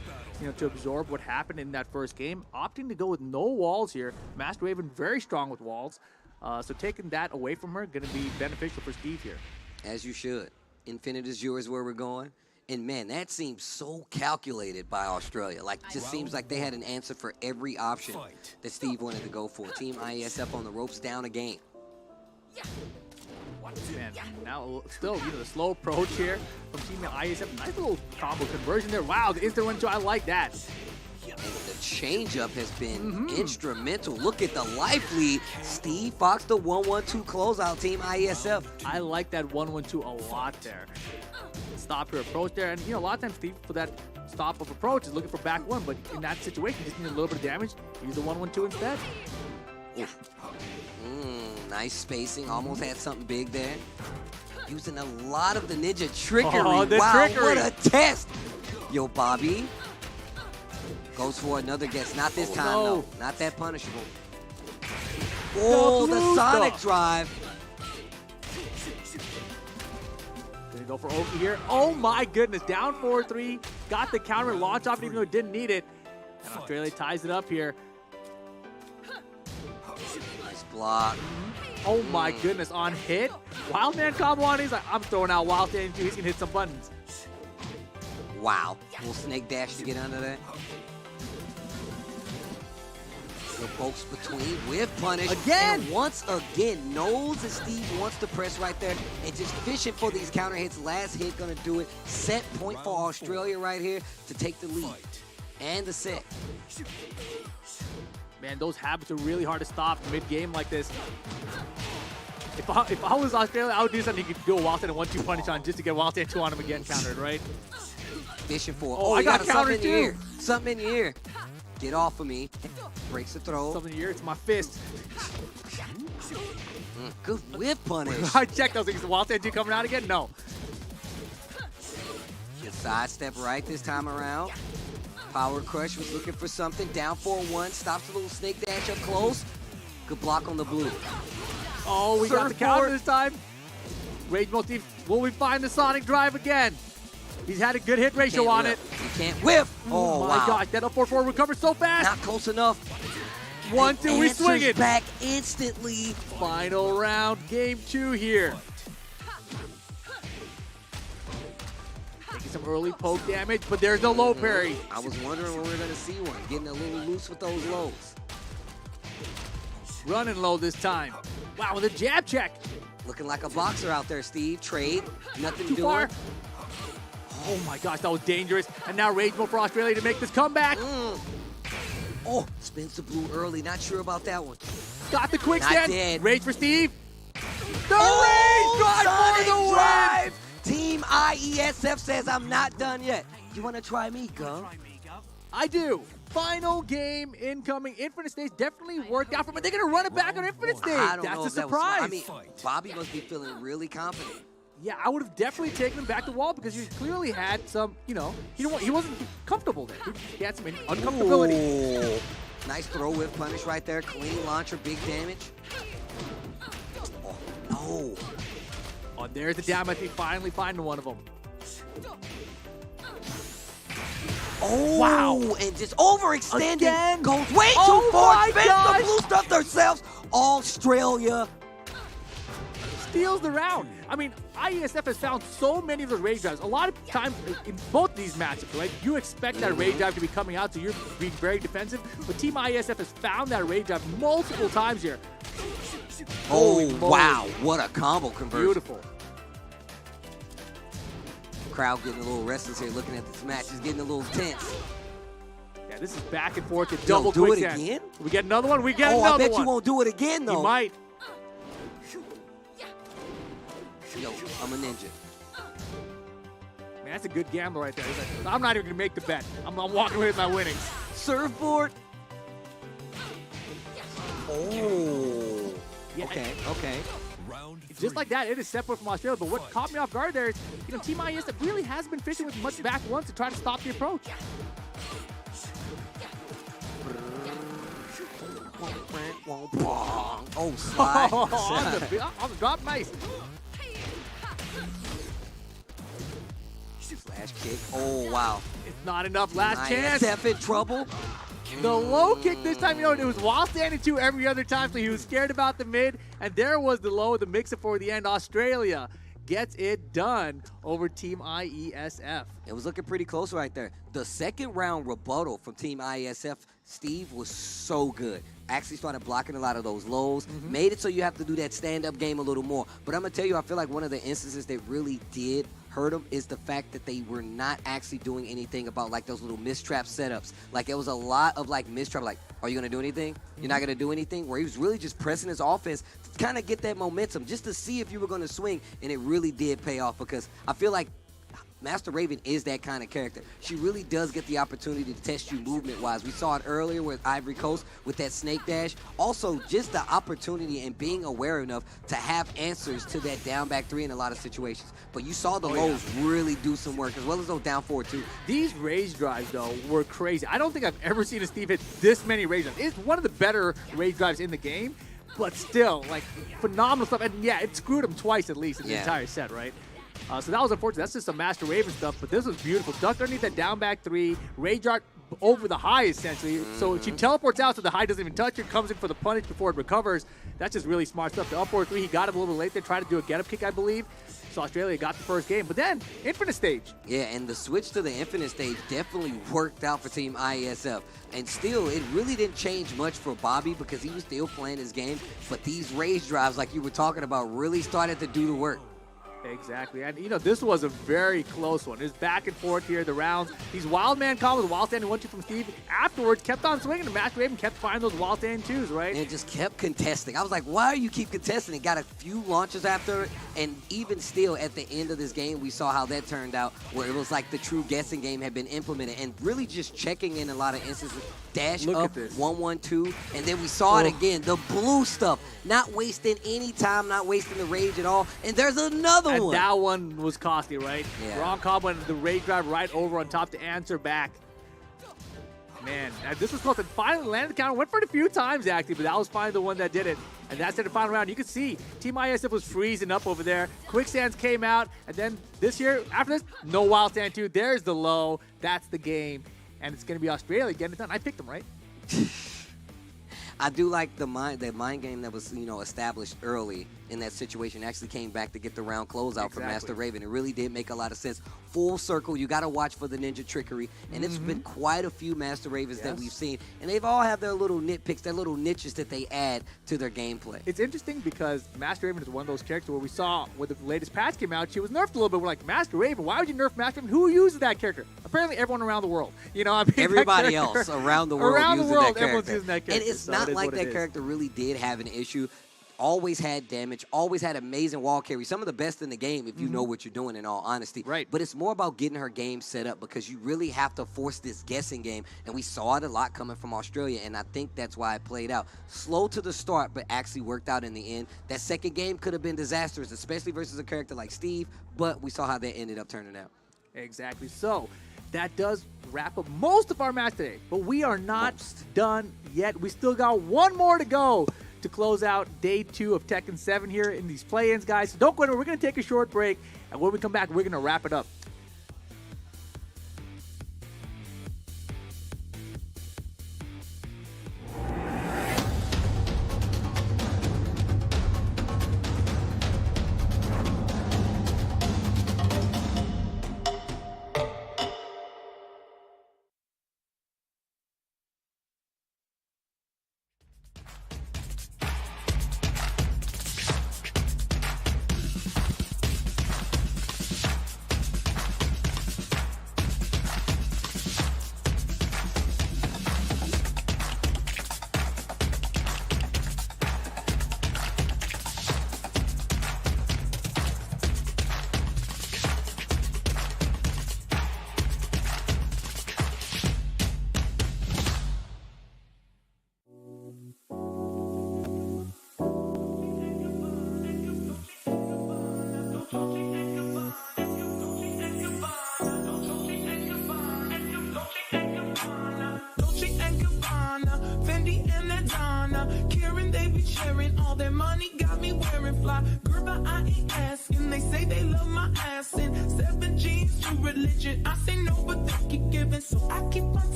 to absorb what happened in that first game. Opting to go with no walls here. Master Raven very strong with walls, so taking that away from her going to be beneficial for Steve here. As you should. Infinite is yours where we're going. And man, that seems so calculated by Australia. Like, it just seems like they had an answer for every option that Steve wanted to go for. Team IESF on the ropes, down a game. Man, now still, the slow approach here from Team IESF. Nice little combo conversion there. Wow, the instant 1-2, I like that. And the changeup has been instrumental. Look at the life lead. Steve Fox, the 1-1-2 closeout, Team IESF. I like that 1-1-2 a lot there. Stop your approach there, and a lot of times Steve, for that stop of approach, is looking for back one, but in that situation, you just need a little bit of damage. Use the 1-1-2 instead. Nice spacing, almost had something big there. Using a lot of the ninja trickery. Oh, the wow, trickery. what a test. Yo, Bobby goes for another guess. Not this time, no. though. Not that punishable. Oh, the Sonic drive. Gonna go for Oki here. Oh my goodness, down 4-3. Got the counter launch off even though it didn't need it. And Australia ties it up here. Nice block. Oh my goodness, on hit. Wildman combo on, he's like, I'm throwing out Wild Stand too. He's gonna hit some buttons. Wow. Little snake dash to get under that. The folks between with punish. Again! And once again, knows that Steve wants to press right there and just fishing for these counter hits. Last hit gonna do it. Set point for Australia right here to take the lead. And the set. Man, those habits are really hard to stop mid-game like this. If I was Australia, I would do something you could do a Wild Stand and 1-2 punish on just to get Wild Stand 2 on him again countered, right? Fishing for. Oh, I got something countered in your too. ear. Something in your ear. Get off of me. Breaks the throw. Something in your ear, it's my fist. Good whip punish. I checked those things. The Wild Stand 2 coming out again? No. Good sidestep right this time around. Power Crush was looking for something. Down 4-1. Stops a little snake dash up close. Good block on the blue. Oh, we got the counter this time. Rage Motif. Will we find the Sonic Drive again? He's had a good hit ratio on it. You can't whip. Oh, my wow. gosh. That up 4-4 recovers so fast. Not close enough. 1-2, we swing Answers it. back instantly. Final round, game 2 here. Taking some early poke damage, but there's no low parry. I was wondering when we were going to see one. Getting a little loose with those lows. Running low this time. Wow, with a jab check. Looking like a boxer out there, Steve. Trade. Nothing Too doing. far. Oh my gosh, that was dangerous. And now Rage Mode for Australia to make this comeback. Oh, spins the blue early. Not sure about that one. Got the quick Not stand. dead. Rage for Steve. The Oh, Rage drive for the Sonic win. drive. Team IESF says I'm not done yet. You want to try me, Gum? I do. Final game incoming. Infinite Stage definitely worked out for him, but they're going to run it back on Infinite Stage. I don't That's know a if that surprise. was, I mean, Bobby must be feeling really confident. Yeah, I would have definitely taken him back to wall because he clearly had some, he wasn't comfortable there. He had some uncomfortability. Ooh. Nice throw with punish right there. Clean launcher, big damage. Oh, no. Oh, there's the down. I think finally finding one of them. Oh, wow. And just overextending. Again? Goes way too far. Spins the blue stuff themselves. Australia. Steals the round. I mean, IESF has found so many of those rage drives. A lot of times in both these matchups, right, you expect that rage drive to be coming out, so you're being very defensive. But Team IESF has found that rage drive multiple times here. Oh, wow. What a combo conversion. Beautiful. Crowd getting a little restless here looking at this match. It's getting a little tense. Yeah, this is back and forth. Double do it quicksand. again? We get another one. We get another one. one. I bet you won't do it again, though. He might. Yo, I'm a ninja. Man, that's a good gamble right there. He's like, I'm not even going to make the bet. I'm walking away with my winnings. Surfboard. Oh. Yeah. Okay. Just like that, it is separate from Australia. But what caught me off guard there is, Team IESF really has been fishing with much back once to try to stop the approach. Oh, slide. on the drop, nice. Flash kick. Oh, wow. It's not enough. Last chance. IESF in trouble. The low kick this time, it was while standing 2 every other time, so he was scared about the mid. And there was the low, the mix-up for the end. Australia gets it done over Team IESF. It was looking pretty close right there. The second round rebuttal from Team IESF, Steve, was so good. Actually started blocking a lot of those lows. Made it so you have to do that stand-up game a little more. But I'm going to tell you, I feel like one of the instances that really did hurt them is the fact that they were not actually doing anything about like those little mistrap setups. Like it was a lot of like mistrap, like, are you going to do anything? You're not going to do anything? Where he was really just pressing his offense to kind of get that momentum, just to see if you were going to swing. And it really did pay off because I feel like Master Raven is that kind of character. She really does get the opportunity to test you movement-wise. We saw it earlier with Ivory Coast with that snake dash. Also, just the opportunity and being aware enough to have answers to that down back 3 in a lot of situations. But you saw the lows really do some work, as well as those down 4 too. These rage drives, though, were crazy. I don't think I've ever seen a Steve hit this many rage drives. It's one of the better rage drives in the game, but still, like, phenomenal stuff. And yeah, it screwed him twice at least in the entire set, right? So that was unfortunate. That's just some Master Raven stuff, but this was beautiful. Ducked underneath that down back 3, rage art over the high essentially. So she teleports out so the high doesn't even touch her, comes in for the punish before it recovers. That's just really smart stuff. The up forward 3, he got it a little late there, tried to do a get up kick, I believe. So Australia got the first game, but then Infinite Stage. Yeah, and the switch to the Infinite Stage definitely worked out for Team IESF. And still, it really didn't change much for Bobby because he was still playing his game. But these rage drives, like you were talking about, really started to do the work. Exactly, and this was a very close one. It's back and forth here, the rounds. These wild man combos, wild standing 1-2 from Steve. Afterwards, kept on swinging, and Master Raven kept finding those wild standing 2s, right? And just kept contesting. I was like, why do you keep contesting? It got a few launches after it, and even still, at the end of this game, we saw how that turned out, where it was like the true guessing game had been implemented, and really just checking in a lot of instances. Dash up, 1-1-2, and then we saw it again. The blue stuff, not wasting any time, not wasting the rage at all. And there's another one. And that one was costly, right? Yeah. Wrong combo and the rage drive right over on top to answer back. Man, this was close. And finally landed the counter. Went for it a few times, actually, but that was finally the one that did it. And that's in the final round. You can see Team IESF was freezing up over there. Quicksands came out, and then this here, after this, no wild stand 2. There's the low. That's the game. And it's going to be Australia getting it done. I picked them, right? I do like the mind game that was, established early in that situation. Actually came back to get the round closeout for Master Raven. It really did make a lot of sense. Full circle, you got to watch for the ninja trickery. And it's been quite a few Master Ravens that we've seen. And they've all have their little nitpicks, their little niches that they add to their gameplay. It's interesting because Master Raven is one of those characters where we saw when the latest patch came out, she was nerfed a little bit. We're like, Master Raven, why would you nerf Master Raven? Who uses that character? Apparently everyone around the world. Everybody else around the world, everyone's using that character. using that character. And it's not like that character really did have an issue. always had damage, always had amazing wall carry, some of the best in the game if you know what you're doing, in all honesty. Right. But it's more about getting her game set up because you really have to force this guessing game, and we saw it a lot coming from Australia, and I think that's why it played out. Slow to the start, but actually worked out in the end. That second game could have been disastrous, especially versus a character like Steve, but we saw how that ended up turning out. Exactly. So that does wrap up most of our match today, but we are not done yet. We still got one more to go to close out day 2 of Tekken 7 here in these play-ins, guys. So don't go anywhere. We're going to take a short break, and when we come back, we're going to wrap it up.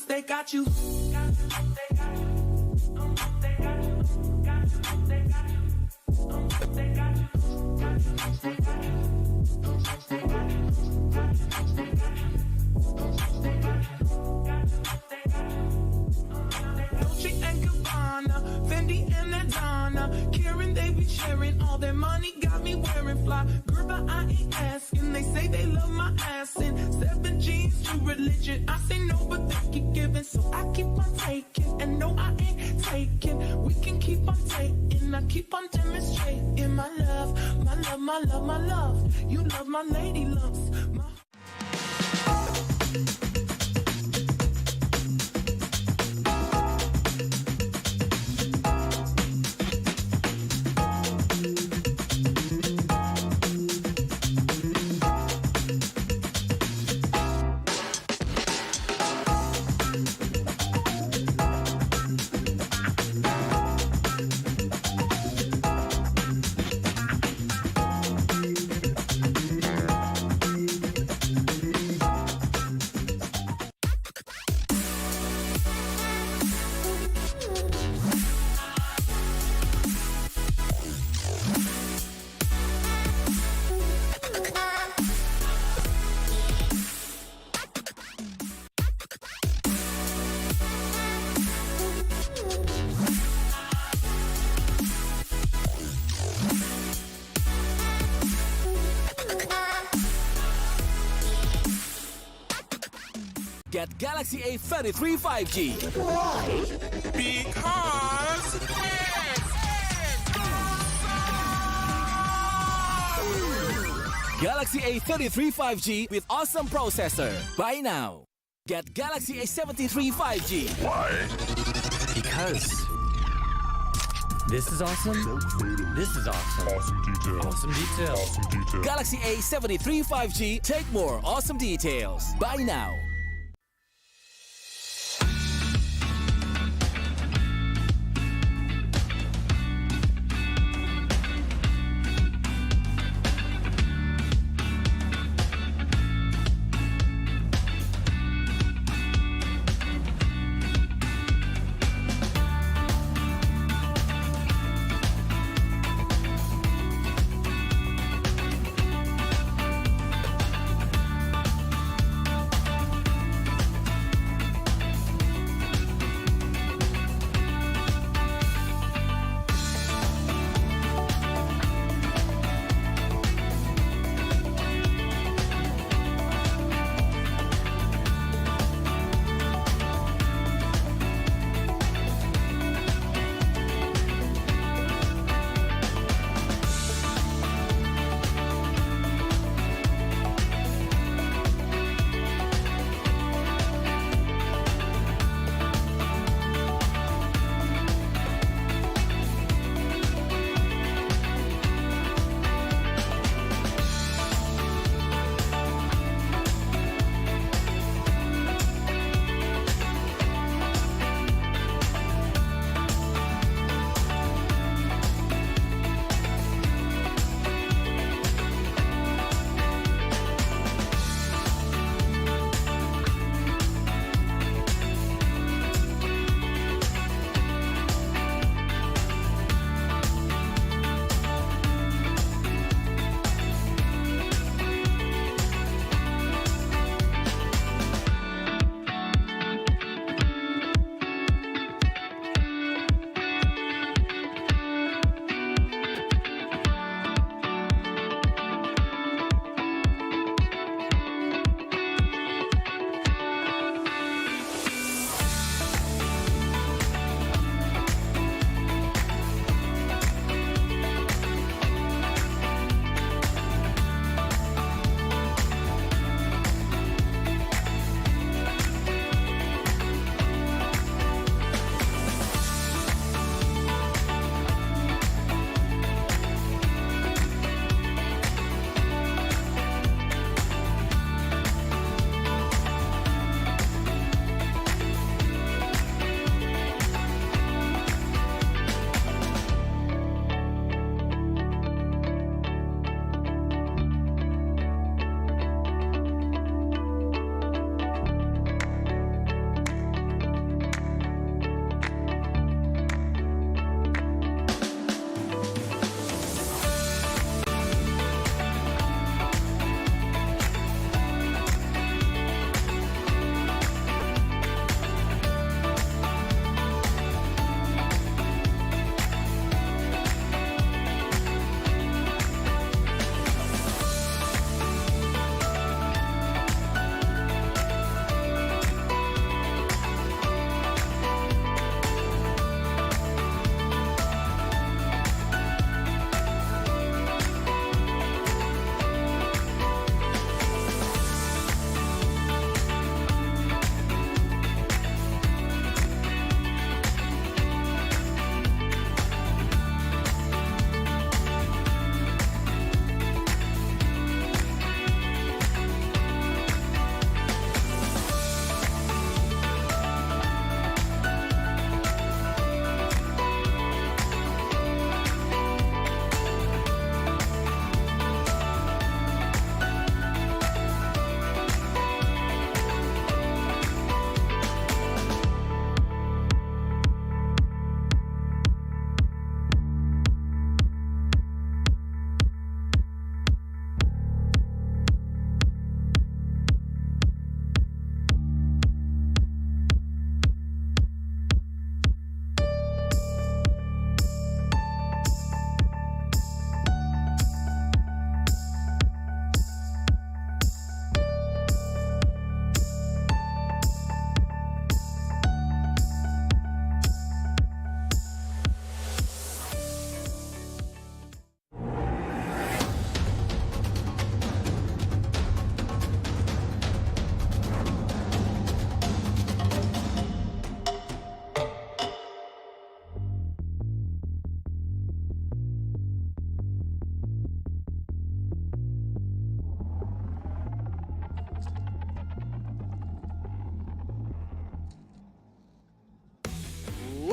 They got you. Fendi and Adana, Karen, they be sharing all their money, got me wearing fly. Girl, but I ain't asking. They say they love my ass and 7 G's to religion. I say no, but they keep giving, so I keep on taking. And no, I ain't taking. We can keep on taking. I keep on demonstrating my love, my love, my love, my love. You love my lady lumps. Get Galaxy A33 5G. Why? Because Galaxy A33 5G with awesome processor. Buy now. Get Galaxy A73 5G. Why? Because this is awesome. This is awesome. Awesome detail. Awesome detail. Awesome detail. Galaxy A73 5G. Take more awesome details. Buy now.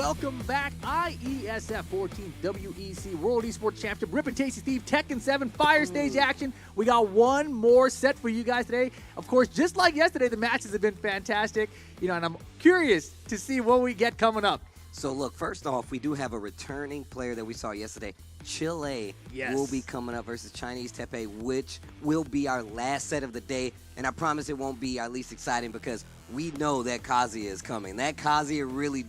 welcome back. IESF 14th WEC World Esports Championship. Rip and Tasty Steve, Tekken 7 Fire Stage action. We got one more set for you guys today. Of course, just like yesterday, the matches have been fantastic. And I'm curious to see what we get coming up. So look, first off, we do have a returning player that we saw yesterday. Chile will be coming up versus Chinese Taipei, which will be our last set of the day. And I promise it won't be our least exciting because we know that Kazuya is coming. That Kazuya really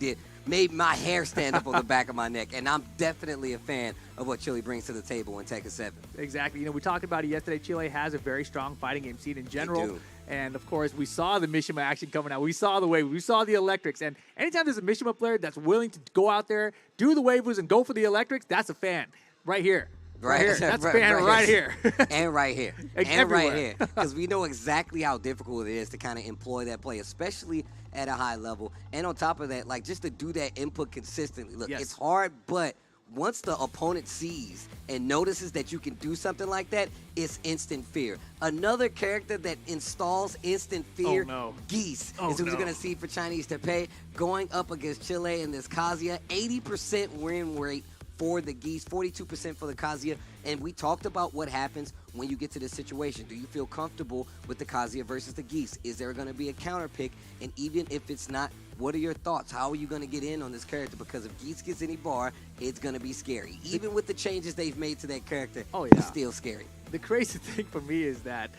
made my hair stand up on the back of my neck. And I'm definitely a fan of what Chile brings to the table in Tekken 7. Exactly. We talked about it yesterday. Chile has a very strong fighting game scene in general. They do. And, of course, we saw the Mishima action coming out. We saw the wave. We saw the electrics. And anytime there's a Mishima player that's willing to go out there, do the waivers, and go for the electrics, that's a fan right here. Right here. That's a fan right here. And right here. And right here. Because we know exactly how difficult it is to kind of employ that play, especially at a high level. And on top of that, like just to do that input consistently. Look, it's hard, but once the opponent sees and notices that you can do something like that, it's instant fear. Another character that installs instant fear, Geese, is who we're going to see for Chinese Taipei going up against Chile in this Kazuya. 80% win rate for the Geese, 42% for the Kazuya. And we talked about what happens when you get to this situation. Do you feel comfortable with the Kazuya versus the Geese? Is there going to be a counter pick? And even if it's not, what are your thoughts? How are you going to get in on this character? Because if Geese gets any bar, it's going to be scary. Even with the changes they've made to that character, it's still scary. The crazy thing for me is that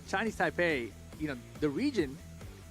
Chinese Taipei, the region,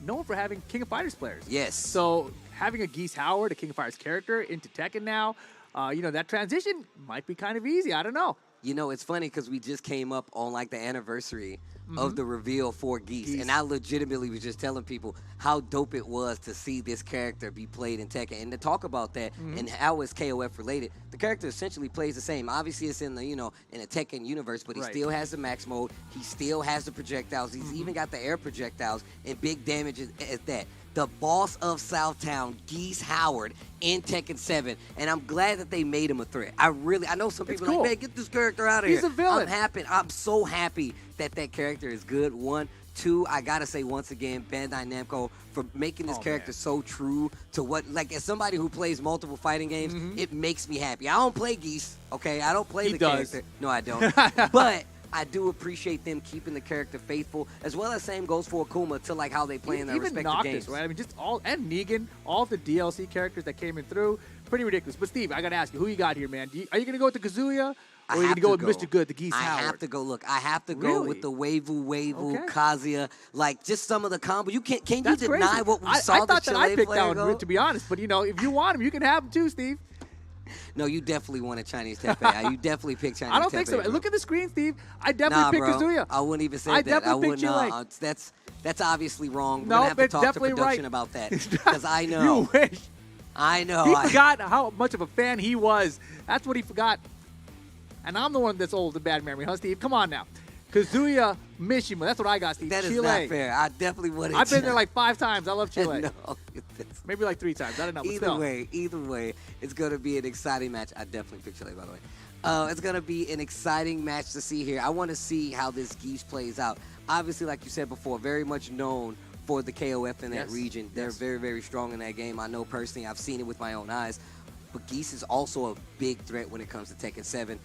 known for having King of Fighters players. Yes. So having a Geese Howard, a King of Fighters character, into Tekken now, that transition might be kind of easy. I don't know. It's funny because we just came up on like the anniversary of the reveal for Geese. And I legitimately was just telling people how dope it was to see this character be played in Tekken. And to talk about that and how it's KOF related, the character essentially plays the same. Obviously, it's in the, in a Tekken universe, but he still has the max mode. He still has the projectiles. He's even got the air projectiles and big damage at that. The boss of Southtown, Geese Howard, in Tekken 7, and I'm glad that they made him a threat. I know some people are like, man, get this character out of here. He's a villain. I'm so happy that character is good. 1, 2, I gotta say once again, Bandai Namco for making this character so true to what, like as somebody who plays multiple fighting games, it makes me happy. I don't play Geese, okay? I don't play character. No, I don't. But I do appreciate them keeping the character faithful, as well as same goes for Akuma to like how they play in their respective Noctis, games. Right? I mean, and Negan, all the DLC characters that came in through, pretty ridiculous. But Steve, I gotta ask you, who you got here, man? Are you gonna go with the Kazuya, or are you gonna go with Mr. Good, the Geese Howard? I have to go. Look, I have to go with the Waivu, Kazuya, like just some of the combo. You can you deny what we saw? I thought the that I Chile picked player that one, to be honest. But if you want him, you can have him too, Steve. No, you definitely want a Chinese Taipei. You definitely picked Chinese Taipei. I don't think so. Bro. Look at the screen, Steve. I definitely picked Kazuya. I wouldn't even say I that. Definitely picked Chile. That's obviously wrong. We're No, gonna have to it's talk to definitely production right. about that because I know. You wish. I know. He forgot how much of a fan he was. That's what he forgot. And I'm the one that's old, the bad memory, huh, Steve? Come on now. Kazuya Mishima. That's what I got, Steve. That is Chile. not fair. I definitely would have. I've been there like 5 times. I love Chile. No, maybe like 3 times. I don't know. Either way, it's going to be an exciting match. I definitely picked Chile, by the way. It's going to be an exciting match to see here. I want to see how this Geese plays out. Obviously, like you said before, very much known for the KOF in that region. They're very, very strong in that game. I know personally. I've seen it with my own eyes. But Geese is also a big threat when it comes to Tekken 7.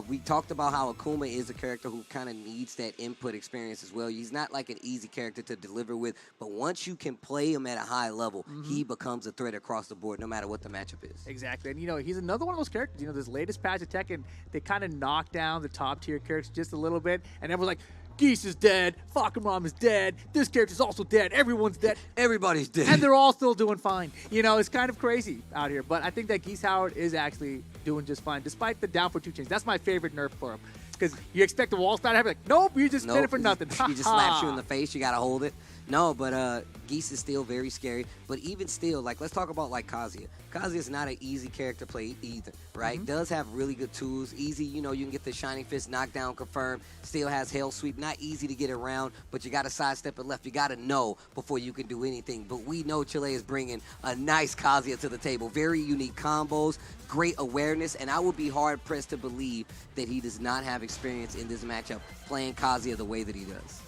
We talked about how Akuma is a character who kind of needs that input experience as well. He's not like an easy character to deliver with, but once you can play him at a high level, he becomes a threat across the board no matter what the matchup is. Exactly. And, he's another one of those characters. This latest patch of Tekken, they kind of knocked down the top-tier characters just a little bit, and everyone's like, Geese is dead, Fakamram is dead, this character's also dead, everyone's dead. Everybody's dead. And they're all still doing fine. It's kind of crazy out here. But I think that Geese Howard is actually doing just fine, despite the down for 2 chains. That's my favorite nerf for him. Because you expect the wall start to have like, nope, you just did it for nothing. He just slaps you in the face, you got to hold it. No, but Geese is still very scary. But even still, like, let's talk about, like, Kazuya. Kazuya is not an easy character to play either, right? Does have really good tools. Easy, you can get the Shining Fist knockdown confirmed. Still has Hell Sweep. Not easy to get around, but you got to sidestep it left. You got to know before you can do anything. But we know Chile is bringing a nice Kazuya to the table. Very unique combos, great awareness, and I would be hard-pressed to believe that he does not have experience in this matchup playing Kazuya the way that he does.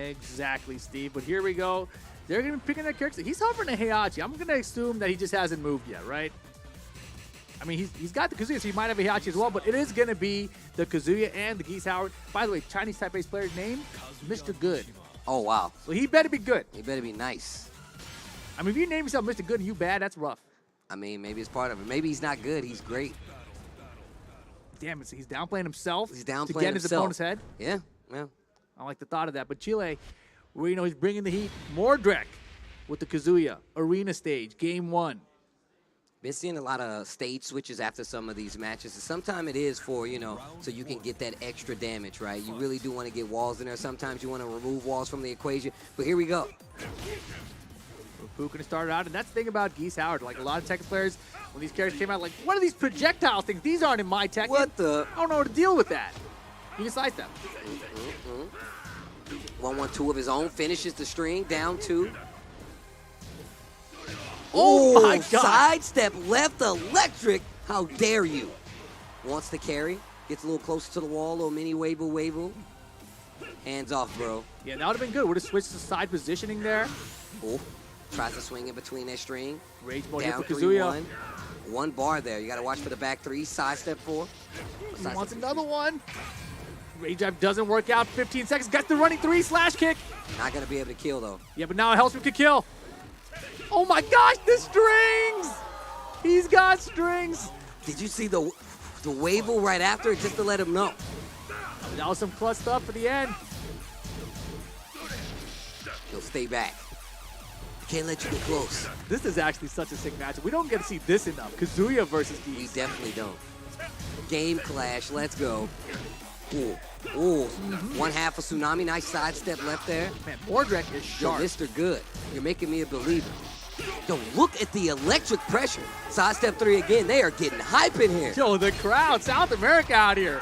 Exactly, Steve. But here we go. they're going to be picking their characters. He's hovering a Heihachi. I'm going to assume that he just hasn't moved yet, right? I mean, he's got the Kazuya, so he might have a Heihachi as well, but it is going to be the Kazuya and the Geese Howard. By the way, Chinese Taipei's player's name, Mr. Good. Oh, wow. So he better be good. He better be nice. I mean, if you name yourself Mr. Good and you bad, that's rough. I mean, maybe it's part of it. Maybe he's not good. He's great. Damn it, so he's downplaying himself He's downplaying to get in his himself. opponent's head? Yeah, yeah. I like the thought of that. But Chile, where he's bringing the heat. Mordrek with the Kazuya. Arena stage, game 1. Been seeing a lot of stage switches after some of these matches. And sometimes it is for, so you can get that extra damage, right? You really do want to get walls in there. Sometimes you want to remove walls from the equation. But here we go. Who can start out? And that's the thing about Geese Howard. Like a lot of Tekken players, when these characters came out, like, what are these projectile things? These aren't in my Tekken. What the? I don't know how to deal with that. You can slice them. 1-1-2 of his own. Finishes the string. Down 2. Oh my God. Sidestep left electric. How dare you? Wants to carry. Gets a little closer to the wall. Little mini wave. Hands off, bro. Yeah, that would have been good. Would have switched to side positioning there. Oh. Tries to swing in between that string. Rage mode Down here for Kazuya. 3-1. 1 bar there. You got to watch for the back 3. Sidestep 4. He wants another one. Rage drive doesn't work out. 15 seconds. Got the running 3 slash kick. Not going to be able to kill, though. Yeah, but now Hellstrom can kill. Oh my gosh, the strings! He's got strings. Did you see the wave right after it just to let him know? That was some clutch stuff for the end. He'll stay back. Can't let you get close. This is actually such a sick matchup. We don't get to see this enough. Kazuya versus Geese. We definitely don't. Game clash. Let's go. Ooh. 1/2 a tsunami. Nice sidestep left there. Man, Mordrek is Yo, sharp. Mr. Good. You're making me a believer. Yo, look at the electric pressure. Sidestep 3 again. They are getting hype in here. Yo, the crowd, South America out here.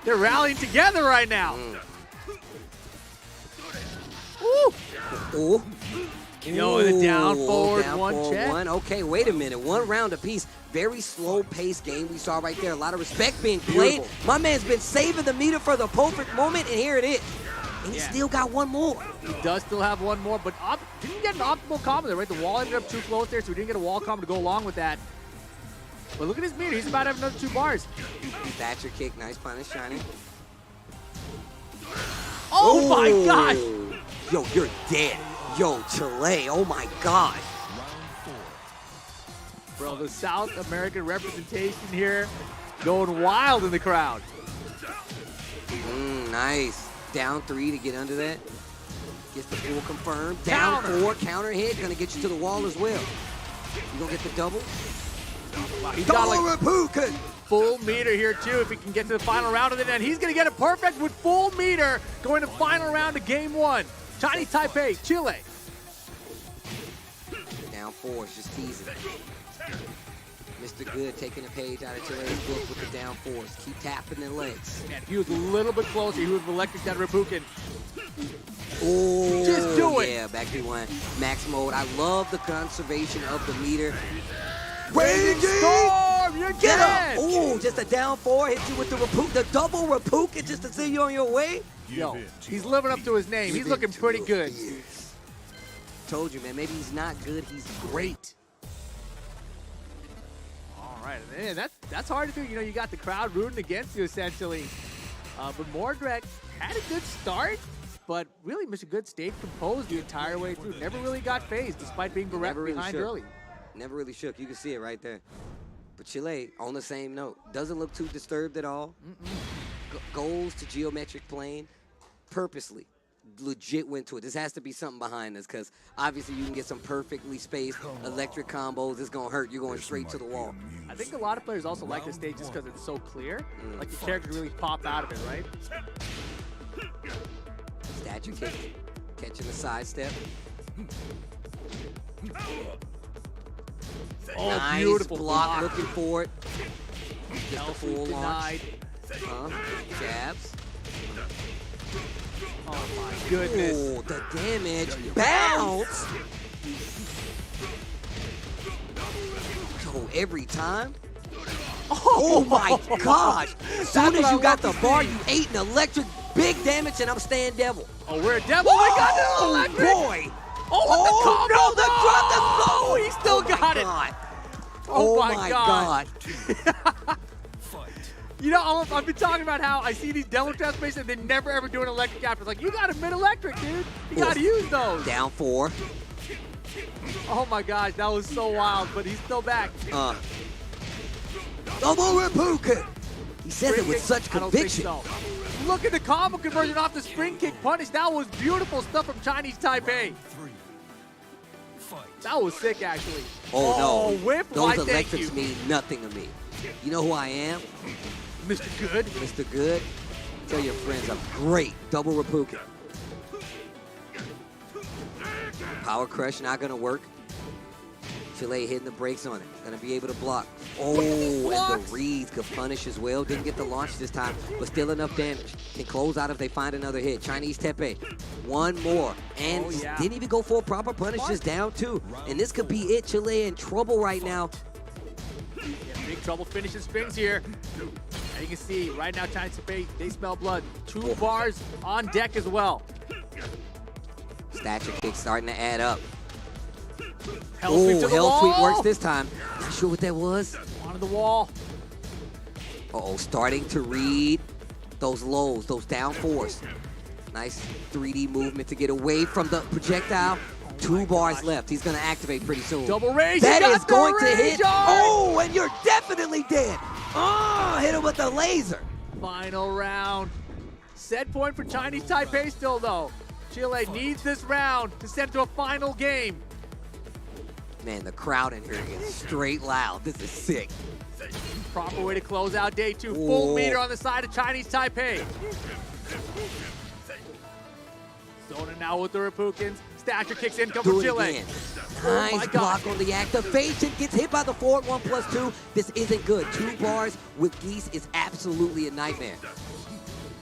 They're rallying together right now. Ooh. Yo, the down forward, down one forward, check. 1. Okay, wait a minute. 1 round apiece. Very slow-paced game we saw right there. A lot of respect being played. Beautiful. My man's been saving the meter for the perfect moment, and here it is. And he still got 1 more. He does still have 1 more, but didn't get an optimal combo there, right? The wall ended up too close there, so we didn't get a wall combo to go along with that. But look at his meter. He's about to have another 2 bars. Thatcher kick. Nice punish, shining. Oh my gosh! Yo, you're dead. Yo, Chile. Oh my gosh. Bro, the South American representation here going wild in the crowd. Nice. Down 3 to get under that. Gets the full confirmed. Down Counter. 4. Counter hit. Gonna get you to the wall as well. You gonna get the double? Wow, he's got like Repookin. full meter here too if he can get to the final round of it. And he's gonna get it perfect with full meter going to final round of game 1. Chinese Taipei, Chile. Down 4 is just teasing. Mr. Good taking a page out of Chile's book with the down 4s. Keep tapping their legs. Man, if he was a little bit closer, he would have electric that Repookin. Oh, Just do it. Yeah, back to 1. Max mode. I love the conservation of the meter. Raging Storm, you're Get dead. up! Oh, just a down 4. Hit you with the double Repookin just to send you on your way. Yo, he's living up to his name. He's looking pretty good. Told you, man. Maybe he's not good. He's great. All right, man, that's hard to do. You know, you got the crowd rooting against you, essentially. But Mordrek had a good start, but really Mr. Good stayed composed the entire way through. Never really got phased, despite being behind early. Never really shook. You can see it right there. But Chile, on the same note, doesn't look too disturbed at all. Goes to geometric plane purposely. Legit went to it. This has to be something behind this because obviously you can get some perfectly spaced electric combos. It's going to hurt. You're going straight to the wall. I think a lot of players also like this stage just because it's so clear. Like the characters really pop out of it, right? Statue kick. Catching the sidestep. Oh, nice beautiful block. Looking for it. Just a full denied. launch. Jabs. Oh my goodness. Oh, the damage. Bounce. Oh, every time. Oh my gosh. As soon as you got the bar, you ate an electric big damage, and I'm staying devil. Oh, we're a devil. Oh my God, boy. no, the drop the Oh, he still got it. Oh my God. You know, I've been talking about how I see these devil transformations and they never ever do an electric after. It's like, you got a mid-electric, dude. You got to use those. Down 4. Oh my gosh, that was so wild, but he's still back. Double Repuka. He says it with such conviction. I don't think so. Look at the combo conversion off the spring kick punish. That was beautiful stuff from Chinese Taipei. That was sick, actually. Oh no. Whip. Those electrics mean nothing to me. You know who I am? Mr. Good. Mr. Good. Tell your friends I'm great. Double Repuka. Power crush not gonna work. Chile hitting the brakes on it. Gonna be able to block. Oh, and the reads could punish as well. Didn't get the launch this time, but still enough damage. Can close out if they find another hit. Chinese Taipei, one more. And didn't even go for a proper punish, just down 2. And this could be it. Chile in trouble right now. Yeah, big trouble finishing springs here. And you can see right now, Chinese Taipei, they smell blood. 2 bars on deck as well. Stature kick starting to add up. Hell sweep works this time. Not sure what that was. Onto the wall. Uh-oh, starting to read those lows, those down 4s. Nice 3D movement to get away from the projectile. 2 bars left. He's going to activate pretty soon. Double rage. That is going to hit. Oh, and you're definitely dead. Oh, hit him with the laser. Final round. Set point for Chinese Taipei still, though. Chile needs this round to send to a final game. Man, the crowd in here is straight loud. This is sick. Proper way to close out day 2. Full meter on the side of Chinese Taipei. Zoning now with the Repukins. Stature kicks in, come from Chile. Again. Nice block on the activation. Gets hit by the forward 1+2. This isn't good. 2 bars with Geese is absolutely a nightmare.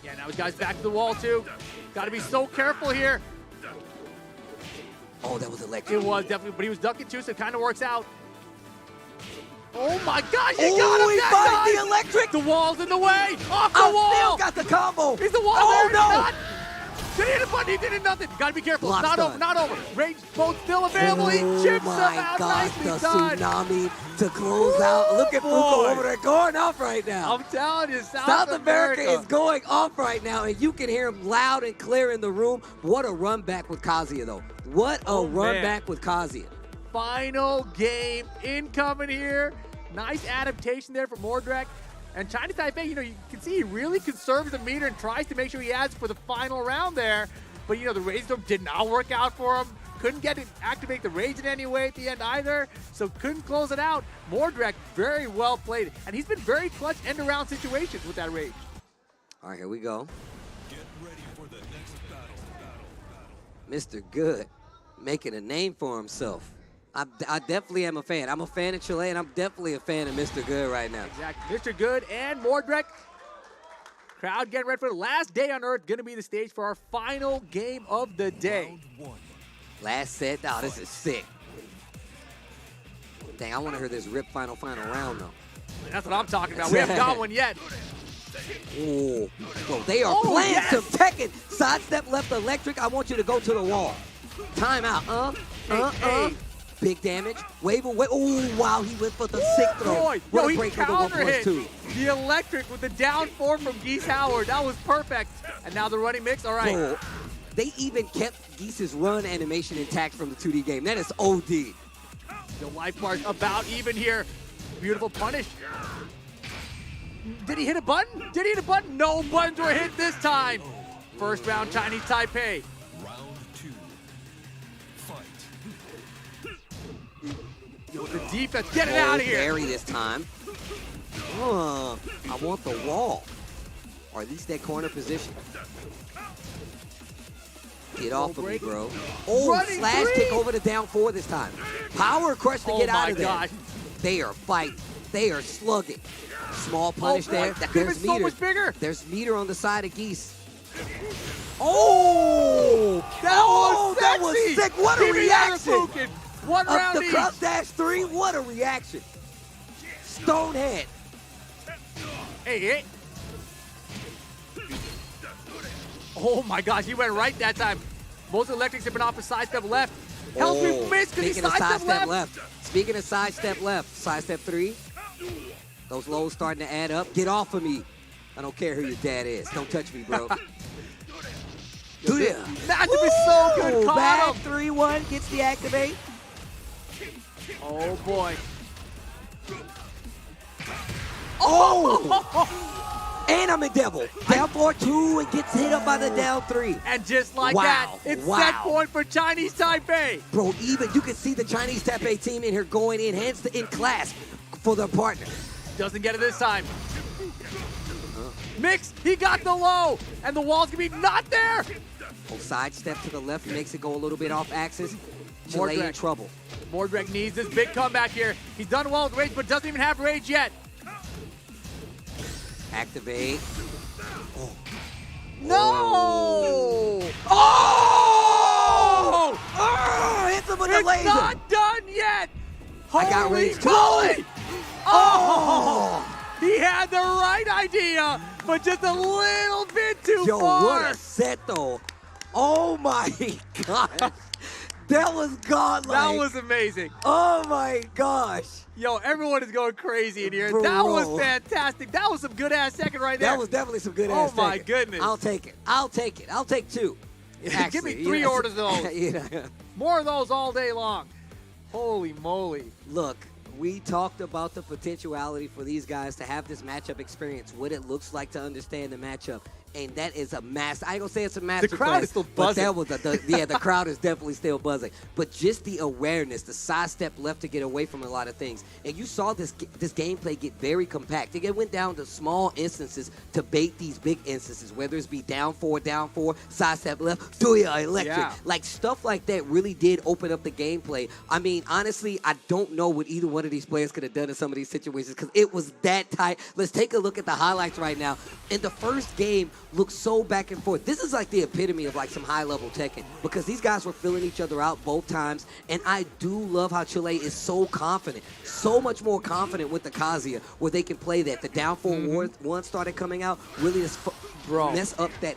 Yeah, now his guy's back to the wall too. Got to be so careful here. Oh, that was electric. It was definitely, but he was ducking too, so it kind of works out. Oh my gosh, he got him! He finds the electric! The wall's in the way! Off the wall! Still got the combo! He's the wall Oh, there! no! Did he hit a button? He did nothing. Gotta be careful. Block Not stun. over, not over. Range both still available. He chips him out. Gosh, Nicely the done. tsunami to close out. Look at Fuko over there going off right now. I'm telling you, South America is going off right now, and you can hear him loud and clear in the room. What a run back with Kazuya, though. What a run back with Kazuya. Final game incoming here. Nice adaptation there from Mordrek. And Chinese Taipei, you know, you can see he really conserves the meter and tries to make sure he adds for the final round there. But, you know, the Rage Storm did not work out for him. Couldn't get it, activate the Rage in any way at the end either. So couldn't close it out. Mordrek, very well played. And he's been very clutch end-around situations with that Rage. All right, here we go. Mr. Good making a name for himself. I definitely am a fan. I'm a fan of Chile, and I'm definitely a fan of Mr. Good right now. Exactly. Mr. Good and Mordrek. Crowd getting ready for the last day on Earth. Going to be the stage for our final game of the day. Last set. Oh, this is sick. Dang, I want to hear this rip final round, though. That's what I'm talking about. We haven't got one yet. Oh, well, they are playing some Tekken. Sidestep left electric. I want you to go to the wall. Timeout. Hey. Big damage. Wave away. Oh, wow, he went for the sick throw. Boy, What yo, a he break for the counter hit 1+2. the electric with the down 4 from Geese Howard. That was perfect. And now the running mix. All right. Bro, they even kept Geese's run animation intact from the 2D game. That is OD. The life bars about even here. Beautiful punish. Did he hit a button? Did he hit a button? No buttons were hit this time. First round, Chinese Taipei. Yo, the defense, get it out of here. Barry this time. I want the wall. Or at least that corner position. Get off of me, bro. Oh, Running slash three. kick over the down 4 this time. Power crush to get out of there. Gosh. They are fighting. They are slugging. Small punish boy, there. that could've There's been so meter. much bigger. There's meter on the side of Geese. Oh! That was sexy. sick. What a Give me that reaction. Repukins. One Up round the each. cross dash 3. What a reaction. Stonehead. Hey. Oh my gosh, he went right that time. Most electrics have been off the sidestep left. Hell sweep missed because he Speaking of sidestep left. Speaking of sidestep 3. Those lows starting to add up. Get off of me. I don't care who your dad is. Don't touch me, bro. Do ya? Matchup is so good. Caught Back him. 3-1 gets the activate. Oh, boy. Oh! And I'm a devil. Down 4-2 and gets hit up by the down 3. And just like Wow. that, it's set point for Chinese Taipei. Bro, even you can see the Chinese Taipei team in here going in hands in class for their partner. Doesn't get it this time. Mix, he got the low, and the wall's gonna be not there. Oh, sidestep to the left makes it go a little bit off axis. Chile in Mordred. trouble. Mordred needs this big comeback here. He's done well with rage, but doesn't even have rage yet. Activate. No! Oh! Oh! Hits him with the It's laser. not done yet. I got Holy rage too. moly! Oh! He had the right idea, but just a little bit too Yo, far. what a set though. Oh my God. That was godlike. That was amazing. Oh my gosh. Yo, everyone is going crazy in here. Bro. That was fantastic. That was some good ass second right there. That was definitely some good ass. Oh my second. goodness. I'll take it. I'll take it. I'll take 2. Give Actually, me 3 you know, orders of those. you know. More of those all day long. Holy moly. Look, we talked about the potentiality for these guys to have this matchup experience, what it looks like to understand the matchup. And that is a master. I ain't gonna say it's a master. The crowd is still buzzing. But that was the crowd is definitely still buzzing. But just the awareness, the sidestep left to get away from a lot of things. And you saw this gameplay get very compact. It went down to small instances to bait these big instances, whether it's be down 4, sidestep left, do ya electric. Yeah. Like stuff like that really did open up the gameplay. I mean, honestly, I don't know what either one of these players could have done in some of these situations because it was that tight. Let's take a look at the highlights right now. In the first game, looked so back and forth. This is like the epitome of like some high-level Tekken because these guys were filling each other out both times, and I do love how Chile is so confident, so much more confident with the Kazuya, where they can play that. The down 4-1 started coming out, really just mess up that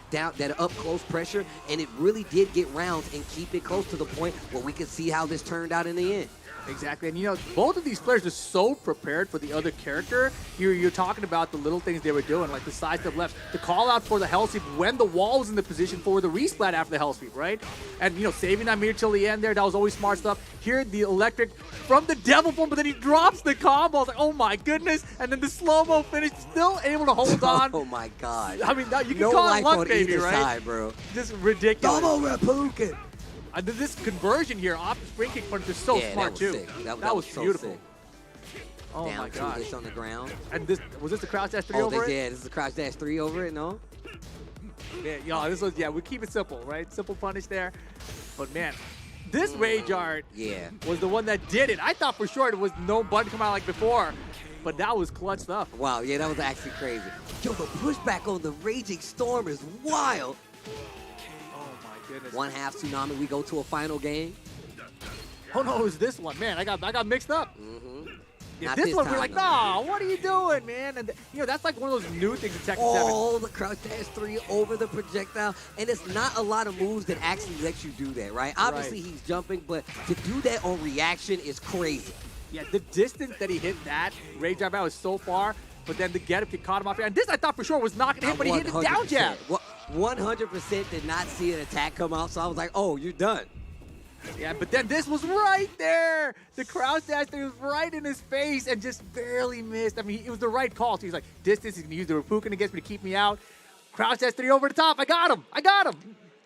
up-close pressure, and it really did get rounds and keep it close to the point where we could see how this turned out in the end. Exactly, and you know, both of these players are so prepared for the other character. You're talking about the little things they were doing, like the sidestep left, the call out for the hell sweep when the wall was in the position for the resplat after the hell sweep, right? And you know, saving that mirror till the end there, that was always smart stuff. Here, the electric from the devil form, but then he drops the combo. I was like, oh my goodness, and then the slow-mo finish, still able to hold on. Oh my God. I mean, you can no call life it luck, on baby, either right? side, bro. Just ridiculous. Double Reppuken. This conversion here off the spring kick punch is so smart too. Sick. That was so beautiful. sick. Oh Down my 2 gosh. hits on the ground. And this was this the crouch dash 3 Oh, over it? yeah, this is the crouch dash 3 over it, no? Yeah, y'all, this was we keep it simple, right? Simple punish there. But man, this rage art was the one that did it. I thought for sure it was no button come out like before, but that was clutch stuff. Wow, yeah, that was actually crazy. Yo, the pushback on the Raging Storm is wild. Goodness. 1/2 tsunami, we go to a final game. Oh no, it was this one, man. I got mixed up. Yeah, Not this this one we're time, like, though. nah, what are you doing, man? And you know, that's like one of those new things in Tekken 7. Oh, the crouch dash 3 over the projectile. And it's not a lot of moves that actually let you do that, right? Obviously, he's jumping, but to do that on reaction is crazy. Yeah, the distance that he hit that rage drive out was so far, but then the get up kick caught him off. And this I thought for sure was not gonna hit, but he hit it down jab. 100% did not see an attack come out, so I was like, oh, you're done. Yeah, but then this was right there. The crouch dash thing was right in his face and just barely missed. I mean, it was the right call. So he's like, distance, he's gonna use the Reppuken against me to keep me out. Crouch dash 3 over the top. I got him.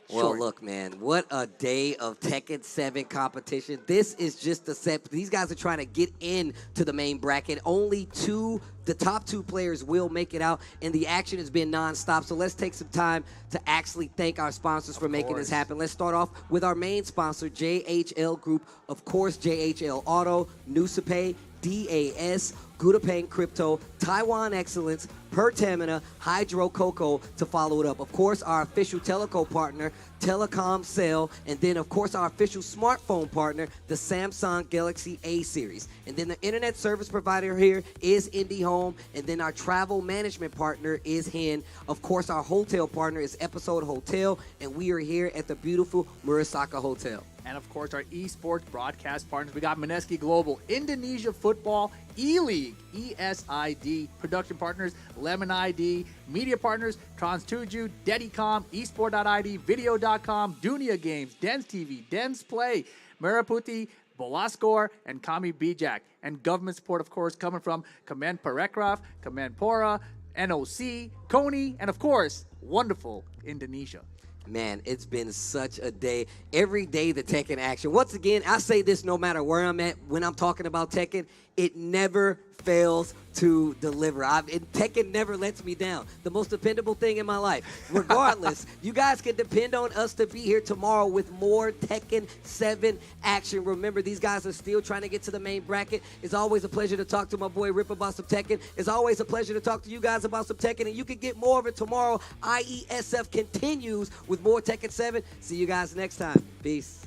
Well, look, man, what a day of Tekken 7 competition. This is just the set. These guys are trying to get into the main bracket. Only the top 2 players will make it out, and the action has been nonstop. So let's take some time to actually thank our sponsors for making this happen. Let's start off with our main sponsor, JHL Group. Of course, JHL Auto, Nusapay, DAS, Gudapeng Crypto, Taiwan Excellence, Pertamina, Hydro Cocoa to follow it up. Of course, our official teleco partner, Telecom Cell, and then, of course, our official smartphone partner, the Samsung Galaxy A series. And then the internet service provider here is IndyHome, and then our travel management partner is HEN. Of course, our hotel partner is Episode Hotel, and we are here at the beautiful Murasaka Hotel. and of course our esports broadcast partners. We got Meneski Global, Indonesia Football E-League, ESID, production partners, Lemon ID, media partners, Trans2Ju, Dedicom, Esport.id, Video.com, Dunia Games, Dens TV, Dens Play, Meraputi, Bolascore, and Kami Bijak. And government support, of course, coming from Command Parekraf, Command Pora, NOC, Kony, and of course, wonderful Indonesia. Man, it's been such a day. Every day the Tekken action. Once again, I say this no matter where I'm at when I'm talking about Tekken, it never fails to deliver. Tekken never lets me down. The most dependable thing in my life. Regardless, you guys can depend on us to be here tomorrow with more Tekken 7 action. Remember, these guys are still trying to get to the main bracket. It's always a pleasure to talk to my boy Rip about some Tekken. It's always a pleasure to talk to you guys about some Tekken, and you can get more of it tomorrow. IESF continues with more Tekken 7. See you guys next time. Peace.